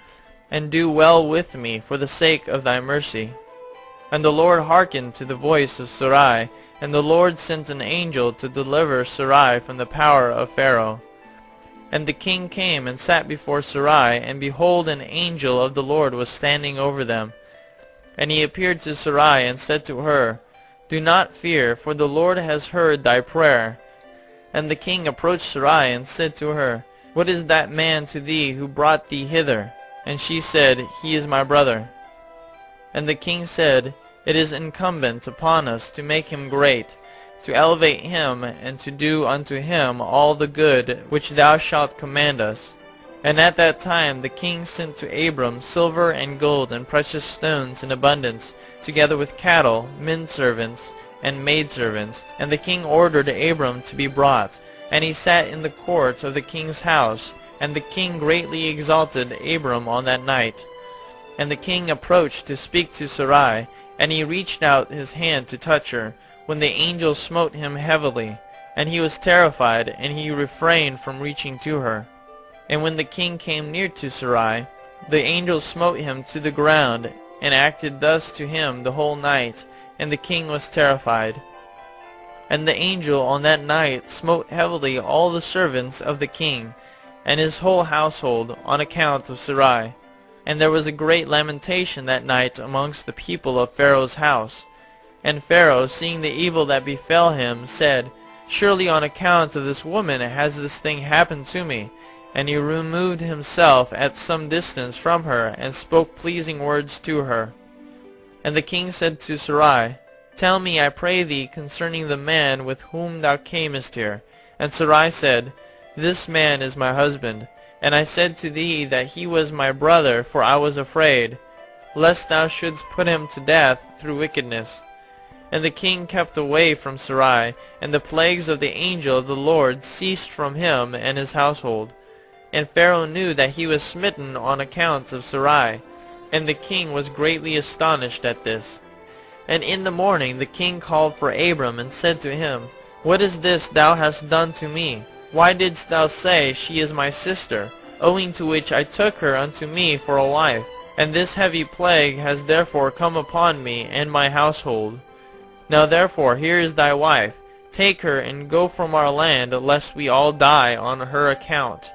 and do well with me for the sake of thy mercy. And the Lord hearkened to the voice of Sarai, and the Lord sent an angel to deliver Sarai from the power of Pharaoh. And the king came and sat before Sarai, and behold, an angel of the Lord was standing over them. And he appeared to Sarai and said to her, Do not fear, for the Lord has heard thy prayer. And the king approached Sarai and said to her, What is that man to thee who brought thee hither? And she said, He is my brother. And the king said, It is incumbent upon us to make him great, to elevate him, and to do unto him all the good which thou shalt command us. And at that time the king sent to Abram silver and gold and precious stones in abundance, together with cattle, menservants, and maidservants. And the king ordered Abram to be brought, and he sat in the court of the king's house. And the king greatly exalted Abram on that night. And the king approached to speak to Sarai, and he reached out his hand to touch her, when the angel smote him heavily. And he was terrified, and he refrained from reaching to her. And when the king came near to Sarai, the angel smote him to the ground, and acted thus to him the whole night, and the king was terrified. And the angel on that night smote heavily all the servants of the king, and his whole household, on account of Sarai. And there was a great lamentation that night amongst the people of Pharaoh's house. And Pharaoh, seeing the evil that befell him, said, Surely on account of this woman has this thing happened to me. And he removed himself at some distance from her, and spoke pleasing words to her. And the king said to Sarai, Tell me, I pray thee, concerning the man with whom thou camest here. And Sarai said, This man is my husband. And I said to thee that he was my brother, for I was afraid, lest thou shouldst put him to death through wickedness. And the king kept away from Sarai, and the plagues of the angel of the Lord ceased from him and his household. And Pharaoh knew that he was smitten on account of Sarai, and the king was greatly astonished at this. And in the morning the king called for Abram, and said to him, What is this thou hast done to me? Why didst thou say, She is my sister, owing to which I took her unto me for a wife? And this heavy plague has therefore come upon me and my household. Now therefore here is thy wife. Take her and go from our land, lest we all die on her account.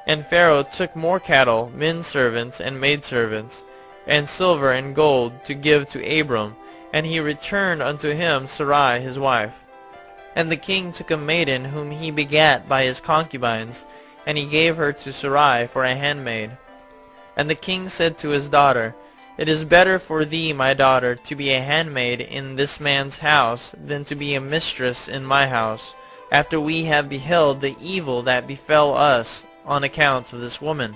And Pharaoh took more cattle, menservants, and maidservants, and silver and gold to give to Abram, and he returned unto him Sarai his wife. And the king took a maiden whom he begat by his concubines, and he gave her to Sarai for a handmaid. And the king said to his daughter, It is better for thee, my daughter, to be a handmaid in this man's house, than to be a mistress in my house, after we have beheld the evil that befell us on account of this woman.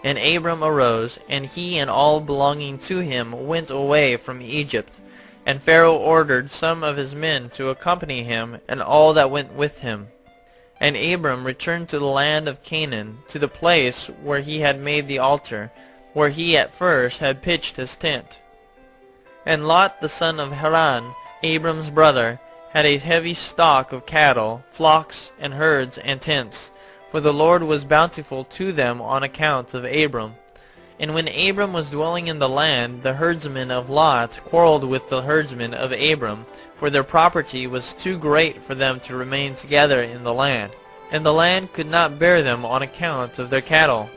And Abram arose, and he and all belonging to him went away from Egypt. And Pharaoh ordered some of his men to accompany him, and all that went with him. And Abram returned to the land of Canaan, to the place where he had made the altar, where he at first had pitched his tent. And Lot the son of Haran, Abram's brother, had a heavy stock of cattle, flocks, and herds, and tents, for the Lord was bountiful to them on account of Abram. And when Abram was dwelling in the land, the herdsmen of Lot quarreled with the herdsmen of Abram, for their property was too great for them to remain together in the land, and the land could not bear them on account of their cattle.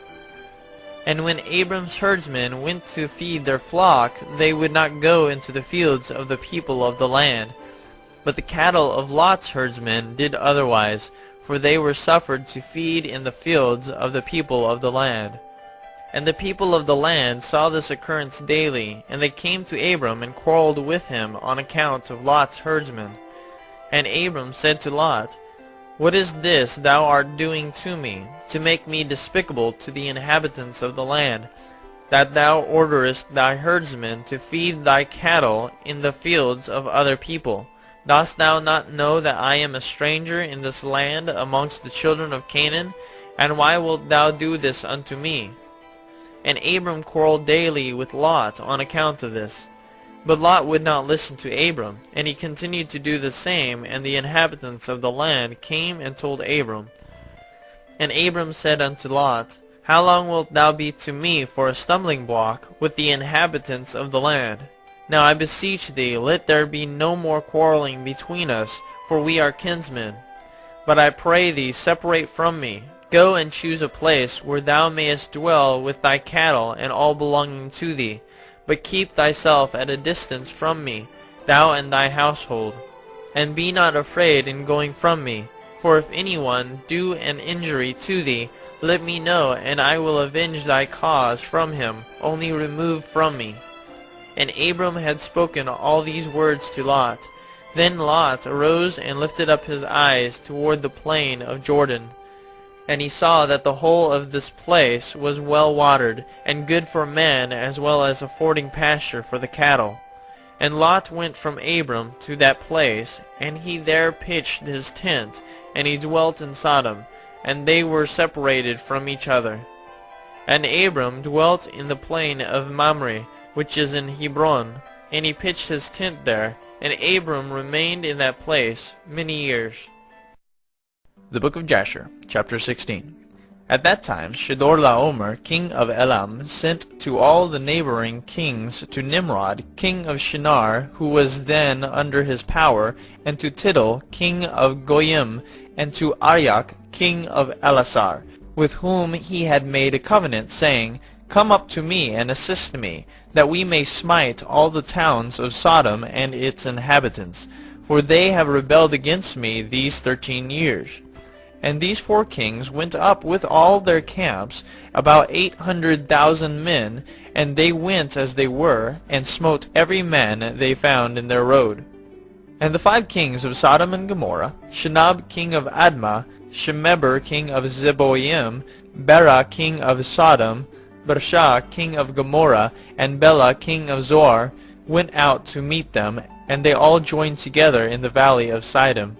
And when Abram's herdsmen went to feed their flock, they would not go into the fields of the people of the land. But the cattle of Lot's herdsmen did otherwise, for they were suffered to feed in the fields of the people of the land. And the people of the land saw this occurrence daily, and they came to Abram and quarreled with him on account of Lot's herdsmen. And Abram said to Lot, What is this thou art doing to me, to make me despicable to the inhabitants of the land? that thou orderest thy herdsmen to feed thy cattle in the fields of other people? Dost thou not know that I am a stranger in this land amongst the children of Canaan? And why wilt thou do this unto me?" And Abram quarreled daily with Lot on account of this. But Lot would not listen to Abram, and he continued to do the same, and the inhabitants of the land came and told Abram. And Abram said unto Lot, "How long wilt thou be to me for a stumbling block with the inhabitants of the land? Now I beseech thee, let there be no more quarreling between us, for we are kinsmen. But I pray thee, separate from me. Go and choose a place where thou mayest dwell with thy cattle and all belonging to thee. But keep thyself at a distance from me, thou and thy household. And be not afraid in going from me. For if anyone do an injury to thee, let me know, and I will avenge thy cause from him. Only remove from me." And Abram had spoken all these words to Lot. Then Lot arose and lifted up his eyes toward the plain of Jordan. And he saw that the whole of this place was well watered, and good for men, as well as affording pasture for the cattle. And Lot went from Abram to that place, and he there pitched his tent, and he dwelt in Sodom, and they were separated from each other. And Abram dwelt in the plain of Mamre, which is in Hebron, and he pitched his tent there, and Abram remained in that place many years. The Book of Jasher, chapter 16. At that time Chedorlaomer, king of Elam, sent to all the neighboring kings, to Nimrod, king of Shinar, who was then under his power, and to Tidal, king of Goyim, and to Arioch, king of Elasar, with whom he had made a covenant, saying, "Come up to me and assist me, that we may smite all the towns of Sodom and its inhabitants, for they have rebelled against me these 13 years. And these 4 kings went up with all their camps, about 800,000 men, and they went as they were, and smote every man they found in their road. And the 5 kings of Sodom and Gomorrah, Shinab king of Admah, Shemeber king of Zeboim, Bera king of Sodom, Bersha king of Gomorrah, and Bela king of Zoar, went out to meet them, and they all joined together in the valley of Siddim.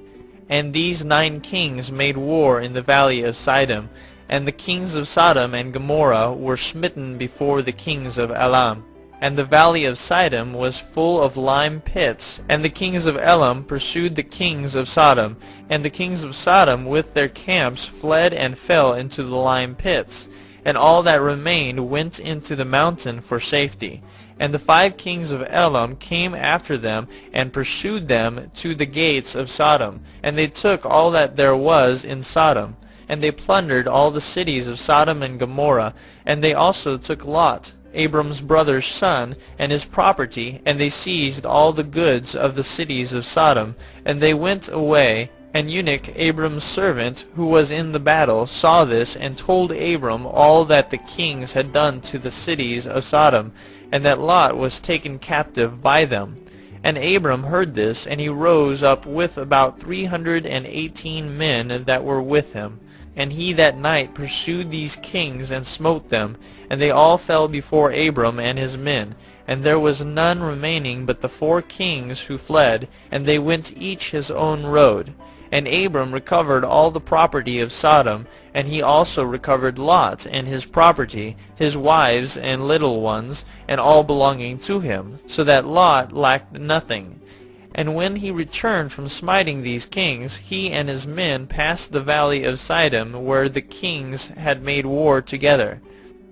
And these 9 kings made war in the valley of Siddim, and the kings of Sodom and Gomorrah were smitten before the kings of Elam. And the valley of Siddim was full of lime pits, and the kings of Elam pursued the kings of Sodom, and the kings of Sodom with their camps fled and fell into the lime pits, and all that remained went into the mountain for safety. And the 5 kings of Elam came after them, and pursued them to the gates of Sodom. And they took all that there was in Sodom. And they plundered all the cities of Sodom and Gomorrah. And they also took Lot, Abram's brother's son, and his property. And they seized all the goods of the cities of Sodom. And they went away. And Eunuch, Abram's servant, who was in the battle, saw this, and told Abram all that the kings had done to the cities of Sodom, and that Lot was taken captive by them. And Abram heard this, and he rose up with about 318 men that were with him. And he that night pursued these kings, and smote them, and they all fell before Abram and his men. And there was none remaining but the 4 kings who fled, and they went each his own road. And Abram recovered all the property of Sodom, and he also recovered Lot and his property, his wives and little ones, and all belonging to him, so that Lot lacked nothing. And when he returned from smiting these kings, he and his men passed the valley of Siddim, where the kings had made war together.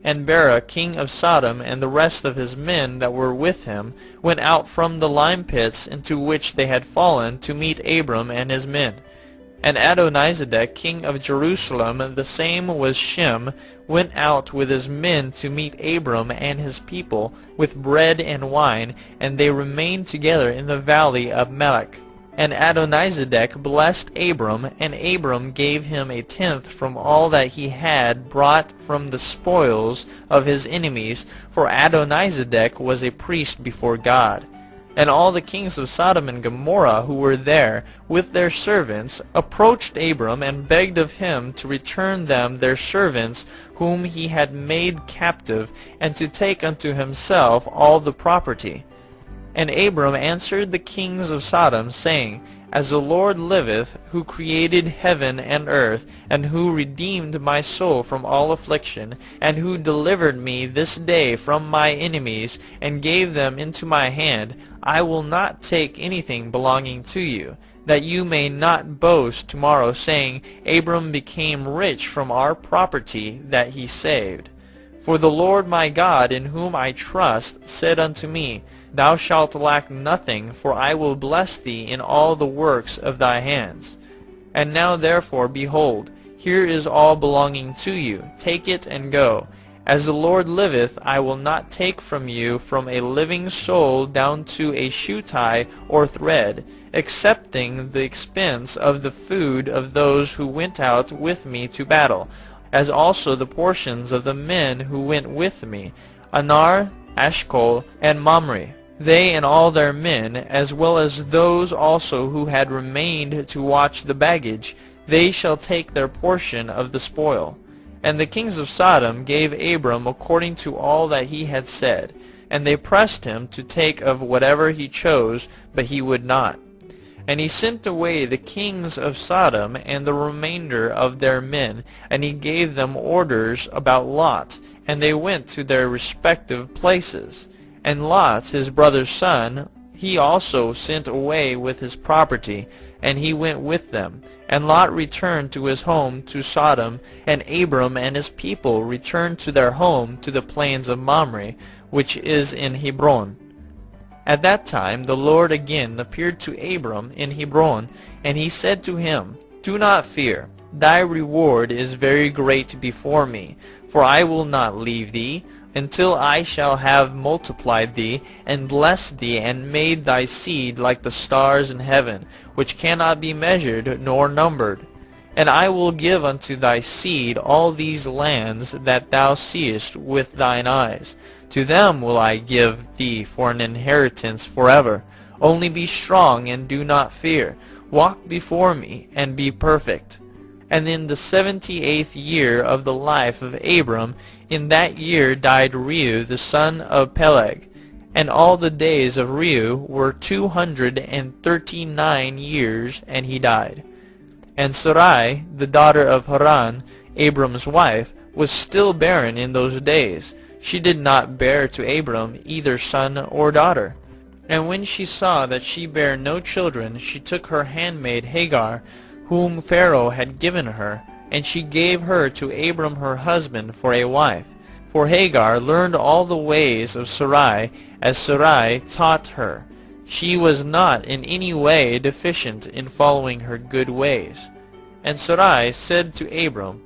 And Bera, king of Sodom, and the rest of his men that were with him, went out from the lime pits into which they had fallen to meet Abram and his men. And Adonizedek, king of Jerusalem, the same was Shem, went out with his men to meet Abram and his people with bread and wine, and they remained together in the valley of Melech. And Adonizedek blessed Abram, and Abram gave him 1/10 from all that he had brought from the spoils of his enemies, for Adonizedek was a priest before God. And all the kings of Sodom and Gomorrah who were there with their servants approached Abram and begged of him to return them their servants whom he had made captive, and to take unto himself all the property. And Abram answered the kings of Sodom, saying, As the Lord liveth, who created heaven and earth, and who redeemed my soul from all affliction, and who delivered me this day from my enemies, and gave them into my hand, I will not take anything belonging to you, that you may not boast tomorrow, saying, Abram became rich from our property that he saved. For the Lord my God, in whom I trust, said unto me, Thou shalt lack nothing, for I will bless thee in all the works of thy hands. And now therefore, behold, here is all belonging to you. Take it and go. As the Lord liveth, I will not take from you from a living soul down to a shoe tie or thread, excepting the expense of the food of those who went out with me to battle, as also the portions of the men who went with me, Anar, Ashcol, and Mamre. They and all their men, as well as those also who had remained to watch the baggage, they shall take their portion of the spoil. And the kings of Sodom gave Abram according to all that he had said, and they pressed him to take of whatever he chose, but he would not. And he sent away the kings of Sodom and the remainder of their men, and he gave them orders about Lot, and they went to their respective places. And Lot, his brother's son, he also sent away with his property, and he went with them. And Lot returned to his home to Sodom, and Abram and his people returned to their home to the plains of Mamre, which is in Hebron. At that time the Lord again appeared to Abram in Hebron, and he said to him, Do not fear, thy reward is very great before me, for I will not leave thee, until I shall have multiplied thee, and blessed thee, and made thy seed like the stars in heaven, which cannot be measured nor numbered. And I will give unto thy seed all these lands that thou seest with thine eyes. To them will I give thee for an inheritance forever. Only be strong and do not fear. Walk before me and be perfect. And in the 78th year of the life of Abram, in that year died Reu the son of Peleg. And all the days of Reu were 239 years, and he died. And Sarai, the daughter of Haran, Abram's wife, was still barren in those days. She did not bear to Abram either son or daughter. And when she saw that she bare no children, she took her handmaid Hagar, whom Pharaoh had given her, and she gave her to Abram her husband for a wife. For Hagar learned all the ways of Sarai, as Sarai taught her. She was not in any way deficient in following her good ways. And Sarai said to Abram,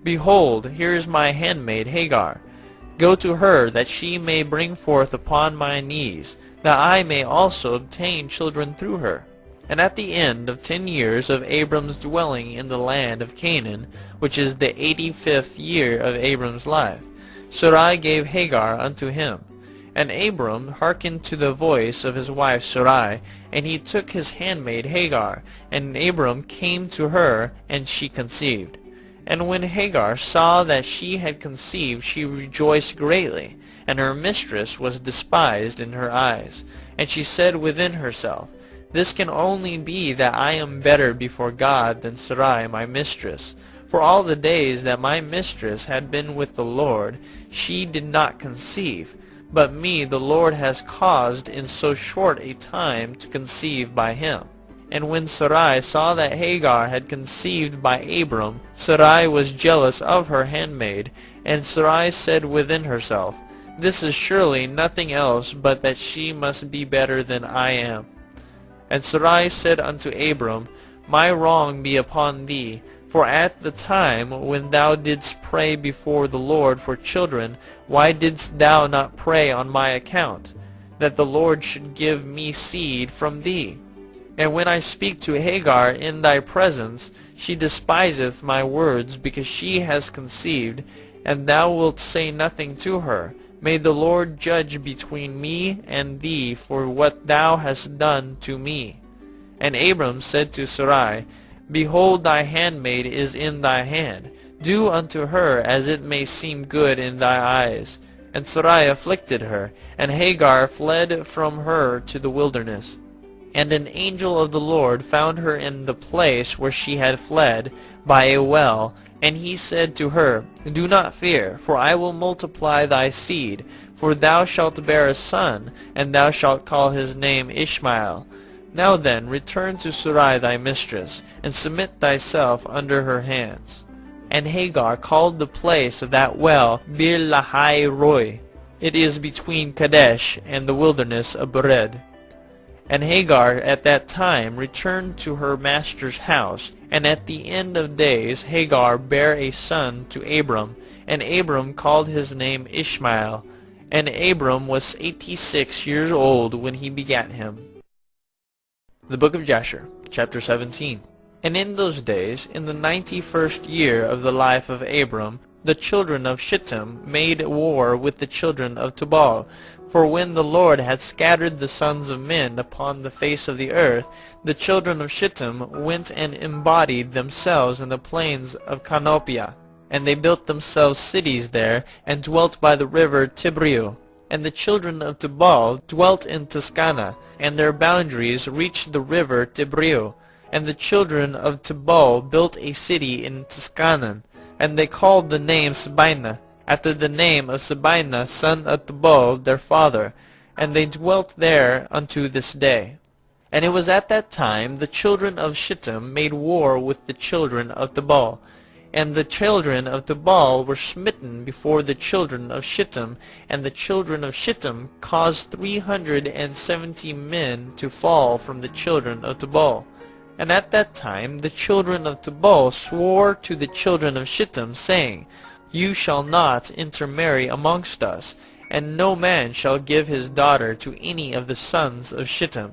Behold, here is my handmaid Hagar. Go to her, that she may bring forth upon my knees, that I may also obtain children through her. And at the end of 10 years of Abram's dwelling in the land of Canaan, which is the 85th year of Abram's life, Sarai gave Hagar unto him. And Abram hearkened to the voice of his wife Sarai, and he took his handmaid Hagar, and Abram came to her, and she conceived. And when Hagar saw that she had conceived, she rejoiced greatly, and her mistress was despised in her eyes. And she said within herself, This can only be that I am better before God than Sarai my mistress. For all the days that my mistress had been with the Lord, she did not conceive. But me the Lord has caused in so short a time to conceive by him. And when Sarai saw that Hagar had conceived by Abram, Sarai was jealous of her handmaid. And Sarai said within herself, This is surely nothing else but that she must be better than I am. And Sarai said unto Abram, My wrong be upon thee, for at the time when thou didst pray before the Lord for children, why didst thou not pray on my account, that the Lord should give me seed from thee? And when I speak to Hagar in thy presence, she despiseth my words, because she has conceived, and thou wilt say nothing to her. May the Lord judge between me and thee for what thou hast done to me. And Abram said to Sarai, Behold, thy handmaid is in thy hand. Do unto her as it may seem good in thy eyes. And Sarai afflicted her, and Hagar fled from her to the wilderness. And an angel of the Lord found her in the place where she had fled, by a well. And he said to her, Do not fear, for I will multiply thy seed, for thou shalt bear a son, and thou shalt call his name Ishmael. Now then, return to Sarai thy mistress, and submit thyself under her hands. And Hagar called the place of that well Bir-lahai-roi. It is between Kadesh and the wilderness of Bered. And Hagar at that time returned to her master's house, and at the end of days Hagar bare a son to Abram, and Abram called his name Ishmael. And Abram was 86 years old when he begat him. The book of Jasher, chapter 17. And in those days, in the 91st year of the life of Abram, the children of Shittim made war with the children of Tubal. For when the Lord had scattered the sons of men upon the face of the earth, the children of Shittim went and embodied themselves in the plains of Canopia. And they built themselves cities there, and dwelt by the river Tibreu. And the children of Tubal dwelt in Tuscana, and their boundaries reached the river Tibreu. And the children of Tubal built a city in Tuscanan, and they called the name Sabina, after the name of Sabina son of Tubal their father, and they dwelt there unto this day. And it was at that time the children of Shittim made war with the children of Tubal. And the children of Tubal were smitten before the children of Shittim, and the children of Shittim caused 370 men to fall from the children of Tubal. And at that time the children of Tubal swore to the children of Shittim, saying, You shall not intermarry amongst us, and no man shall give his daughter to any of the sons of Shittim.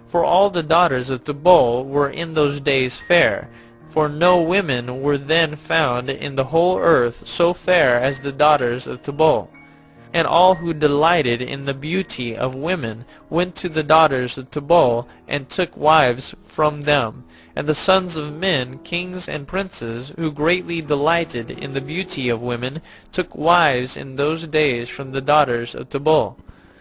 For all the daughters of Tubal were in those days fair, for no women were then found in the whole earth so fair as the daughters of Tubal. And all who delighted in the beauty of women went to the daughters of Tubal, and took wives from them. And the sons of men, kings and princes, who greatly delighted in the beauty of women, took wives in those days from the daughters of Tubal.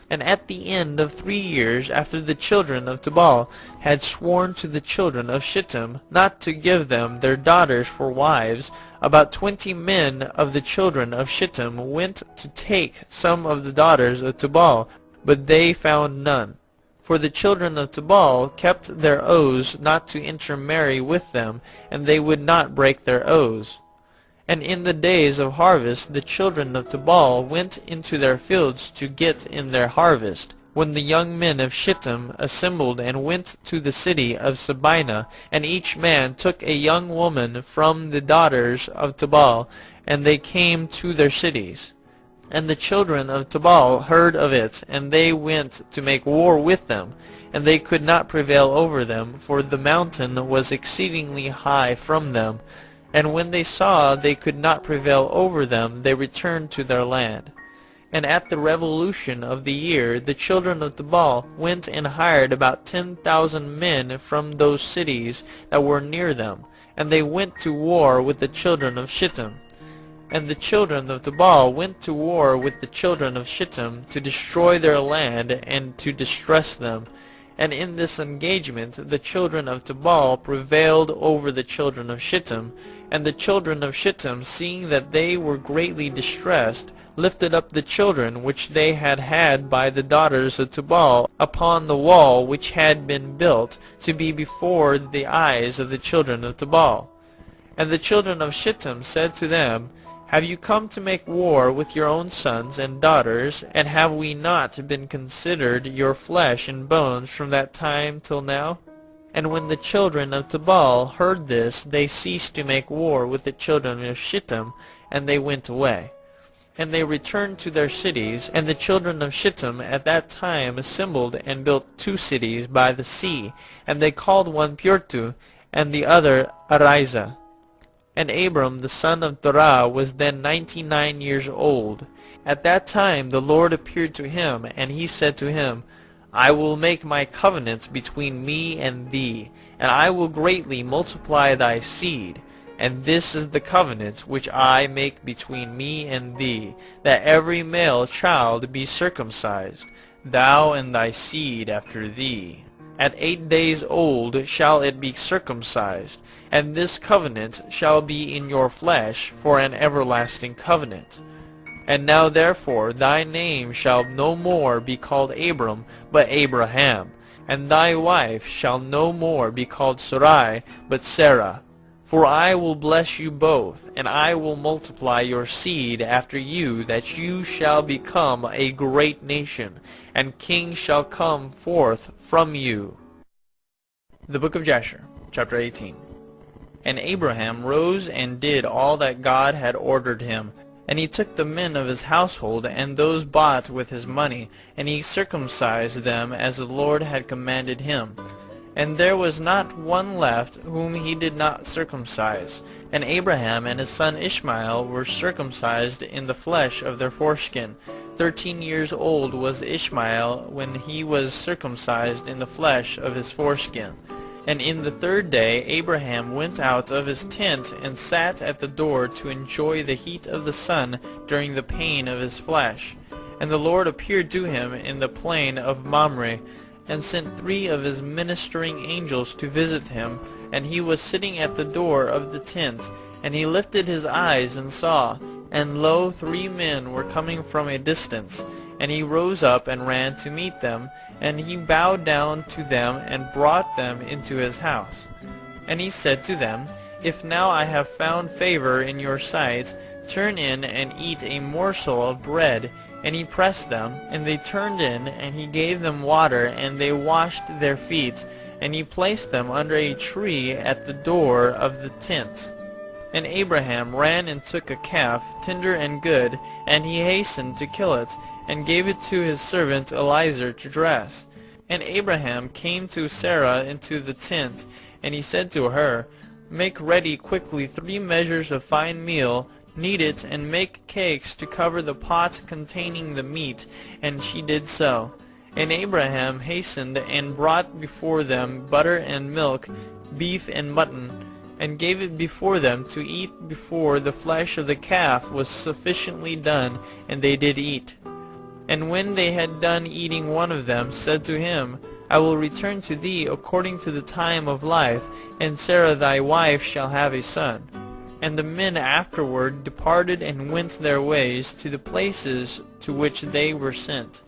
And at the end of 3 years after the children of Tubal had sworn to the children of Shittim not to give them their daughters for wives, about 20 men of the children of Shittim went to take some of the daughters of Tubal, but they found none. For the children of Tubal kept their oaths not to intermarry with them, and they would not break their oaths. And in the days of harvest the children of Tubal went into their fields to get in their harvest, when the young men of Shittim assembled and went to the city of Sabina, and each man took a young woman from the daughters of Tubal, and they came to their cities. And the children of Tubal heard of it, and they went to make war with them, and they could not prevail over them, for the mountain was exceedingly high from them. And when they saw they could not prevail over them, they returned to their land. And at the revolution of the year, the children of Tubal went and hired about 10,000 men from those cities that were near them, and they went to war with the children of Shittim. And the children of Tubal went to war with the children of Shittim to destroy their land and to distress them. And in this engagement the children of Tubal prevailed over the children of Shittim. And the children of Shittim, seeing that they were greatly distressed, lifted up the children which they had had by the daughters of Tubal upon the wall which had been built to be before the eyes of the children of Tubal. And the children of Shittim said to them, Have you come to make war with your own sons and daughters, and have we not been considered your flesh and bones from that time till now? And when the children of Tubal heard this, they ceased to make war with the children of Shittim, and they went away. And they returned to their cities, and the children of Shittim at that time assembled and built 2 cities by the sea, and they called one Purtu, and the other Ariza. And Abram the son of Terah was then 99 years old. At that time the Lord appeared to him, and he said to him, I will make my covenant between me and thee, and I will greatly multiply thy seed. And this is the covenant which I make between me and thee, that every male child be circumcised, thou and thy seed after thee. At 8 days old shall it be circumcised, and this covenant shall be in your flesh for an everlasting covenant. And now therefore thy name shall no more be called Abram, but Abraham, and thy wife shall no more be called Sarai, but Sarah. For I will bless you both, and I will multiply your seed after you, that you shall become a great nation, and kings shall come forth from you. The book of Jasher, chapter 18. And Abraham rose and did all that God had ordered him. And he took the men of his household, and those bought with his money, and he circumcised them as the Lord had commanded him. And there was not one left whom he did not circumcise. And Abraham and his son Ishmael were circumcised in the flesh of their foreskin. 13 years old was Ishmael when he was circumcised in the flesh of his foreskin. And in the 3rd day Abraham went out of his tent and sat at the door to enjoy the heat of the sun during the pain of his flesh. And the Lord appeared to him in the plain of Mamre, and sent 3 of his ministering angels to visit him. And he was sitting at the door of the tent, and he lifted his eyes and saw, and lo, 3 men were coming from a distance. And he rose up and ran to meet them, and he bowed down to them and brought them into his house. And he said to them, If now I have found favor in your sight, turn in and eat a morsel of bread. And he pressed them, and they turned in, and he gave them water, and they washed their feet. And he placed them under a tree at the door of the tent. And Abraham ran and took a calf, tender and good, and he hastened to kill it, and gave it to his servant Eliezer to dress. And Abraham came to Sarah into the tent, and he said to her, Make ready quickly 3 measures of fine meal, knead it, and make cakes to cover the pot containing the meat. And she did so. And Abraham hastened and brought before them butter and milk, beef and mutton, and gave it before them to eat before the flesh of the calf was sufficiently done, and they did eat. And when they had done eating, one of them said to him, I will return to thee according to the time of life, and Sarah thy wife shall have a son. And the men afterward departed and went their ways to the places to which they were sent.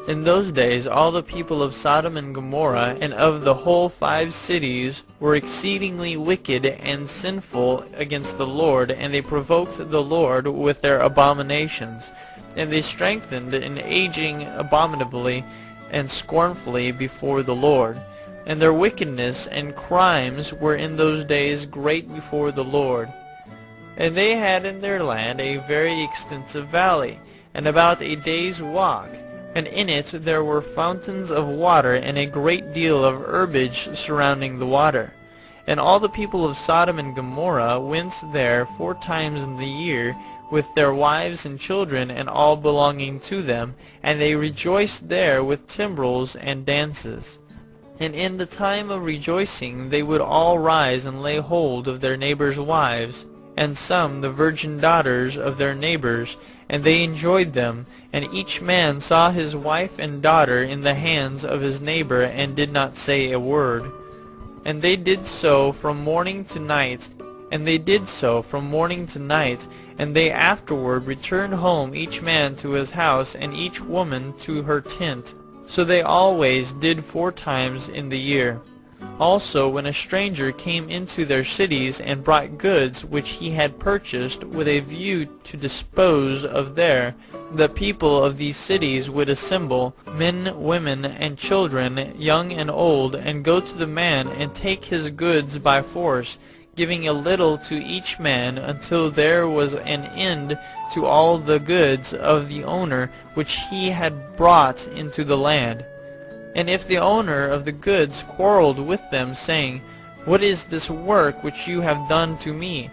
In those days all the people of Sodom and Gomorrah and of the whole 5 cities were exceedingly wicked and sinful against the Lord, and they provoked the Lord with their abominations. And they strengthened in aging abominably and scornfully before the Lord. And their wickedness and crimes were in those days great before the Lord. And they had in their land a very extensive valley, and about a day's walk. And in it there were fountains of water, and a great deal of herbage surrounding the water. And all the people of Sodom and Gomorrah went there 4 times in the year, with their wives and children and all belonging to them, and they rejoiced there with timbrels and dances. And in the time of rejoicing they would all rise and lay hold of their neighbors' wives, and some the virgin daughters of their neighbors, and they enjoyed them, and each man saw his wife and daughter in the hands of his neighbor, and did not say a word. And they did so from morning to night, and they did so from morning to night, and they afterward returned home, each man to his house, and each woman to her tent. So they always did 4 times in the year. Also, when a stranger came into their cities and brought goods which he had purchased with a view to dispose of there, the people of these cities would assemble, men, women, and children, young and old, and go to the man and take his goods by force, giving a little to each man, until there was an end to all the goods of the owner which he had brought into the land. And if the owner of the goods quarreled with them, saying, What is this work which you have done to me?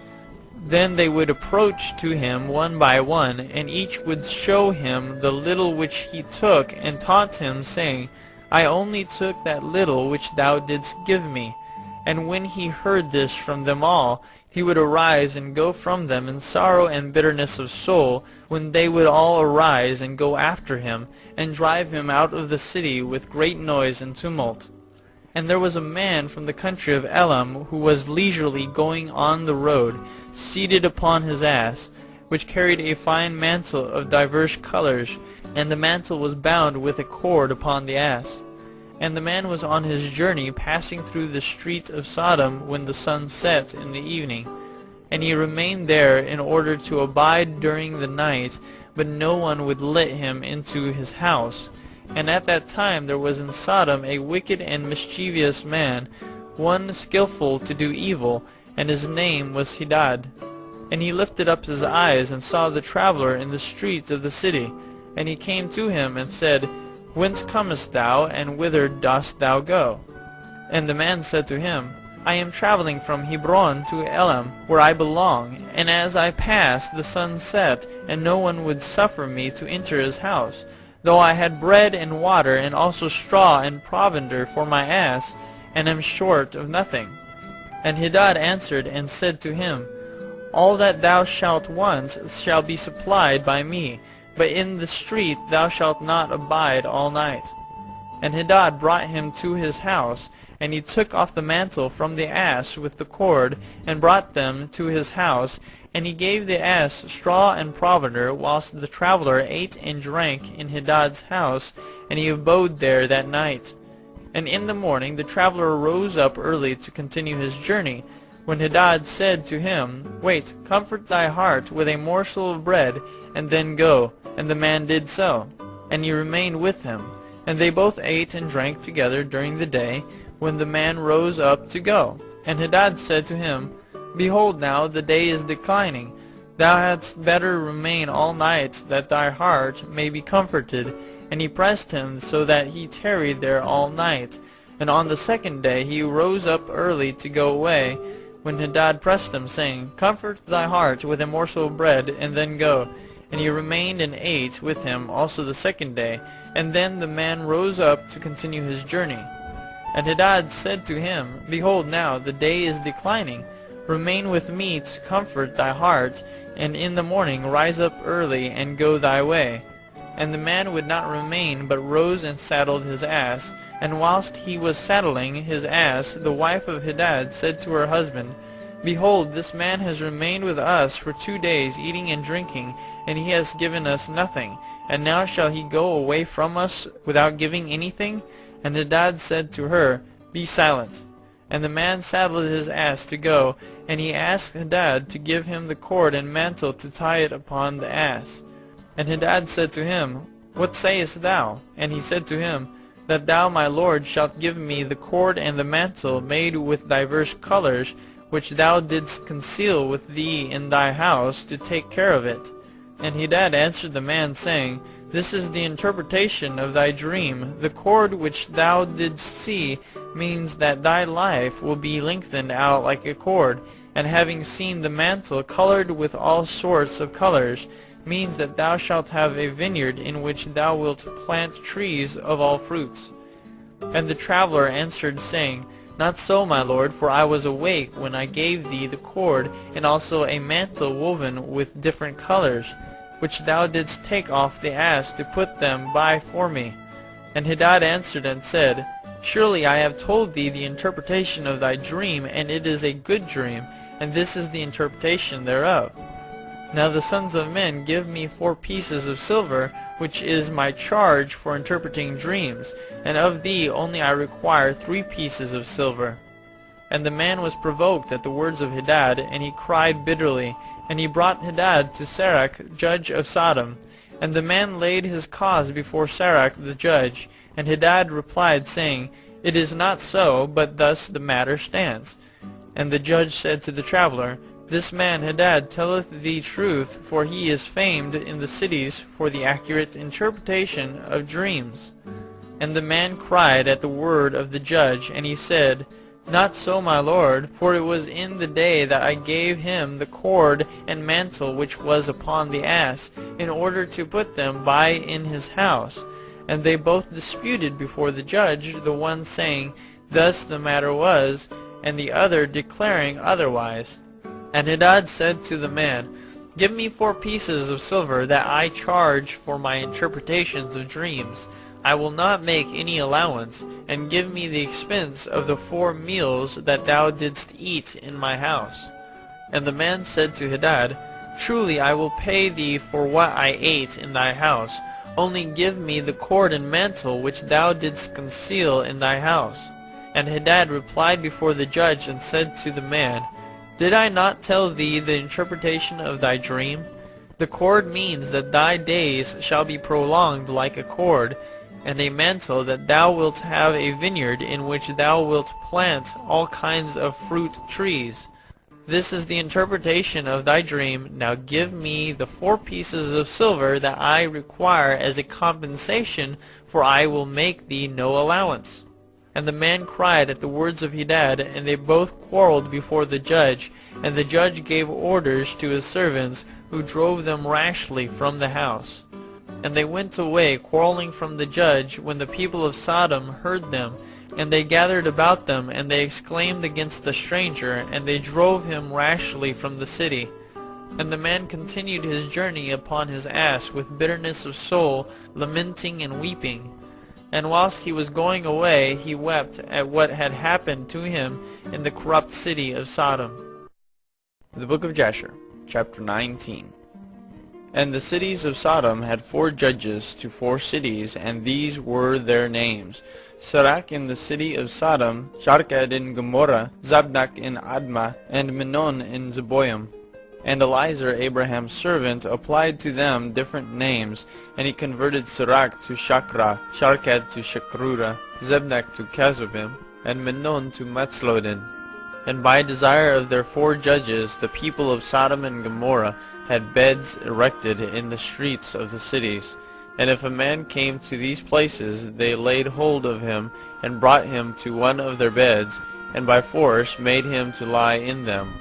Then they would approach to him one by one, and each would show him the little which he took, and taunt him, saying, I only took that little which thou didst give me. And when he heard this from them all, he would arise and go from them in sorrow and bitterness of soul, when they would all arise and go after him, and drive him out of the city with great noise and tumult. And there was a man from the country of Elam, who was leisurely going on the road, seated upon his ass, which carried a fine mantle of divers colors, and the mantle was bound with a cord upon the ass. And the man was on his journey, passing through the street of Sodom when the sun set in the evening. And he remained there in order to abide during the night, but no one would let him into his house. And at that time there was in Sodom a wicked and mischievous man, one skillful to do evil, and his name was Hadad. And he lifted up his eyes and saw the traveler in the streets of the city. And he came to him and said, Whence comest thou, and whither dost thou go? And the man said to him, I am traveling from Hebron to Elam, where I belong, and as I passed the sun set, and no one would suffer me to enter his house, though I had bread and water, and also straw and provender for my ass, and am short of nothing. And Hadad answered and said to him, All that thou shalt want shall be supplied by me, but in the street thou shalt not abide all night. And Hadad brought him to his house, and he took off the mantle from the ass with the cord, and brought them to his house, and he gave the ass straw and provender, whilst the traveler ate and drank in Hadad's house, and he abode there that night. And in the morning the traveler rose up early to continue his journey, when Hadad said to him, Wait, comfort thy heart with a morsel of bread, and then go. And the man did so, and he remained with him. And they both ate and drank together during the day, when the man rose up to go. And Hadad said to him, Behold, now the day is declining. Thou hadst better remain all night, that thy heart may be comforted. And he pressed him so that he tarried there all night. And on the second day he rose up early to go away, when Hadad pressed him, saying, Comfort thy heart with a morsel of bread, and then go. And he remained and ate with him also the second day. And then the man rose up to continue his journey. And Hadad said to him, Behold, now the day is declining. Remain with me to comfort thy heart, and in the morning rise up early and go thy way. And the man would not remain, but rose and saddled his ass. And whilst he was saddling his ass, the wife of Hadad said to her husband, Behold, this man has remained with us for 2 days, eating and drinking, and he has given us nothing. And now shall he go away from us without giving anything? And Hadad said to her, Be silent. And the man saddled his ass to go, and he asked Hadad to give him the cord and mantle to tie it upon the ass. And Hadad said to him, What sayest thou? And he said to him, That thou, my lord, shalt give me the cord and the mantle made with divers colors, which thou didst conceal with thee in thy house, to take care of it. And Hadad answered the man, saying, This is the interpretation of thy dream. The cord which thou didst see means that thy life will be lengthened out like a cord, and having seen the mantle colored with all sorts of colors, means that thou shalt have a vineyard in which thou wilt plant trees of all fruits. And the traveler answered, saying, Not so, my lord, for I was awake when I gave thee the cord, and also a mantle woven with different colors, which thou didst take off the ass to put them by for me. And Hadad answered and said, Surely I have told thee the interpretation of thy dream, and it is a good dream, and this is the interpretation thereof. Now the sons of men give me 4 pieces of silver, which is my charge for interpreting dreams, and of thee only I require 3 pieces of silver. And the man was provoked at the words of Hadad, and he cried bitterly. And he brought Hadad to Sarach, judge of Sodom. And the man laid his cause before Sarach the judge. And Hadad replied, saying, It is not so, but thus the matter stands. And the judge said to the traveler, This man Hadad telleth thee truth, for he is famed in the cities for the accurate interpretation of dreams. And the man cried at the word of the judge, and he said, Not so, my lord, for it was in the day that I gave him the cord and mantle which was upon the ass, in order to put them by in his house. And they both disputed before the judge, the one saying, Thus the matter was, and the other declaring otherwise. And Hadad said to the man, Give me 4 pieces of silver, that I charge for my interpretations of dreams. I will not make any allowance, and give me the expense of the 4 meals that thou didst eat in my house. And the man said to Hadad, Truly I will pay thee for what I ate in thy house. Only give me the cord and mantle which thou didst conceal in thy house. And Hadad replied before the judge and said to the man, Did I not tell thee the interpretation of thy dream? The cord means that thy days shall be prolonged like a cord, and a mantle that thou wilt have a vineyard in which thou wilt plant all kinds of fruit trees. This is the interpretation of thy dream. Now give me the 4 pieces of silver that I require as a compensation, for I will make thee no allowance. And the man cried at the words of Hadad, and they both quarreled before the judge, and the judge gave orders to his servants, who drove them rashly from the house. And they went away quarreling from the judge, when the people of Sodom heard them. And they gathered about them, and they exclaimed against the stranger, and they drove him rashly from the city. And the man continued his journey upon his ass with bitterness of soul, lamenting and weeping. And whilst he was going away, he wept at what had happened to him in the corrupt city of Sodom. The Book of Jasher, chapter 19. And the cities of Sodom had 4 judges to 4 cities, and these were their names: Sirach in the city of Sodom, Sharkad in Gomorrah, Zabnak in Admah, and Menon in Zeboim. And Eliezer, Abraham's servant, applied to them different names, and he converted Sirach to Shakra, Sharkad to Shakrura, Zebnak to Kazubim, and Menon to Matzlodin. And by desire of their 4 judges, the people of Sodom and Gomorrah had beds erected in the streets of the cities. And if a man came to these places, they laid hold of him, and brought him to one of their beds, and by force made him to lie in them.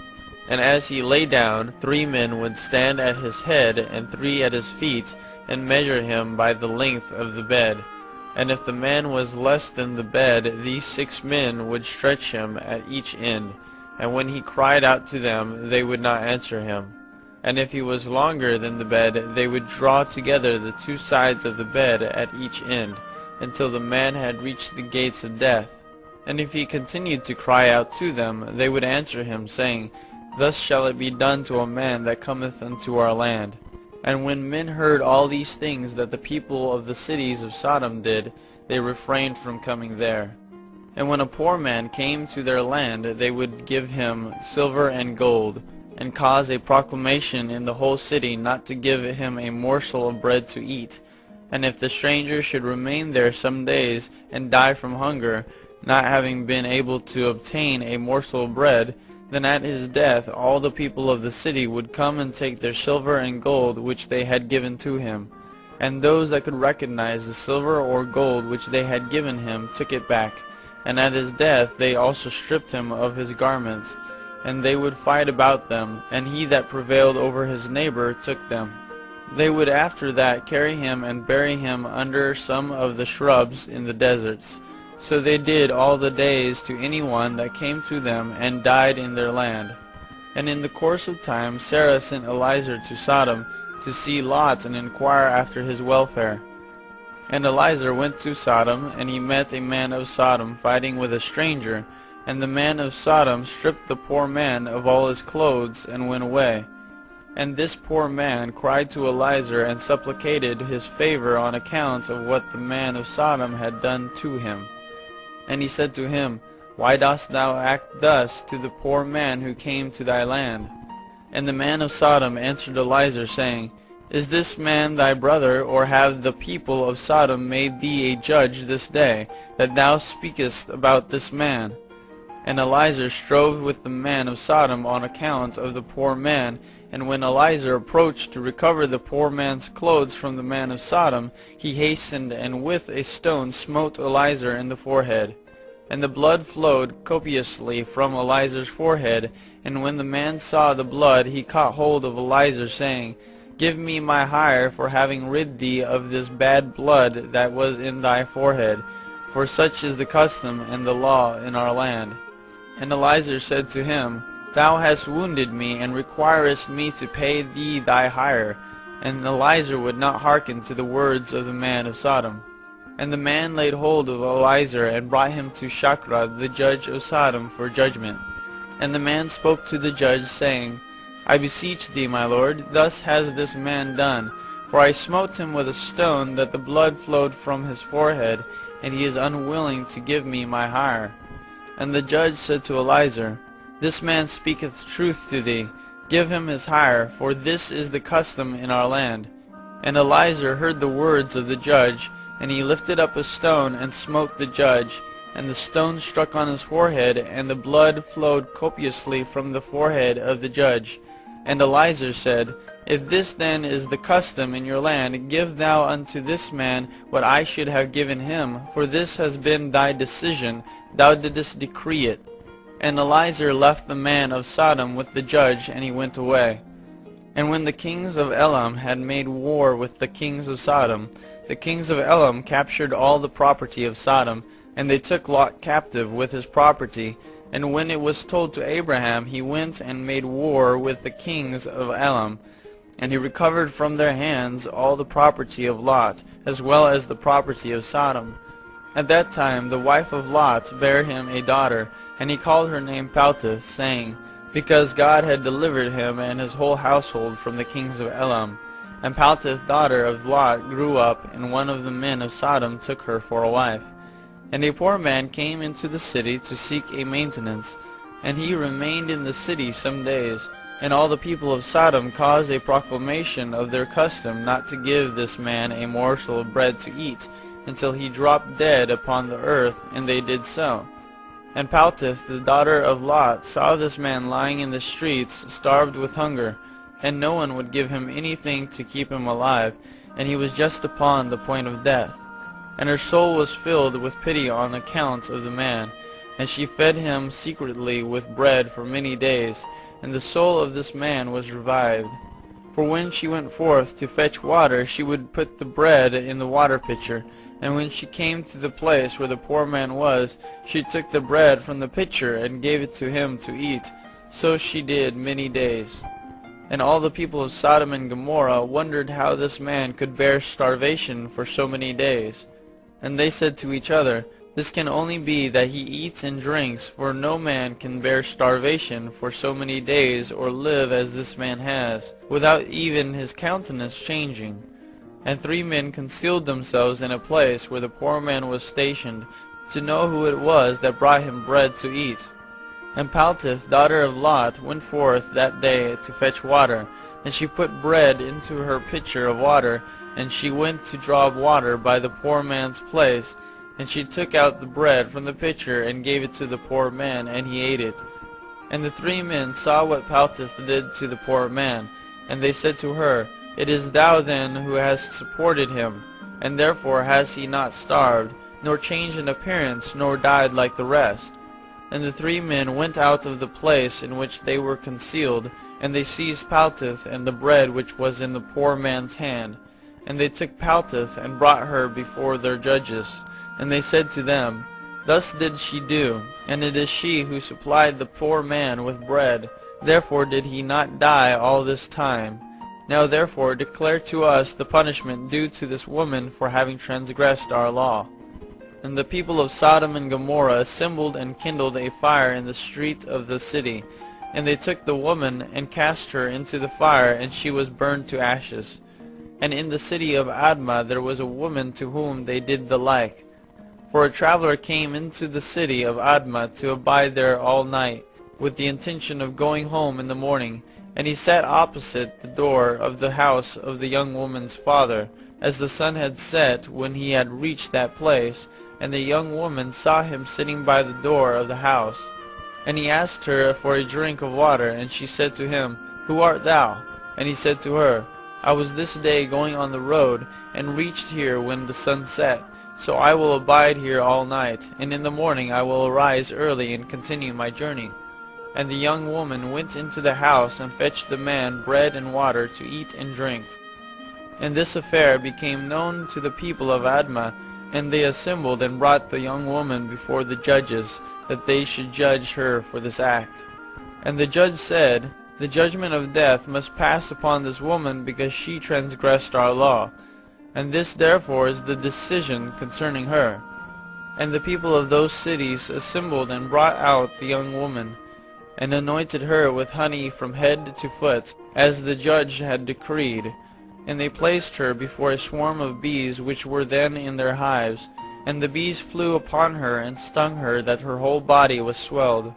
And as he lay down, 3 men would stand at his head, and 3 at his feet, and measure him by the length of the bed. And if the man was less than the bed, these 6 men would stretch him at each end. And when he cried out to them, they would not answer him. And if he was longer than the bed, they would draw together the 2 sides of the bed at each end, until the man had reached the gates of death. And if he continued to cry out to them, they would answer him, saying, Thus shall it be done to a man that cometh unto our land. And when men heard all these things that the people of the cities of Sodom did, they refrained from coming there. And when a poor man came to their land, they would give him silver and gold, and cause a proclamation in the whole city not to give him a morsel of bread to eat. And if the stranger should remain there some days, and die from hunger, not having been able to obtain a morsel of bread, then at his death all the people of the city would come and take their silver and gold which they had given to him. And those that could recognize the silver or gold which they had given him took it back. And at his death they also stripped him of his garments, and they would fight about them, and he that prevailed over his neighbor took them. They would after that carry him and bury him under some of the shrubs in the deserts. So they did all the days to anyone that came to them, and died in their land. And in the course of time Sarah sent Eliezer to Sodom to see Lot and inquire after his welfare. And Eliezer went to Sodom, and he met a man of Sodom fighting with a stranger. And the man of Sodom stripped the poor man of all his clothes, and went away. And this poor man cried to Eliezer, and supplicated his favor on account of what the man of Sodom had done to him. And he said to him, Why dost thou act thus to the poor man who came to thy land? And the man of Sodom answered Eliezer, saying, Is this man thy brother, or have the people of Sodom made thee a judge this day, that thou speakest about this man? And Eliezer strove with the man of Sodom on account of the poor man. And when Eliezer approached to recover the poor man's clothes from the man of Sodom, he hastened, and with a stone smote Eliezer in the forehead. and the blood flowed copiously from Eliezer forehead. And when the man saw the blood, he caught hold of Eliezer, saying, Give me my hire for having rid thee of this bad blood that was in thy forehead, for such is the custom and the law in our land. And Eliezer said to him, Thou hast wounded me, and requirest me to pay thee thy hire. And Eliezer would not hearken to the words of the man of Sodom. And the man laid hold of Eliezer, and brought him to Shachra the judge of Sodom for judgment. And the man spoke to the judge, saying, I beseech thee, my lord, thus has this man done. For I smote him with a stone, that the blood flowed from his forehead, and he is unwilling to give me my hire. And the judge said to Eliezer, This man speaketh truth to thee. Give him his hire, for this is the custom in our land. And Eliezer heard the words of the judge, and he lifted up a stone, and smote the judge. And the stone struck on his forehead, and the blood flowed copiously from the forehead of the judge. And Eliezer said, If this then is the custom in your land, give thou unto this man what I should have given him, for this has been thy decision, thou didst decree it. And Eliezer left the man of Sodom with the judge, and he went away. And when the kings of Elam had made war with the kings of Sodom, the kings of Elam captured all the property of Sodom, and they took Lot captive with his property. And when it was told to Abraham, he went and made war with the kings of Elam. And he recovered from their hands all the property of Lot, as well as the property of Sodom. At that time the wife of Lot bare him a daughter, and he called her name Paltith, saying, Because God had delivered him and his whole household from the kings of Elam. And Paltith, daughter of Lot, grew up, and one of the men of Sodom took her for a wife. And a poor man came into the city to seek a maintenance, and he remained in the city some days. And all the people of Sodom caused a proclamation of their custom not to give this man a morsel of bread to eat, until he dropped dead upon the earth, and they did so. And Paltith, the daughter of Lot, saw this man lying in the streets, starved with hunger, and no one would give him anything to keep him alive, and he was just upon the point of death. And her soul was filled with pity on account of the man, and she fed him secretly with bread for many days, and the soul of this man was revived. For when she went forth to fetch water, she would put the bread in the water pitcher, and when she came to the place where the poor man was, she took the bread from the pitcher and gave it to him to eat. So she did many days. And all the people of Sodom and Gomorrah wondered how this man could bear starvation for so many days. And they said to each other, This can only be that he eats and drinks, for no man can bear starvation for so many days, or live as this man has, without even his countenance changing. And 3 men concealed themselves in a place where the poor man was stationed, to know who it was that brought him bread to eat. And Paltith, daughter of Lot, went forth that day to fetch water, and she put bread into her pitcher of water, and she went to draw water by the poor man's place, and she took out the bread from the pitcher and gave it to the poor man, and he ate it. And the 3 men saw what Paltith did to the poor man, and they said to her, It is thou then who hast supported him, and therefore has he not starved, nor changed in appearance, nor died like the rest. And the 3 men went out of the place in which they were concealed, and they seized Paltith and the bread which was in the poor man's hand. And they took Paltith and brought her before their judges. And they said to them, Thus did she do, and it is she who supplied the poor man with bread. Therefore did he not die all this time. Now therefore declare to us the punishment due to this woman for having transgressed our law. And the people of Sodom and Gomorrah assembled and kindled a fire in the street of the city. And they took the woman and cast her into the fire, and she was burned to ashes. And in the city of Admah there was a woman to whom they did the like. For a traveler came into the city of Admah to abide there all night, with the intention of going home in the morning. And he sat opposite the door of the house of the young woman's father, as the sun had set when he had reached that place. And the young woman saw him sitting by the door of the house. And he asked her for a drink of water, and she said to him, Who art thou? And he said to her, I was this day going on the road, and reached here when the sun set. So I will abide here all night, and in the morning I will arise early and continue my journey. And the young woman went into the house and fetched the man bread and water to eat and drink. And this affair became known to the people of Admah, and they assembled and brought the young woman before the judges, that they should judge her for this act. And the judge said, The judgment of death must pass upon this woman, because she transgressed our law. And this therefore is the decision concerning her. And the people of those cities assembled and brought out the young woman, and anointed her with honey from head to foot, as the judge had decreed. And they placed her before a swarm of bees which were then in their hives. And the bees flew upon her and stung her, that her whole body was swelled.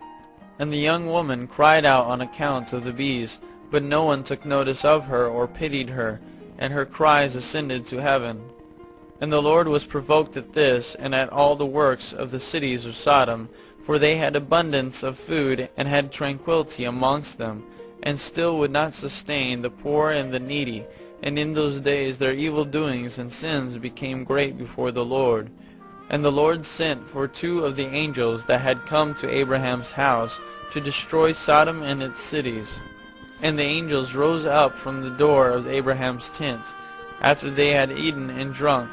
And the young woman cried out on account of the bees, but no one took notice of her or pitied her, and her cries ascended to heaven. And the Lord was provoked at this, and at all the works of the cities of Sodom, for they had abundance of food, and had tranquility amongst them, and still would not sustain the poor and the needy. And in those days their evil doings and sins became great before the Lord. And the Lord sent for 2 of the angels that had come to Abraham's house to destroy Sodom and its cities. And the angels rose up from the door of Abraham's tent, after they had eaten and drunk,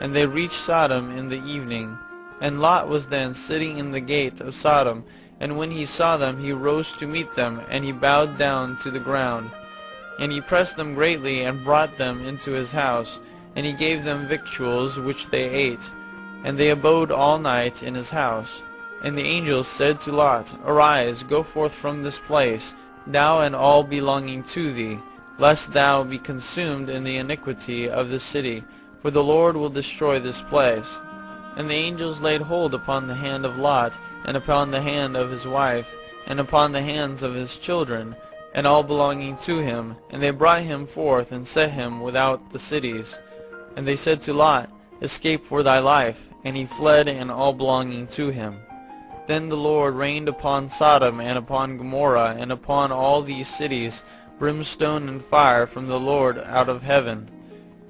and they reached Sodom in the evening. And Lot was then sitting in the gate of Sodom, and when he saw them he rose to meet them, and he bowed down to the ground. And he pressed them greatly, and brought them into his house, and he gave them victuals which they ate. And they abode all night in his house. And the angels said to Lot, Arise, go forth from this place, thou and all belonging to thee, lest thou be consumed in the iniquity of the city, for the Lord will destroy this place. And the angels laid hold upon the hand of Lot, and upon the hand of his wife, and upon the hands of his children, and all belonging to him, and they brought him forth, and set him without the cities. And they said to Lot, Escape for thy life. And he fled, and all belonging to him. Then the Lord rained upon Sodom and upon Gomorrah, and upon all these cities, brimstone and fire from the Lord out of heaven.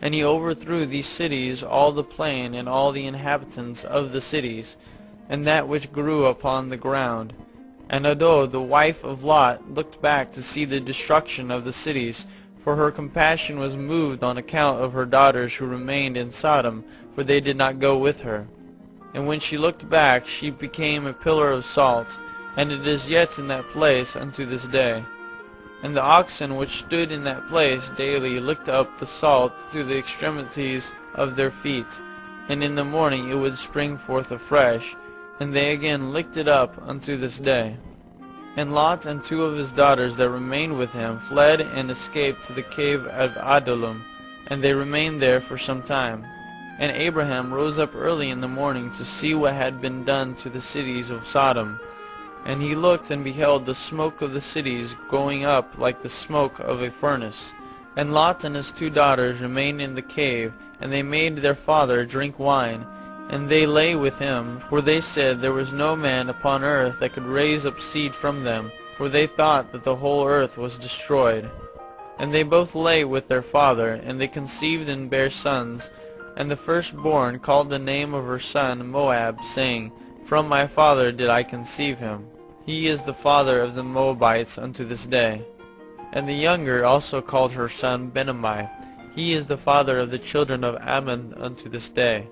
And he overthrew these cities, all the plain, and all the inhabitants of the cities, and that which grew upon the ground. And Ado, the wife of Lot, looked back to see the destruction of the cities, for her compassion was moved on account of her daughters who remained in Sodom, for they did not go with her. And when she looked back, she became a pillar of salt, and it is yet in that place unto this day. And the oxen which stood in that place daily licked up the salt to the extremities of their feet, and in the morning it would spring forth afresh, and they again licked it up unto this day. And Lot and 2 of his daughters that remained with him fled and escaped to the cave of Adullam, and they remained there for some time. And Abraham rose up early in the morning to see what had been done to the cities of Sodom. And he looked and beheld the smoke of the cities going up like the smoke of a furnace. And Lot and his 2 daughters remained in the cave, and they made their father drink wine. And they lay with him, for they said there was no man upon earth that could raise up seed from them, for they thought that the whole earth was destroyed. And they both lay with their father, and they conceived and bare sons. And the firstborn called the name of her son Moab, saying, From my father did I conceive him. He is the father of the Moabites unto this day. And the younger also called her son Benammi. He is the father of the children of Ammon unto this day.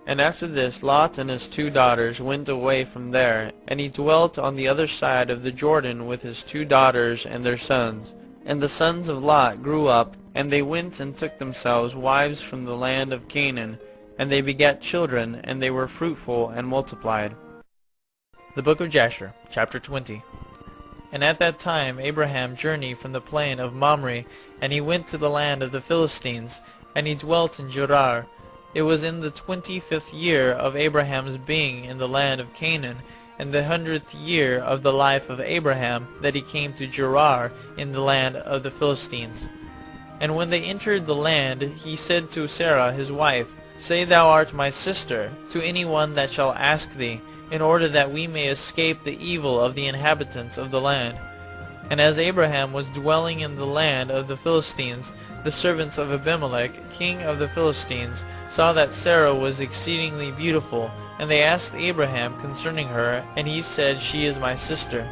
And after this Lot and his 2 daughters went away from there, and he dwelt on the other side of the Jordan with his 2 daughters and their sons. And the sons of Lot grew up, and they went and took themselves wives from the land of Canaan, and they begat children, and they were fruitful and multiplied. The book of Jasher, chapter 20. And at that time Abraham journeyed from the plain of Mamre, and he went to the land of the Philistines, and he dwelt in Gerar. It was in the 25th year of Abraham's being in the land of Canaan, in the 100th year of the life of Abraham, that he came to Gerar in the land of the Philistines. And when they entered the land, he said to Sarah his wife, Say thou art my sister, to any one that shall ask thee, in order that we may escape the evil of the inhabitants of the land. And as Abraham was dwelling in the land of the Philistines, the servants of Abimelech, king of the Philistines, saw that Sarah was exceedingly beautiful, and they asked Abraham concerning her, and he said, She is my sister.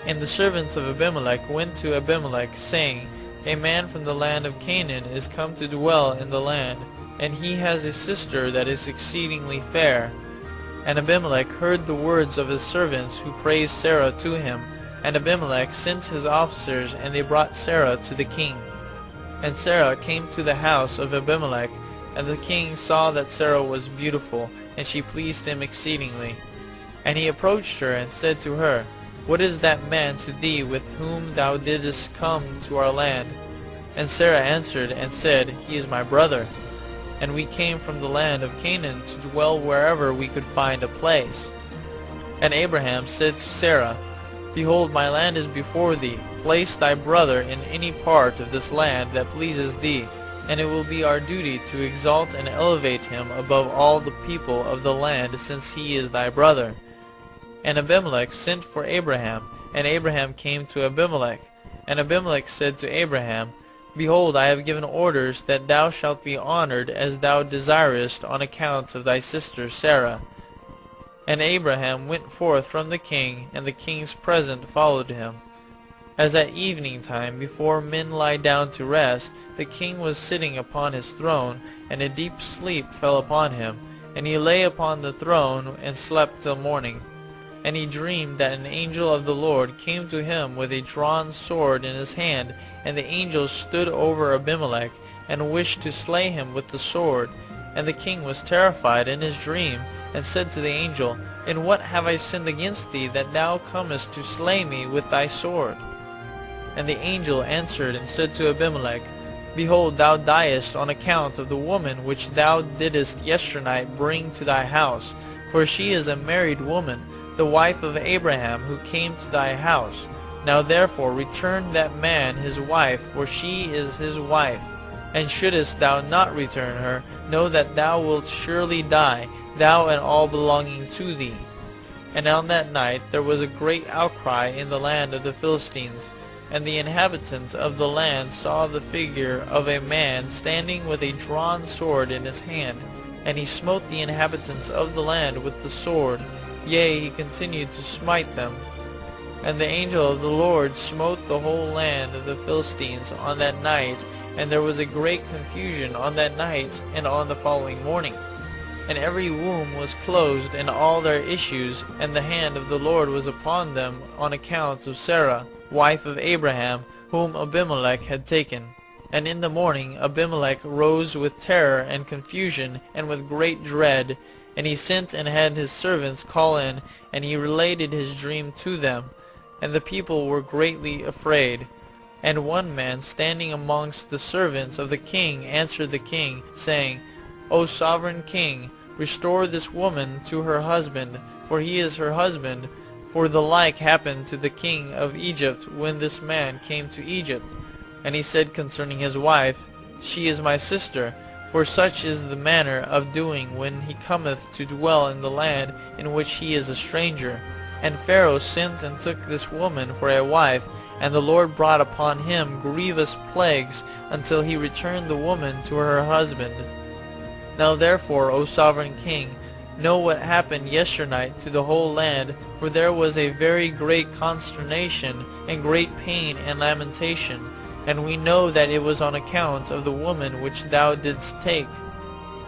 And the servants of Abimelech went to Abimelech, saying, A man from the land of Canaan is come to dwell in the land, and he has a sister that is exceedingly fair. And Abimelech heard the words of his servants who praised Sarah to him. And Abimelech sent his officers, and they brought Sarah to the king. And Sarah came to the house of Abimelech, and the king saw that Sarah was beautiful, and she pleased him exceedingly. And he approached her, and said to her, What is that man to thee with whom thou didst come to our land? And Sarah answered and said, He is my brother. And we came from the land of Canaan to dwell wherever we could find a place. And Abraham said to Sarah, Behold, my land is before thee. Place thy brother in any part of this land that pleases thee, and it will be our duty to exalt and elevate him above all the people of the land, since he is thy brother. And Abimelech sent for Abraham, and Abraham came to Abimelech. And Abimelech said to Abraham, Behold, I have given orders that thou shalt be honored as thou desirest on account of thy sister Sarah. And Abraham went forth from the king, and the king's present followed him. As at evening time, before men lie down to rest, the king was sitting upon his throne, and a deep sleep fell upon him. And he lay upon the throne, and slept till morning. And he dreamed that an angel of the Lord came to him with a drawn sword in his hand, and the angel stood over Abimelech, and wished to slay him with the sword. And the king was terrified in his dream, and said to the angel, In what have I sinned against thee, that thou comest to slay me with thy sword? And the angel answered and said to Abimelech, Behold, thou diest on account of the woman which thou didst yesternight bring to thy house, for she is a married woman, the wife of Abraham, who came to thy house. Now therefore return that man his wife, for she is his wife. And shouldest thou not return her, know that thou wilt surely die, thou and all belonging to thee. And on that night there was a great outcry in the land of the Philistines, and the inhabitants of the land saw the figure of a man standing with a drawn sword in his hand. And he smote the inhabitants of the land with the sword, yea, he continued to smite them. And the angel of the Lord smote the whole land of the Philistines on that night, and there was a great confusion on that night and on the following morning. And every womb was closed, and all their issues, and the hand of the Lord was upon them on account of Sarah, wife of Abraham, whom Abimelech had taken. And in the morning Abimelech rose with terror and confusion, and with great dread. And he sent and had his servants call in, and he related his dream to them. And the people were greatly afraid. And one man standing amongst the servants of the king answered the king, saying, O sovereign king, restore this woman to her husband, for he is her husband. For the like happened to the king of Egypt when this man came to Egypt. And he said concerning his wife, She is my sister, for such is the manner of doing when he cometh to dwell in the land in which he is a stranger. And Pharaoh sent and took this woman for a wife, and the Lord brought upon him grievous plagues, until he returned the woman to her husband. Now therefore, O sovereign king, know what happened yesternight to the whole land, for there was a very great consternation, and great pain and lamentation, and we know that it was on account of the woman which thou didst take.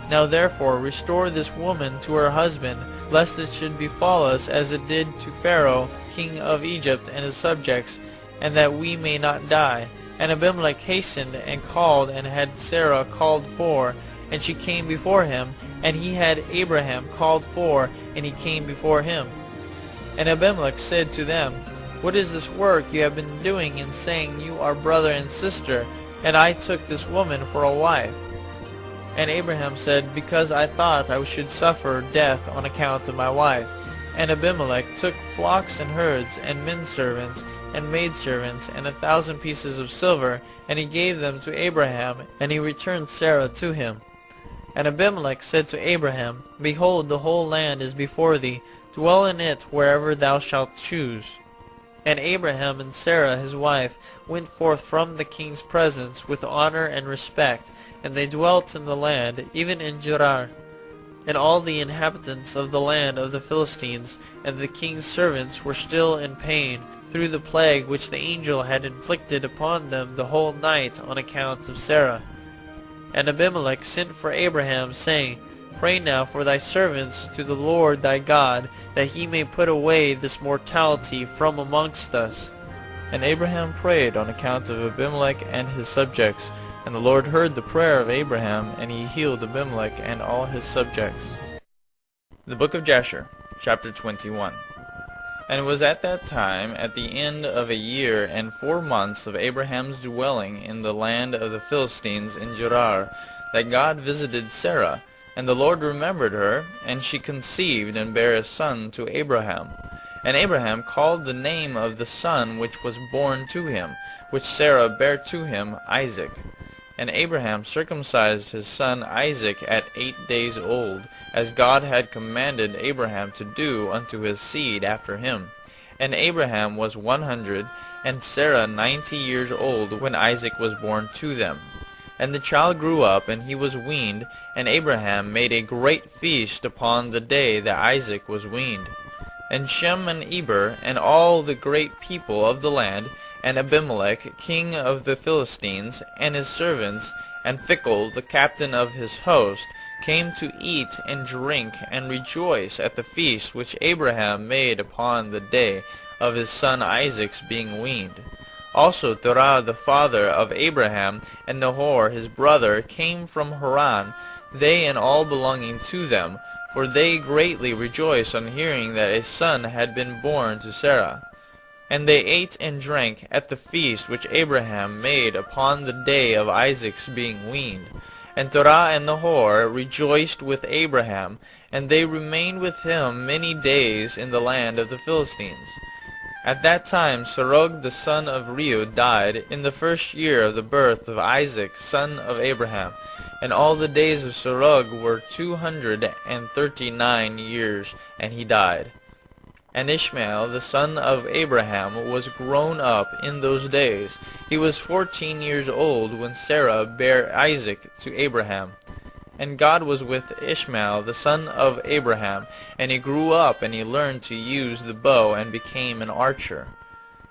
Now therefore restore this woman to her husband, lest it should befall us as it did to Pharaoh, king of Egypt, and his subjects, and that we may not die. And Abimelech hastened and called, and had Sarah called for, and she came before him, and he had Abraham called for, and he came before him. And Abimelech said to them, What is this work you have been doing in saying you are brother and sister, and I took this woman for a wife? And Abraham said, Because I thought I should suffer death on account of my wife. And Abimelech took flocks and herds, and menservants, and maidservants, and 1,000 pieces of silver, and he gave them to Abraham, and he returned Sarah to him. And Abimelech said to Abraham, Behold, the whole land is before thee, dwell in it wherever thou shalt choose. And Abraham and Sarah his wife went forth from the king's presence with honor and respect, and they dwelt in the land, even in Gerar. And all the inhabitants of the land of the Philistines and the king's servants were still in pain, through the plague which the angel had inflicted upon them the whole night on account of Sarah. And Abimelech sent for Abraham, saying, Pray now for thy servants to the Lord thy God, that he may put away this mortality from amongst us. And Abraham prayed on account of Abimelech and his subjects, and the Lord heard the prayer of Abraham, and he healed Abimelech and all his subjects. The book of Jasher, chapter 21. And it was at that time, at the end of a year and 4 months of Abraham's dwelling in the land of the Philistines in Gerar, that God visited Sarah. And the Lord remembered her, and she conceived and bare a son to Abraham. And Abraham called the name of the son which was born to him, which Sarah bare to him, Isaac. And Abraham circumcised his son Isaac at 8 days old, as God had commanded Abraham to do unto his seed after him. And Abraham was 100, and Sarah 90 years old, when Isaac was born to them. And the child grew up, and he was weaned, and Abraham made a great feast upon the day that Isaac was weaned. And Shem and Eber, and all the great people of the land, and Abimelech, king of the Philistines, and his servants, and Phicol, the captain of his host, came to eat and drink and rejoice at the feast which Abraham made upon the day of his son Isaac's being weaned. Also Terah the father of Abraham, and Nahor his brother, came from Haran, they and all belonging to them, for they greatly rejoiced on hearing that a son had been born to Sarah. And they ate and drank at the feast which Abraham made upon the day of Isaac's being weaned. And Terah and Nahor rejoiced with Abraham, and they remained with him many days in the land of the Philistines. At that time Serug the son of Reu died in the 1st year of the birth of Isaac son of Abraham. And all the days of Serug were 239 years, and he died. And Ishmael the son of Abraham was grown up in those days. He was 14 years old when Sarah bare Isaac to Abraham. And God was with Ishmael the son of Abraham, and he grew up, and he learned to use the bow, and became an archer.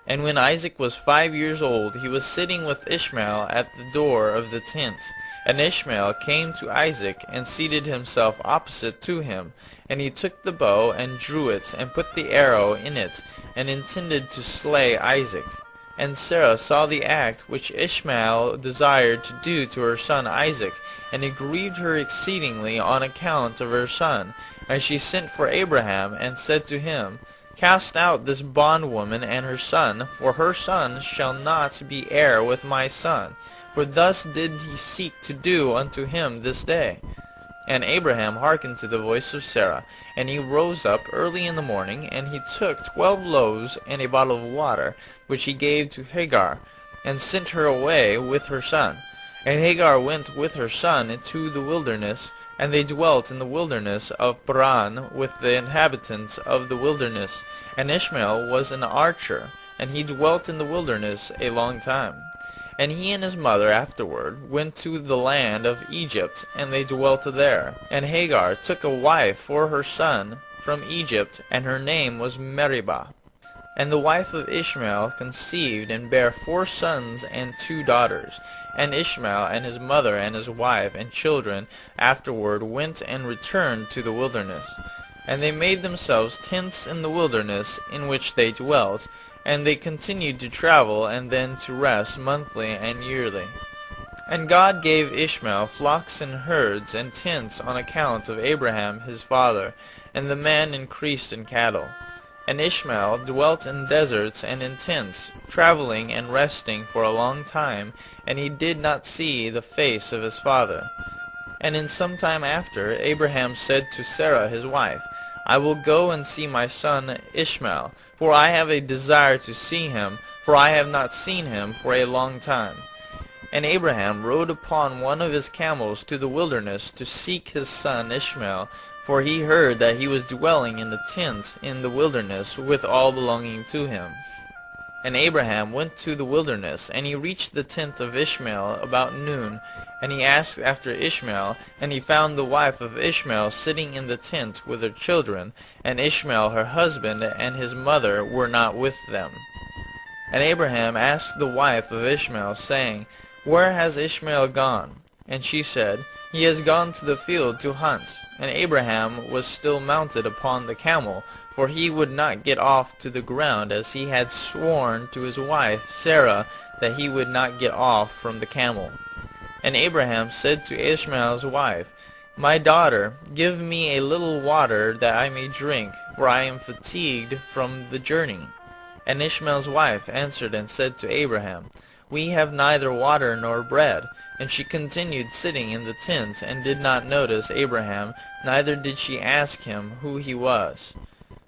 And when Isaac was 5 years old, he was sitting with Ishmael at the door of the tent. And Ishmael came to Isaac, and seated himself opposite to him. And he took the bow, and drew it, and put the arrow in it, and intended to slay Isaac. And Sarah saw the act which Ishmael desired to do to her son Isaac, and it grieved her exceedingly on account of her son. And she sent for Abraham, and said to him, Cast out this bondwoman and her son, for her son shall not be heir with my son. For thus did he seek to do unto him this day. And Abraham hearkened to the voice of Sarah, and he rose up early in the morning, and he took 12 loaves and a bottle of water, which he gave to Hagar, and sent her away with her son. And Hagar went with her son into the wilderness, and they dwelt in the wilderness of Paran with the inhabitants of the wilderness. And Ishmael was an archer, and he dwelt in the wilderness a long time. And he and his mother afterward went to the land of Egypt, and they dwelt there. And Hagar took a wife for her son from Egypt, and her name was Meribah. And the wife of Ishmael conceived, and bare 4 sons and 2 daughters. And Ishmael and his mother and his wife and children afterward went and returned to the wilderness. And they made themselves tents in the wilderness in which they dwelt, and they continued to travel, and then to rest monthly and yearly. And God gave Ishmael flocks and herds and tents on account of Abraham his father, and the man increased in cattle. And Ishmael dwelt in deserts and in tents, traveling and resting for a long time, and he did not see the face of his father. And in some time after, Abraham said to Sarah his wife, I will go and see my son Ishmael, for I have a desire to see him, for I have not seen him for a long time. And Abraham rode upon one of his camels to the wilderness to seek his son Ishmael, for he heard that he was dwelling in the tent in the wilderness with all belonging to him. And Abraham went to the wilderness, and he reached the tent of Ishmael about noon. And he asked after Ishmael, and he found the wife of Ishmael sitting in the tent with her children, and Ishmael her husband and his mother were not with them. And Abraham asked the wife of Ishmael, saying, Where has Ishmael gone? And she said, He has gone to the field to hunt. And Abraham was still mounted upon the camel, for he would not get off to the ground, as he had sworn to his wife Sarah that he would not get off from the camel. And Abraham said to Ishmael's wife, My daughter, give me a little water that I may drink, for I am fatigued from the journey. And Ishmael's wife answered and said to Abraham, We have neither water nor bread. And she continued sitting in the tent, and did not notice Abraham, neither did she ask him who he was.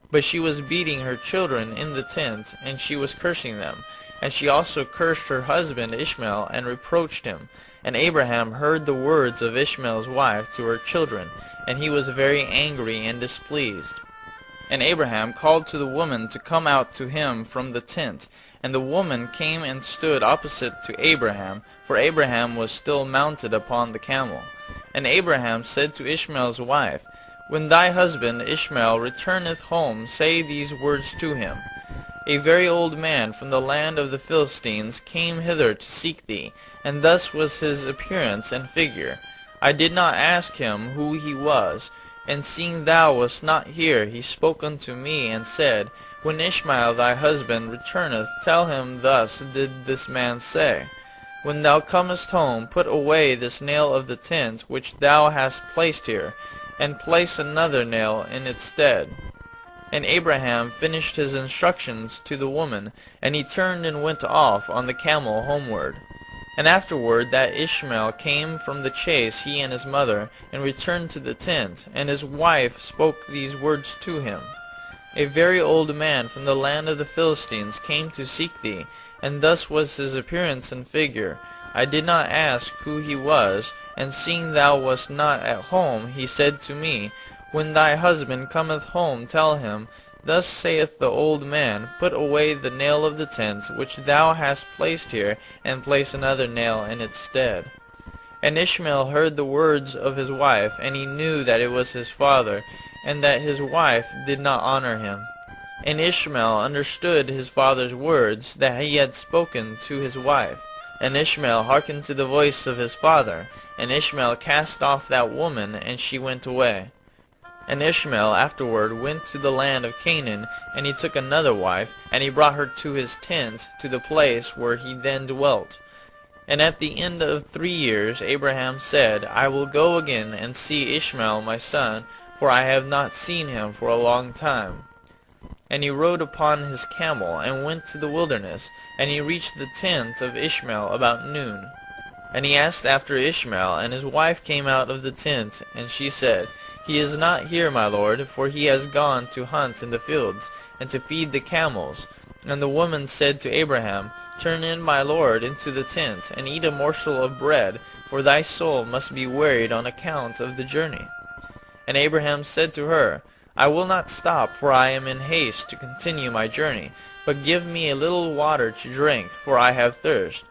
But she was beating her children in the tent, and she was cursing them. And she also cursed her husband Ishmael, and reproached him. And Abraham heard the words of Ishmael's wife to her children, and he was very angry and displeased. And Abraham called to the woman to come out to him from the tent. And the woman came and stood opposite to Abraham, for Abraham was still mounted upon the camel. And Abraham said to Ishmael's wife, When thy husband Ishmael returneth home, say these words to him, A very old man from the land of the Philistines came hither to seek thee, and thus was his appearance and figure. I did not ask him who he was, and seeing thou wast not here, he spoke unto me, and said, When Ishmael thy husband returneth, tell him thus did this man say, When thou comest home, put away this nail of the tent which thou hast placed here, and place another nail in its stead. And Abraham finished his instructions to the woman, and he turned and went off on the camel homeward. And afterward that Ishmael came from the chase, he and his mother, and returned to the tent, and his wife spoke these words to him, A very old man from the land of the Philistines came to seek thee, and thus was his appearance and figure. I did not ask who he was, and seeing thou wast not at home, he said to me, When thy husband cometh home, tell him, Thus saith the old man, Put away the nail of the tent which thou hast placed here, and place another nail in its stead. And Ishmael heard the words of his wife, and he knew that it was his father, and that his wife did not honor him. And Ishmael understood his father's words, that he had spoken to his wife. And Ishmael hearkened to the voice of his father, and Ishmael cast off that woman, and she went away. And Ishmael afterward went to the land of Canaan, and he took another wife, and he brought her to his tent, to the place where he then dwelt. And at the end of 3 years Abraham said, I will go again and see Ishmael my son, for I have not seen him for a long time. And he rode upon his camel, and went to the wilderness, and he reached the tent of Ishmael about noon. And he asked after Ishmael, and his wife came out of the tent, and she said, He is not here, my lord, for he has gone to hunt in the fields, and to feed the camels. And the woman said to Abraham, Turn in, my lord, into the tent, and eat a morsel of bread, for thy soul must be wearied on account of the journey. And Abraham said to her, I will not stop, for I am in haste to continue my journey, but give me a little water to drink, for I have thirst.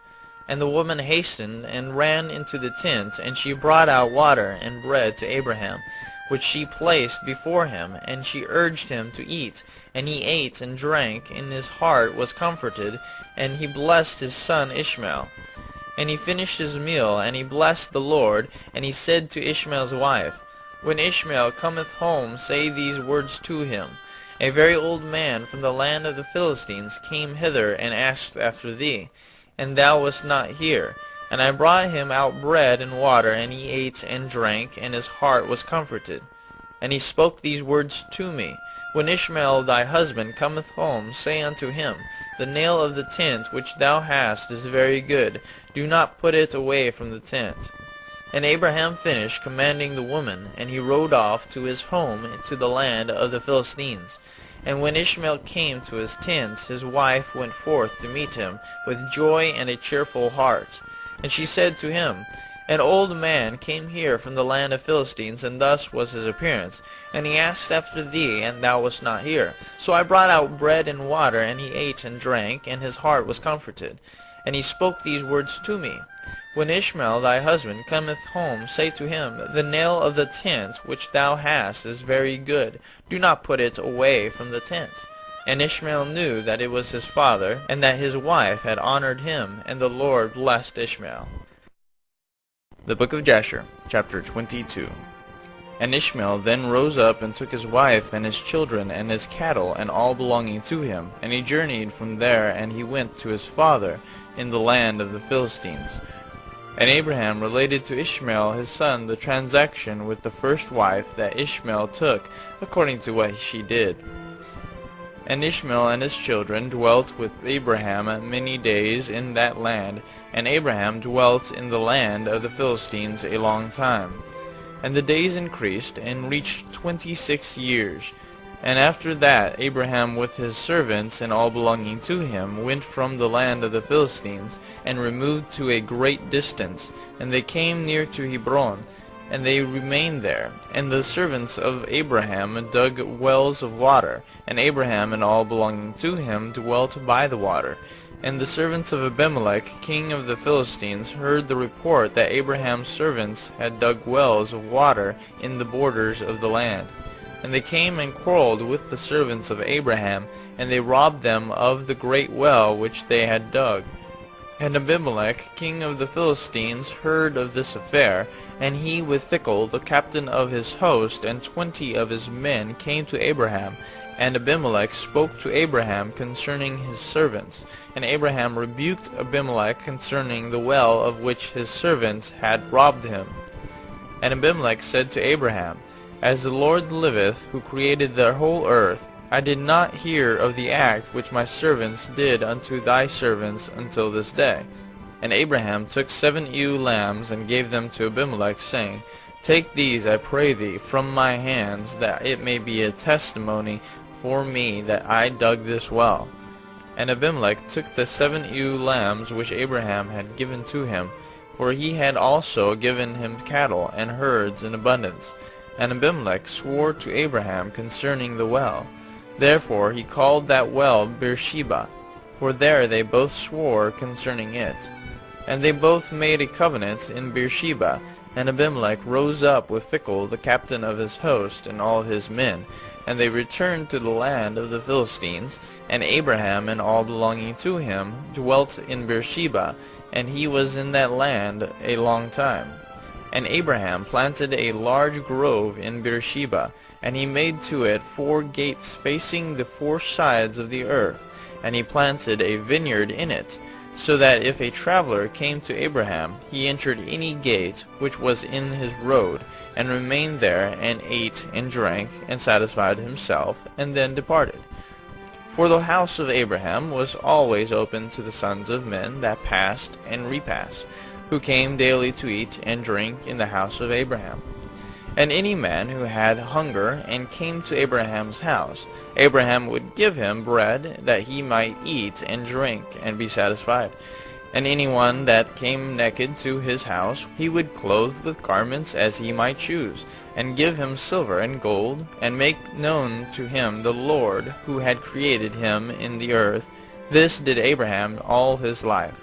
And the woman hastened and ran into the tent, and she brought out water and bread to Abraham, which she placed before him, and she urged him to eat. And he ate and drank, and his heart was comforted, and he blessed his son Ishmael. And he finished his meal, and he blessed the Lord, and he said to Ishmael's wife, When Ishmael cometh home, say these words to him, A very old man from the land of the Philistines came hither and asked after thee, and thou wast not here. And I brought him out bread and water, and he ate and drank, and his heart was comforted. And he spoke these words to me, When Ishmael thy husband cometh home, say unto him, The nail of the tent which thou hast is very good, do not put it away from the tent. And Abraham finished commanding the woman, and he rode off to his home to the land of the Philistines. And when Ishmael came to his tent, his wife went forth to meet him with joy and a cheerful heart. And she said to him, An old man came here from the land of Philistines, and thus was his appearance. And he asked after thee, and thou wast not here. So I brought out bread and water, and he ate and drank, and his heart was comforted. And he spoke these words to me. When Ishmael thy husband cometh home, say to him, The nail of the tent which thou hast is very good. Do not put it away from the tent. And Ishmael knew that it was his father, and that his wife had honored him, and the Lord blessed Ishmael. The book of Jasher, chapter 22. And Ishmael then rose up and took his wife and his children and his cattle and all belonging to him, and he journeyed from there, and he went to his father in the land of the Philistines. And Abraham related to Ishmael his son the transaction with the first wife that Ishmael took, according to what she did. And Ishmael and his children dwelt with Abraham many days in that land, and Abraham dwelt in the land of the Philistines a long time. And the days increased, and reached 26 years. And after that Abraham with his servants and all belonging to him went from the land of the Philistines, and removed to a great distance, and they came near to Hebron, and they remained there. And the servants of Abraham dug wells of water, and Abraham and all belonging to him dwelt by the water. And the servants of Abimelech, king of the Philistines, heard the report that Abraham's servants had dug wells of water in the borders of the land. And they came and quarreled with the servants of Abraham, and they robbed them of the great well which they had dug. And Abimelech, king of the Philistines, heard of this affair, and he with Phicol, the captain of his host, and 20 of his men came to Abraham. And Abimelech spoke to Abraham concerning his servants. And Abraham rebuked Abimelech concerning the well of which his servants had robbed him. And Abimelech said to Abraham, As the Lord liveth, who created the whole earth, I did not hear of the act which my servants did unto thy servants until this day. And Abraham took 7 ewe lambs, and gave them to Abimelech, saying, Take these, I pray thee, from my hands, that it may be a testimony for me that I dug this well. And Abimelech took the 7 ewe lambs which Abraham had given to him, for he had also given him cattle and herds in abundance. And Abimelech swore to Abraham concerning the well. Therefore he called that well Beersheba, for there they both swore concerning it. And they both made a covenant in Beersheba. And Abimelech rose up with Phicol, the captain of his host, and all his men. And they returned to the land of the Philistines. And Abraham and all belonging to him dwelt in Beersheba, and he was in that land a long time. And Abraham planted a large grove in Beersheba, and he made to it 4 gates facing the 4 sides of the earth, and he planted a vineyard in it, so that if a traveler came to Abraham, he entered any gate which was in his road, and remained there, and ate and drank, and satisfied himself, and then departed. For the house of Abraham was always open to the sons of men that passed and repassed, who came daily to eat and drink in the house of Abraham. And any man who had hunger and came to Abraham's house, Abraham would give him bread that he might eat and drink and be satisfied. And anyone that came naked to his house, he would clothe with garments as he might choose, and give him silver and gold, and make known to him the Lord who had created him in the earth. This did Abraham all his life.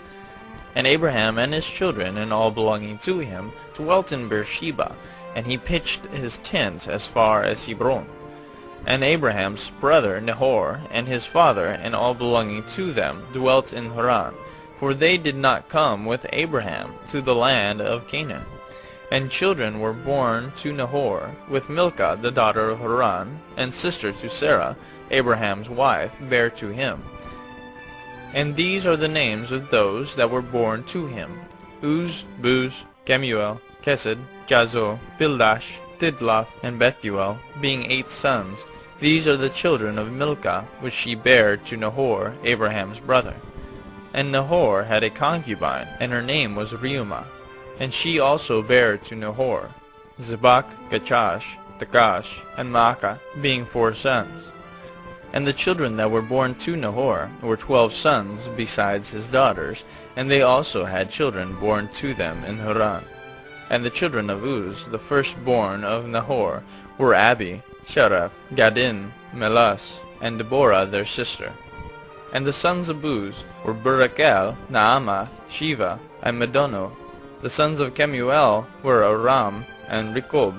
And Abraham and his children and all belonging to him dwelt in Beersheba, and he pitched his tent as far as Hebron. And Abraham's brother Nahor and his father and all belonging to them dwelt in Haran, for they did not come with Abraham to the land of Canaan. And children were born to Nahor, with Milcah the daughter of Haran, and sister to Sarah, Abraham's wife, bare to him. And these are the names of those that were born to him: Uz, Buz, Kemuel, Kesed, Jazo, Pildash, Tidlaf, and Bethuel, being 8 sons. These are the children of Milcah, which she bare to Nahor, Abraham's brother. And Nahor had a concubine, and her name was Reumah. And she also bare to Nahor Zebach, Gachash, Takash, and Maacah, being 4 sons. And the children that were born to Nahor were 12 sons, besides his daughters, and they also had children born to them in Haran. And the children of Uz, the firstborn of Nahor, were Abi, Sharaf, Gadin, Melas, and Deborah their sister. And the sons of Buz were Barakel, Naamath, Shiva, and Medono. The sons of Kemuel were Aram and Rekob.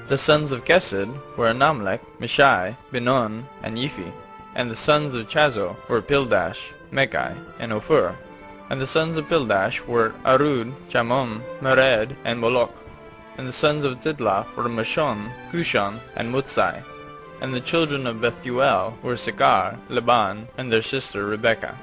The sons of Kesed were Anamlech, Mishai, Benon, and Yiphi. And the sons of Chazo were Pildash, Mekai, and Ophir. And the sons of Pildash were Arud, Chamon, Mered, and Moloch. And the sons of Tidlaf were Mashon, Cushan, and Mutsai. And the children of Bethuel were Sekar, Laban, and their sister Rebekah.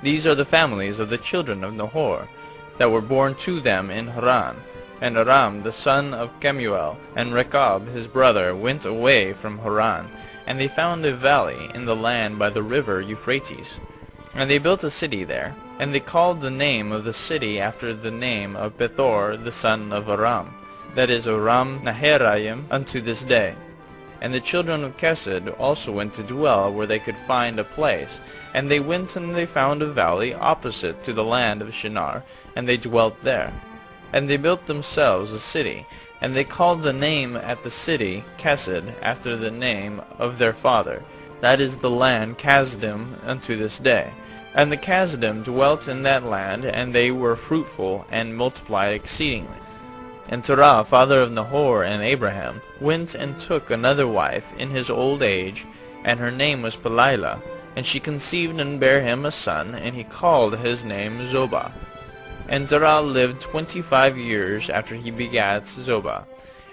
These are the families of the children of Nahor, that were born to them in Haran. And Aram the son of Kemuel and Rechab his brother went away from Haran, and they found a valley in the land by the river Euphrates. And they built a city there, and they called the name of the city after the name of Bethor the son of Aram, that is Aram Naharaim unto this day. And the children of Kesed also went to dwell where they could find a place, and they went and they found a valley opposite to the land of Shinar, and they dwelt there. And they built themselves a city, and they called the name at the city Kesed after the name of their father, that is the land Kasdim unto this day. And the Kasdim dwelt in that land, and they were fruitful and multiplied exceedingly. And Terah, father of Nahor and Abraham, went and took another wife in his old age, and her name was Pelilah, and she conceived and bare him a son, and he called his name Zobah. And Terah lived 25 years after he begat Zobah.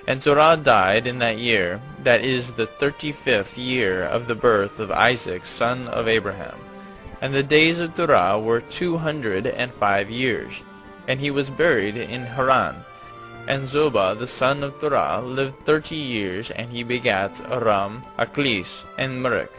And Terah died in that year, that is the 35th year of the birth of Isaac son of Abraham. And the days of Terah were 205 years, and he was buried in Haran. And Zobah the son of Terah lived 30 years, and he begat Aram, Aklis, and Merek.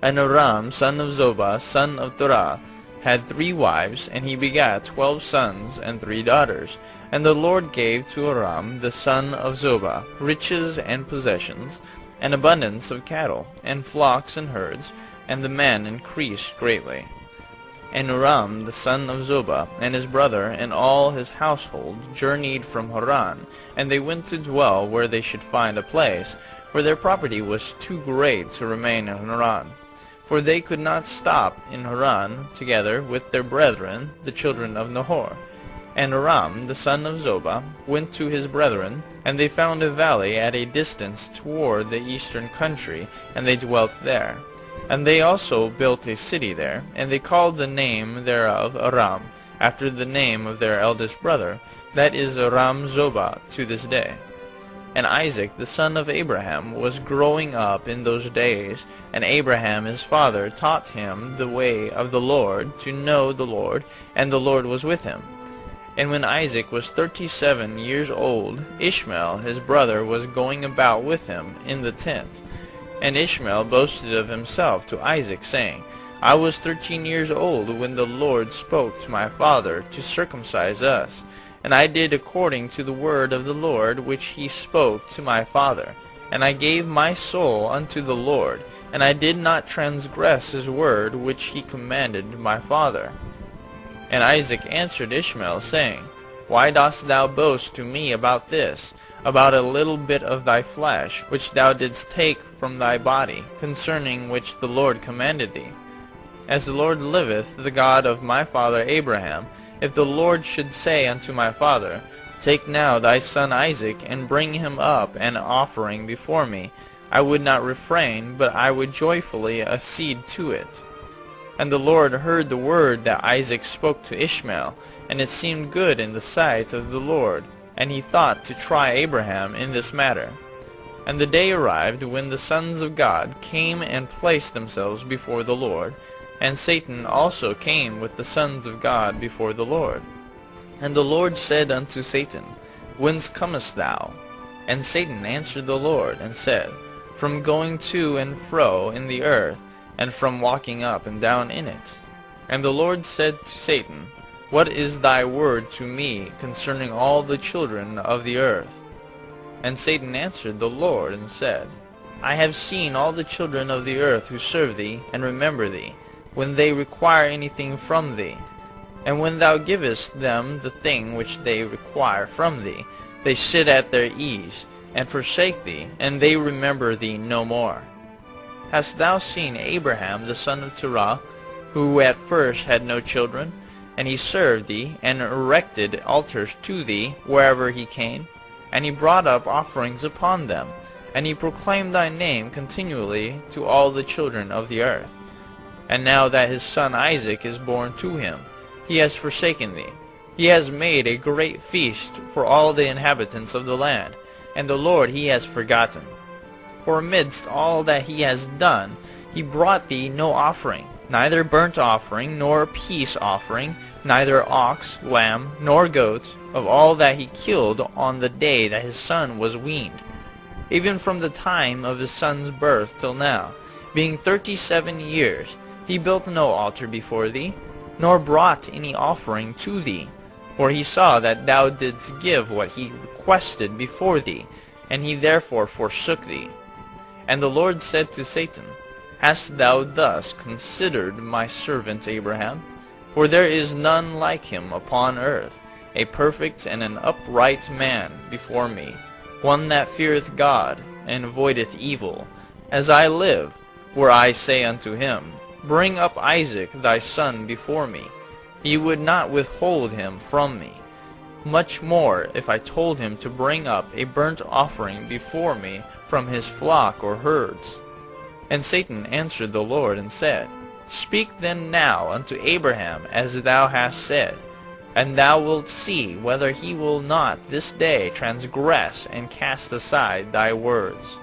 And Aram son of Zobah son of Terah had 3 wives, and he begat 12 sons and 3 daughters. And the Lord gave to Aram the son of Zobah riches and possessions, and abundance of cattle, and flocks and herds, and the man increased greatly. And Aram the son of Zobah and his brother and all his household journeyed from Haran, and they went to dwell where they should find a place, for their property was too great to remain in Haran. For they could not stop in Haran together with their brethren, the children of Nahor. And Aram the son of Zobah went to his brethren, and they found a valley at a distance toward the eastern country, and they dwelt there. And they also built a city there, and they called the name thereof Aram, after the name of their eldest brother, that is Aram Zobah to this day. And Isaac the son of Abraham was growing up in those days, and Abraham his father taught him the way of the Lord, to know the Lord, and the Lord was with him. And when Isaac was 37 years old, Ishmael his brother was going about with him in the tent. And Ishmael boasted of himself to Isaac, saying, I was 13 years old when the Lord spoke to my father to circumcise us. And I did according to the word of the Lord which he spoke to my father. And I gave my soul unto the Lord, and I did not transgress his word which he commanded my father. And Isaac answered Ishmael, saying, Why dost thou boast to me about this, about a little bit of thy flesh, which thou didst take from thy body, concerning which the Lord commanded thee? As the Lord liveth, the God of my father Abraham, if the Lord should say unto my father, Take now thy son Isaac, and bring him up an offering before me, I would not refrain, but I would joyfully accede to it. And the Lord heard the word that Isaac spoke to Ishmael, and it seemed good in the sight of the Lord, and he thought to try Abraham in this matter. And the day arrived when the sons of God came and placed themselves before the Lord, and Satan also came with the sons of God before the Lord. And the Lord said unto Satan, Whence comest thou? And Satan answered the Lord, and said, From going to and fro in the earth, and from walking up and down in it. And the Lord said to Satan, What is thy word to me concerning all the children of the earth? And Satan answered the Lord, and said, I have seen all the children of the earth who serve thee, and remember thee, when they require anything from thee. And when thou givest them the thing which they require from thee, they sit at their ease, and forsake thee, and they remember thee no more. Hast thou seen Abraham the son of Terah, who at first had no children? And he served thee, and erected altars to thee wherever he came, and he brought up offerings upon them, and he proclaimed thy name continually to all the children of the earth. And now that his son Isaac is born to him, he has forsaken thee. He has made a great feast for all the inhabitants of the land, and the Lord he has forgotten. For amidst all that he has done, he brought thee no offering, neither burnt offering, nor peace offering, neither ox, lamb, nor goat, of all that he killed on the day that his son was weaned, even from the time of his son's birth till now, being 37 years, he built no altar before thee, nor brought any offering to thee. For he saw that thou didst give what he requested before thee, and he therefore forsook thee. And the Lord said to Satan, Hast thou thus considered my servant Abraham? For there is none like him upon earth, a perfect and an upright man before me, one that feareth God, and avoideth evil. As I live, were I say unto him, Bring up Isaac thy son before me, he would not withhold him from me. Much more if I told him to bring up a burnt offering before me from his flock or herds. And Satan answered the Lord and said, Speak then now unto Abraham as thou hast said, and thou wilt see whether he will not this day transgress and cast aside thy words.